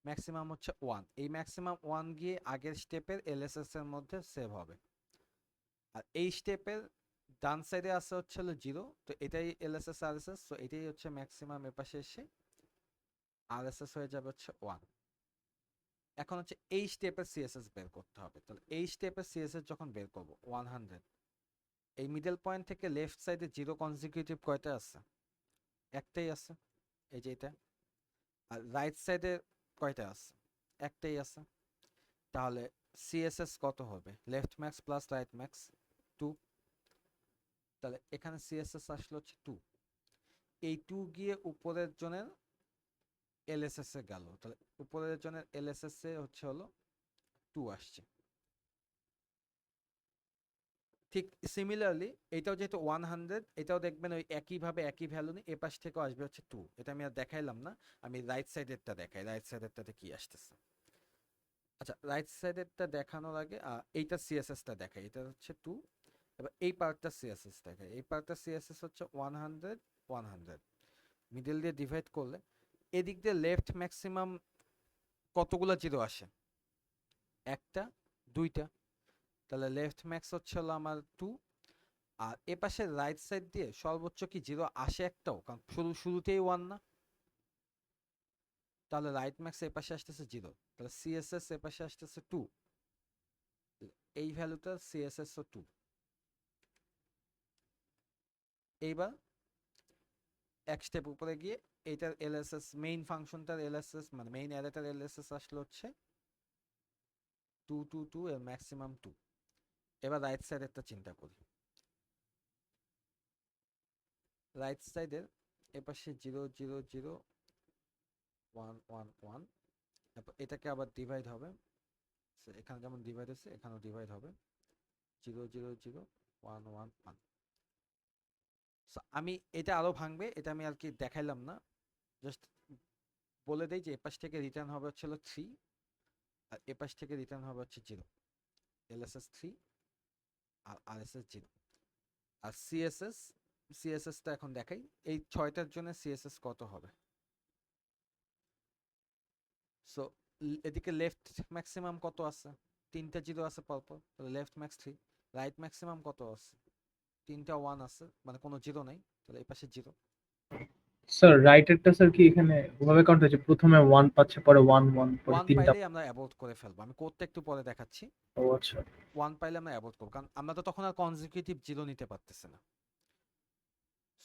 Speaker 1: ম্যাক্সিমাম হচ্ছে 1। এই ম্যাক্সিমাম 1 গিয়ে আগের স্টেপের এলএসএস এর মধ্যে সেভ হবে। আর এই স্টেপের ডান সাইডে আছে হচ্ছে হলো 0, তো এটাই এলএসএস আরএসএস, তো এটাই হচ্ছে ম্যাক্সিমাম এপাশে এসে আরএসএস হয়ে যাবে হচ্ছে 1। এখন হচ্ছে এই স্টেপের সিএসএস বের করতে হবে। তাহলে এই স্টেপের সিএসএস যখন বের করব 100, এই মিডল পয়েন্ট থেকে লেফট সাইডে 0 কনজিকিউটিভ কয়টা আছে? একটাই আছে, এই যে এটা। আর রাইট সাইডে কয়টা আছে? একটাই আছে। তাহলে সিএসএস কত হবে? Left max plus right max 2। তাহলে এখানে সিএসএস আসলো হচ্ছে 2। এই 2 গিয়ে উপরের জনের এলএসএস এ গেল, তাহলে উপরের জনের এলএসএস এ হচ্ছে হলো 2 আসছে। ঠিক সিমিলারলি এটাও যেহেতু 100, এটাও দেখবেন ওই একইভাবে একই ভ্যালু নিয়ে এ পাশ থেকেও আসবে হচ্ছে 2। এটা আমি আর দেখাইলাম না, আমি রাইট সাইডেরটা দেখাই, রাইট সাইডেরটাতে কি আসতেছে। আচ্ছা, রাইট সাইডেরটা দেখানোর আগে এইটা সিএসএসটা দেখাই, এটা হচ্ছে 2। এবার এই পার্টটা সিএসএস দেখাই, এই পার্টটা সিএসএস হচ্ছে 100, 100 মিডল দিয়ে ডিভাইড করলে এদিক দিয়ে লেফট ম্যাক্সিমাম কতগুলো 0 আসে? একটা, দুইটা। তাহলে লেফট ম্যাক্স হচ্ছে হলো আমার 2। আর এ পাশে রাইট সাইড দিয়ে সর্বোচ্চ কি 0 আসে একটাও? কারণ শুরুতেই 1 না। তাহলে রাইট ম্যাক্স এ পাশে আসতেছে 0, তাহলে সিএসএস এ পাশে আসতেছে 2, এই ভ্যালুটা সিএসএস ও 2। এইবার এক স্টেপ উপরে গিয়ে এইটার এলএসএস মেইন ফাংশনটার এলএসএস মানে মেইন অ্যারেটার এলএসএস আসলো হচ্ছে 2 2 2 এর ম্যাক্সিমাম 2। এবার রাইট সাইডেরটা চিন্তা করি, রাইট সাইডের এপাশে 0 0 0 1 1 1, এটাকে আবার ডিভাইড হবে, এখানে যেমন ডিভাইড হচ্ছে এখানেও ডিভাইড হবে 0 0 0 1 1 1। আমি এটা আরো ভাঙবে, এটা আমি আর কি দেখাইলাম না, জাস্ট বলে দেই যে এপাশ থেকে রিটার্ন হবে হচ্ছে 3 আর এপাশ থেকে রিটার্ন হবে হচ্ছে 0, এলএসএস 3 আর আরএসএস 0। আর সিএসএসটা এখন দেখাই, এই 6টার জন্য সিএসএস কত হবে। সো এদিকে লেফট ম্যাক্সিমাম কত আছে? 3টা 0 আছে পরপর, তাহলে লেফট ম্যাক্স 3। রাইট ম্যাক্সিমাম কত আছে? 3টা 1 আছে, মানে কোনো 0 নাই, তাহলে এই পাশে 0।
Speaker 3: স্যার রাইটেরটা স্যার কি এখানে ওভাবে কাউন্ট হচ্ছে, প্রথমে 1 পাচ্ছে, পরে 1 1, পরে
Speaker 1: 1
Speaker 3: তিনটা?
Speaker 1: পাইলেই আমরা অ্যাবোর্ট করে ফেলবো, আমি কোডটা একটু পরে দেখাচ্ছি।
Speaker 3: ও আচ্ছা।
Speaker 1: 1 পাইলে আমরা অ্যাবোর্ট করবো, কারণ আমরা তো তখন আর কনজিকিউটিভ 0 নিতে পারতেছি না।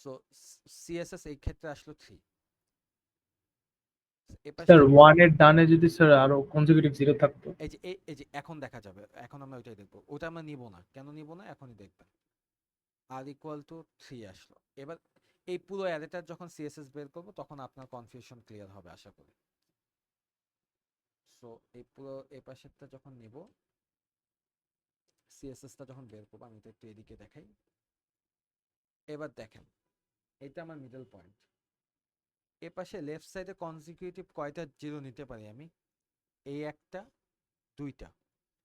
Speaker 1: সো সিএসএস এই ক্ষেত্রে আসলো 3।
Speaker 3: স্যার 1 এর ডানে যদি স্যার আরো কনজিকিউটিভ 0 থাকতো?
Speaker 1: এই যে এখন দেখা যাবে, এখন আমরা ওইটাই দেখবো। ওটা আমরা নিব না, কেন নিব না এখনই দেখবেন। আর ইকুয়াল টু 3 আসলো। এবার এই পুরো অ্যারেটার যখন সিএসএস বের করব তখন আপনার কনফিউশন ক্লিয়ার হবে আশা করি। সো এই পুরো এই পাশেরটা যখন নিব, সিএসএসটা যখন বের করবো, আমি তো একটু এদিকে দেখাই। এবার দেখেন, এটা আমার মিডল পয়েন্ট। এ পাশে লেফট সাইডে কনজিকিউটিভ কয়টা 0 নিতে পারি আমি? এই একটা, দুইটা,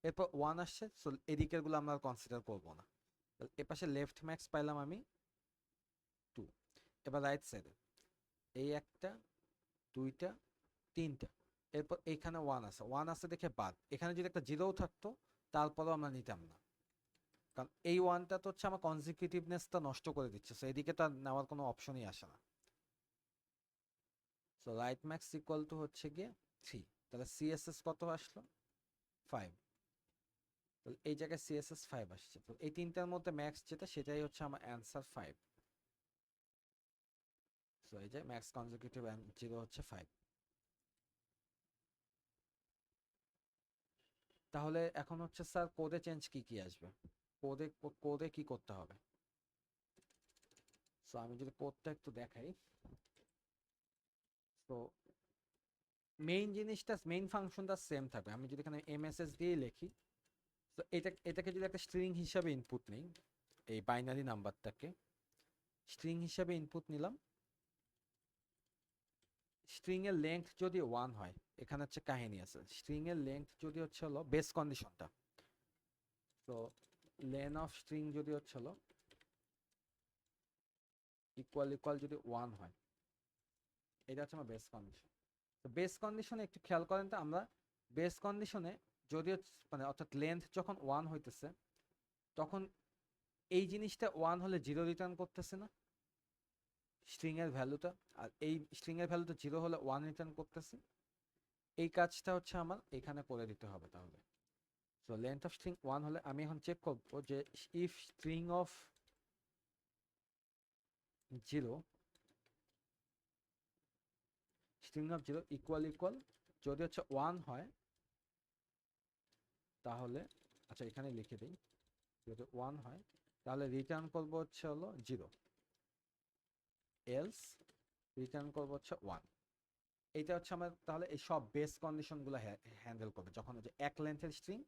Speaker 1: এরপর 1 আসছে, সো এদিকের গুলো আমরা কনসিডার করবো না। এ পাশে লেফট ম্যাক্স পাইলাম আমি 2। এবার রাইট সাইডে এই একটা, দুইটা, তিনটা, এরপর এইখানে 1 আছে, 1 আছে দেখে বাদ। এখানে যদি একটা 0 থাকতো তারপরেও আমরা নিতাম না, কারণ এই 1টা তো হচ্ছে আমার কনজিকিউটিভনেসটা নষ্ট করে দিচ্ছে, সো এদিকে তো নেওয়ার কোনো অপশনই আসে না। So right max equal to হচ্ছে গিয়ে 3। তাহলে সিএসএস কত আসলো? 5। তো এই জায়গায় সিএসএস 5 আসছে, তো এই তিনটার মধ্যে ম্যাক্স যেটা সেটাই হচ্ছে আমার অ্যান্সার 5। সো এই যে ম্যাক্স কনজিকিউটিভ 0 হচ্ছে 5। তাহলে এখন হচ্ছে স্যার কোডে চেঞ্জ কি কি আসবে, কোডে কি করতে হবে? সো আমি যদি কোডটা একটু দেখাই, তো মেইন জিনিসটা, মেইন ফাংশনটা সেম থাকবে। আমি যদি এখানে এমএসএস দিয়ে লিখি, তো এটাকে যদি একটা স্ট্রিং হিসাবে ইনপুট নেই, এই বাইনারি নাম্বারটাকে স্ট্রিং হিসাবে ইনপুট নিলাম, স্ট্রিং এর লেংথ যদি 1 হয়, এখানে হচ্ছে কাহিনী আছে, স্ট্রিং এর লেংথ যদি হচ্ছে হলো বেস কন্ডিশনটা, তো লেন অফ স্ট্রিং যদি হচ্ছে হলো ইকুয়াল ইকুয়াল যদি 1 হয়, এটা হচ্ছে আমার বেস কন্ডিশন। তো বেস কন্ডিশনে একটু খেয়াল করেন তো, আমরা বেস কন্ডিশনে যদি মানে অর্থাৎ লেন্থ যখন 1 হইতেছে, তখন এই জিনিসটা 1 হলে 0 রিটার্ন করতেছে না স্ট্রিং এর ভ্যালুটা, আর এই স্ট্রিং এর ভ্যালুটা 0 হলে 1 রিটার্ন করতেছে। এই কাজটা হচ্ছে আমার এখানে করে দিতে হবে। তাহলে সো লেন্থ অফ স্ট্রিং 1 হলে আমি এখন চেক করব যে if string of 0 equal equal যদি হচ্ছে 1 হয়, তাহলে আচ্ছা এখানে লিখে দিই, যদি 1 হয় তাহলে রিটার্ন করব হচ্ছে হলো 0, এলস রিটার্ন করব হচ্ছে 1। এইটা হচ্ছে আমার, তাহলে এই সব বেস কন্ডিশনগুলো হ্যান্ডেল করবে। যখন হচ্ছে এক লেন্থের স্ট্রিং,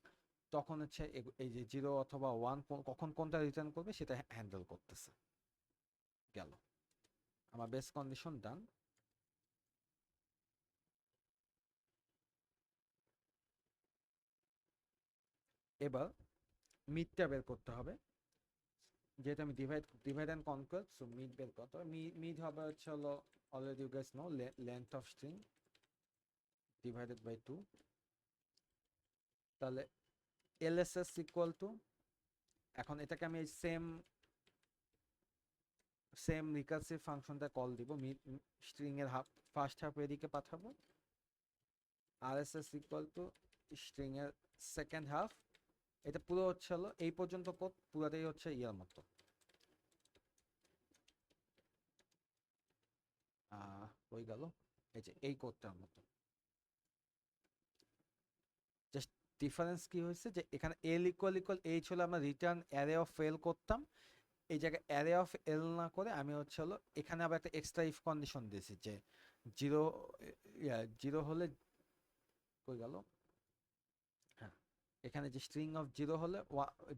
Speaker 1: তখন হচ্ছে এই যে 0 অথবা 1 কখন কোনটা রিটার্ন করবে সেটা হ্যান্ডেল করতেছে। গেল আমার বেস কন্ডিশন ডান। এবার মিডটা বের করতে হবে, যেহেতু আমি divide and conquer, so mid বের করতে হবে। মিড হবে হচ্ছে হলো, already you guys know, length of string divided by 2। তাহলে এলএসএস ইকুয়াল টু, এখন এটাকে আমি এই সেম রিকার্সিভ ফাংশনটা কল দিব, স্ট্রিং এর ফার্স্ট হাফ এদিকে পাঠাবো, আরএসএস ইকুয়াল টু স্ট্রিং এর সেকেন্ড হাফ। এটা পুরো হচ্ছে হলো এই পর্যন্ত কোড পুরোটাই হচ্ছে ইয়ার মতো, হয়ে গেল এই যে এই কোডটার মতো। জাস্ট ডিফারেন্স কি হয়েছে যে এখানে এল ইকুয়াল ইকুয়াল এইচ হলে আমরা রিটার্ন অ্যারে অফ এল করতাম, এই জায়গায় অ্যারে অফ এল না করে আমি হচ্ছে হলো এখানে আবার একটা এক্সট্রা ইফ কন্ডিশন দিয়েছি যে 0 হলে কই গেল, হ্যাঁ এখানে যে স্ট্রিং অফ 0 হলে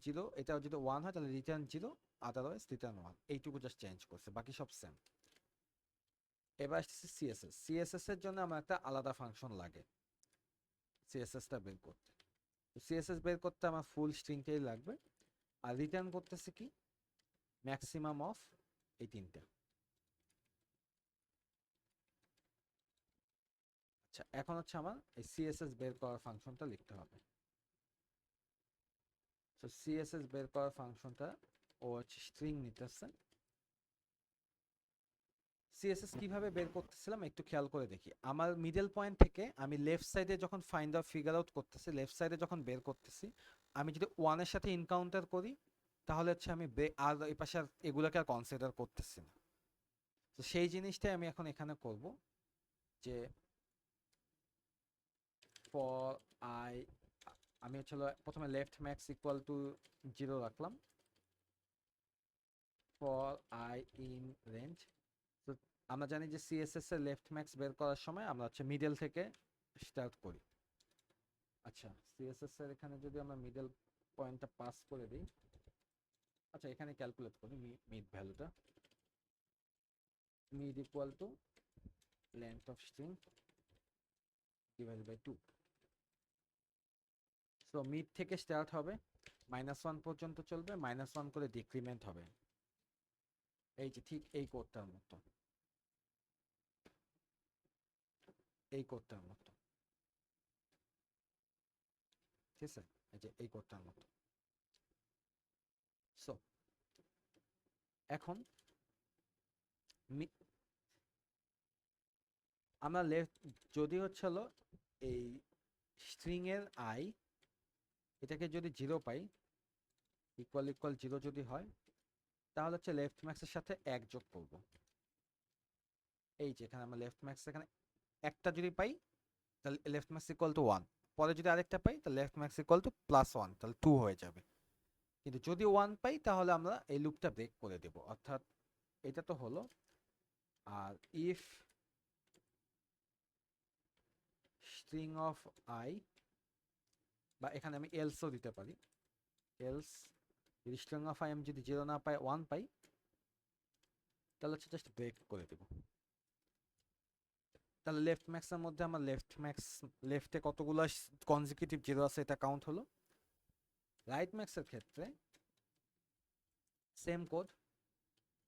Speaker 1: 0, এটা যদি 1 হয় তাহলে রিটার্ন 0, আদারওয়াইজ রিটার্ন 1। এইটুকু জাস্ট চেঞ্জ করছে, বাকি সব সেম। এবার আসছে সিএসএস এর জন্য আমার একটা আলাদা ফাংশন লাগে সিএসএসটা বের করতে। সিএসএস বের করতে আমার ফুল স্ট্রিংটাই লাগবে, আর রিটার্ন করতেছে কি ম্যাক্সিমাম অফ এই তিনটা। আচ্ছা এখন হচ্ছে আমার এই সিএসএস বের করার ফাংশনটা লিখতে হবে। তো সিএসএস বের করার ফাংশনটা ও হচ্ছে স্ট্রিং নিতেছে। সিএসএস কিভাবে বের করতেছিলাম একটু খেয়াল করে দেখি। আমার মিডল পয়েন্ট থেকে আমি লেফট সাইডে যখন ফাইন্ড আউট ফিগার আউট করতেছি, লেফট সাইডে যখন বের করতেছি, আমি যদি 1 এর সাথে ইনকাউন্টার করি, তাহলে হচ্ছে আমি আর এই পাশে আর এগুলোকে আর কনসিডার করতেছি না। তো সেই জিনিসটাই আমি এখন এখানে করব, যে ফর আই, আমি হচ্ছে প্রথমে লেফট ম্যাক্স ইকুয়াল টু 0 রাখলাম, ফর আই ইন রেঞ্জ। তো আমরা জানি যে সিএসএস এর লেফট ম্যাক্স বের করার সময় আমরা হচ্ছে মিডল থেকে স্টার্ট করি। আচ্ছা সিএসএস এর এখানে যদি আমরা মিডল পয়েন্টটা পাস করে দিই, আচ্ছা এখানে ক্যালকুলেট করি মিড ভ্যালুটা, mid equal to length of string divided by 2। So mid থেকে স্টার্ট হবে, -1 পর্যন্ত চলবে, -1 করে ডিক্রিমেন্ট হবে, এই যে ঠিক এই কোডটার মতো, এই কোডটার মতো, ঠিক আছে, এই যে এই কোডটার মতো। সো এখন আমরা লেফট যদি হচ্ছে হলো এই স্ট্রিং এর আই এটাকে যদি 0 পাই, ইকুয়াল ইকুয়াল 0 যদি হয়, তাহলে হচ্ছে লেফট ম্যাক্সের সাথে 1 যোগ করব। এই যে এখানে আমরা লেফট ম্যাক্স এখানে একটা যদি পাই তাহলে লেফট ম্যাক্স ইকুয়াল টু 1, পরে যদি আরেকটা পাই তাহলে লেফট ম্যাক্স ইকুয়াল টু +1, তাহলে 2 হয়ে যাবে। কিন্তু যদি 1 পাই তাহলে আমরা এই লুপটা ব্রেক করে দেব, অর্থাৎ এটা তো হলো। আর ইফ স্ট্রিং অফ আই, বা এখানে আমি এলসও দিতে পারি, এলস যদি স্ট্রিং অফ আই আমি যদি 0 না পাই 1 পাই, তাহলে হচ্ছে জাস্ট ব্রেক করে দেব। তাহলে লেফট ম্যাক্সের মধ্যে আমার লেফটে কতগুলো কনজিকিউটিভ 0 আছে এটা কাউন্ট হলো। রাইট ম্যাক্সের ক্ষেত্রে same code,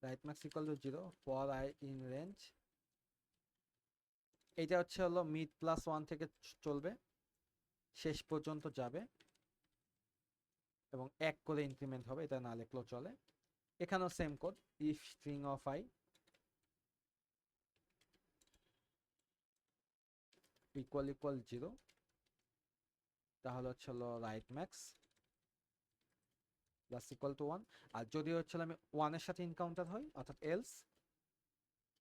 Speaker 1: right max equal to 0 for I in range. এটা হচ্ছে হলো মিড +1 থেকে চলবে, শেষ পর্যন্ত যাবে এবং 1 করে ইনক্রিমেন্ট হবে, এটা না লিখলেও চলে। এখানেও same code, if string of I equal equal 0, তাহলে হচ্ছে হলো right max plus equal to 1। আর যদি হচ্ছে আমি 1 এর সাথে ইনকাউন্টার হয় অর্থাৎ এলস,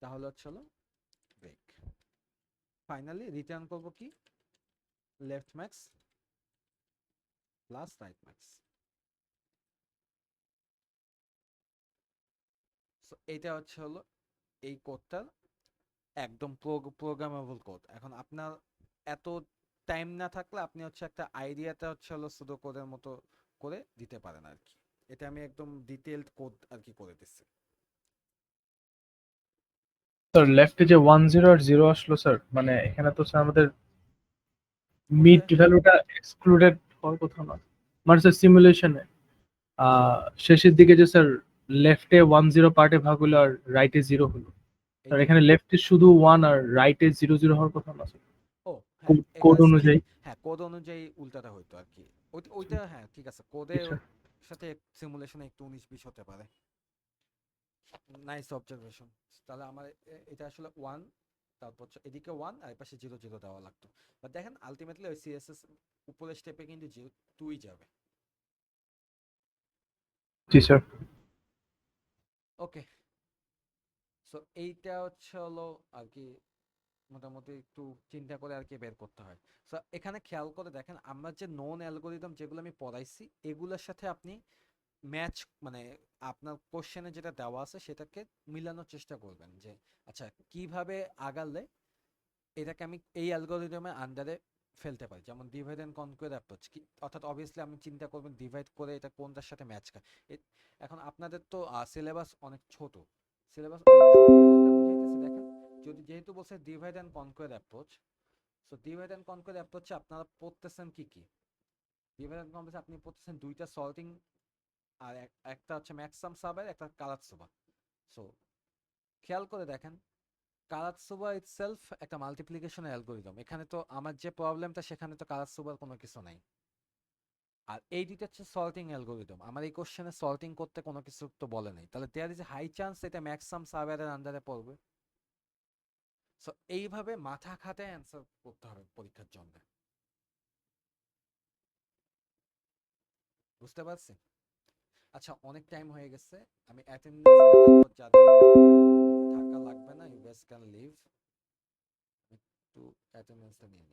Speaker 1: তাহলে হচ্ছে হলো ব্রেক। ফাইনালি রিটার্ন করব কি, left max plus right max. So এটা হচ্ছে হলো এই কোডটার একদম প্রোগ্রামেবল কোড। এখন আপনার এত টাইম না থাকলে আপনি হচ্ছে একটা আইডিয়াটা হচ্ছে হলো সুডো কোডের মতো করে দিতে পারেন আর কি। এটা আমি একদম ডিটেইলড কোড আর কি করে দিচ্ছি।
Speaker 3: স্যার লেফটে যে 1 0 আর 0 আসলো স্যার, মানে এখানে তো স্যার আমাদের মিড ভ্যালুটা এক্সক্লুডেড হওয়ার কথা না, মানে স্যার সিমুলেশনে শেষের দিকে যে স্যার লেফটে 1 0 পার্টে ভাগ হলো আর রাইটে 0 হলো, স্যার এখানে লেফটে শুধু 1 আর রাইটে 0 0 হওয়ার কথা না স্যার,
Speaker 1: ও হ্যাঁ,
Speaker 3: কোড অনুযায়ী।
Speaker 1: হ্যাঁ কোড অনুযায়ী উল্টাটা হইতো আর কি। ওইটা হ্যাঁ ঠিক আছে, কোডের সাথে সিমুলেশনে একটু 19-20 হতে পারে। Nice observation. তাহলে আমার এটা আসলে 1, তারপর এদিকে 1 আর পাশে 0 0 দেওয়া লাগতো। বাট দেখেন আলটিমেটলি ওই সিএসএস উপরের স্টেপে কিন্তু 2ই যাবে।
Speaker 3: জি স্যার।
Speaker 1: ওকে, সো এইটা হচ্ছে হলো আর কি মোটামুটি একটু চিন্তা করে আর কি বের করতে হয়। সো এখানে খেয়াল করে দেখেন আমরা যে নোন অ্যালগোরিদম যেগুলো আমি পড়াইছি এগুলোর সাথে আপনি ম্যাচ, মানে আপনার কোশ্চেনে যেটা দেওয়া আছে সেটাকে মিলানোর চেষ্টা করবেন যে আচ্ছা কিভাবে আগালে এটাকে আমি এই অ্যালগোরিদমের আন্ডারে ফেলতে পারি। যেমন ডিভাইড অ্যান্ড কনকুয়ার অ্যাপ্রোচ কি, অর্থাৎ অবভিয়াসলি আমি চিন্তা করবেন ডিভাইড করে এটা কোনটার সাথে ম্যাচ খায়। এখন আপনাদের তো সিলেবাস অনেক ছোট, সিলেবাস অনেক ছোট বলতে বুঝাইতেছে দেখেন, যদি যেহেতু বলছে divide and conquer approach, so divide and conquer অ্যাপ্রোচে আপনারা পড়তেছেন কি কি, ডিভাইড অ্যান্ড কনকুয়ার আপনি পড়তেছেন 2টা সর্টিং আর একটা হচ্ছে ম্যাক্সাম সাবার, একটা কালাতসুবা। সো খেয়াল করে দেখেন কালাতসুবা ইটসেলফ একটা মাল্টিপ্লিকেশনের অ্যালগোরিদম, এখানে তো আমার যে প্রবলেমটা সেখানে তো কালাতসুবার কোনো কিছু নাই। আর এই দুইটা হচ্ছে সর্টিং অ্যালগোরিদম, আমার এই কোশ্চেনে সর্টিং করতে কোনো কিছু তো বলে নাই, তাহলে there is a high chance এটা ম্যাক্সাম সাবারের আন্ডারে পড়বে। সো এইভাবে মাথা খাটায় অ্যান্সার করতে হবে পরীক্ষার জন্য, বুঝতে পারছি? আচ্ছা অনেক টাইম হয়ে গেছে, আমি অ্যাটেন্ডেন্স যাদের থাকা লাগবে না ইউ গাইস ক্যান লিভ, একটু অ্যাটেন্ডেন্সটা নিয়ে নিই।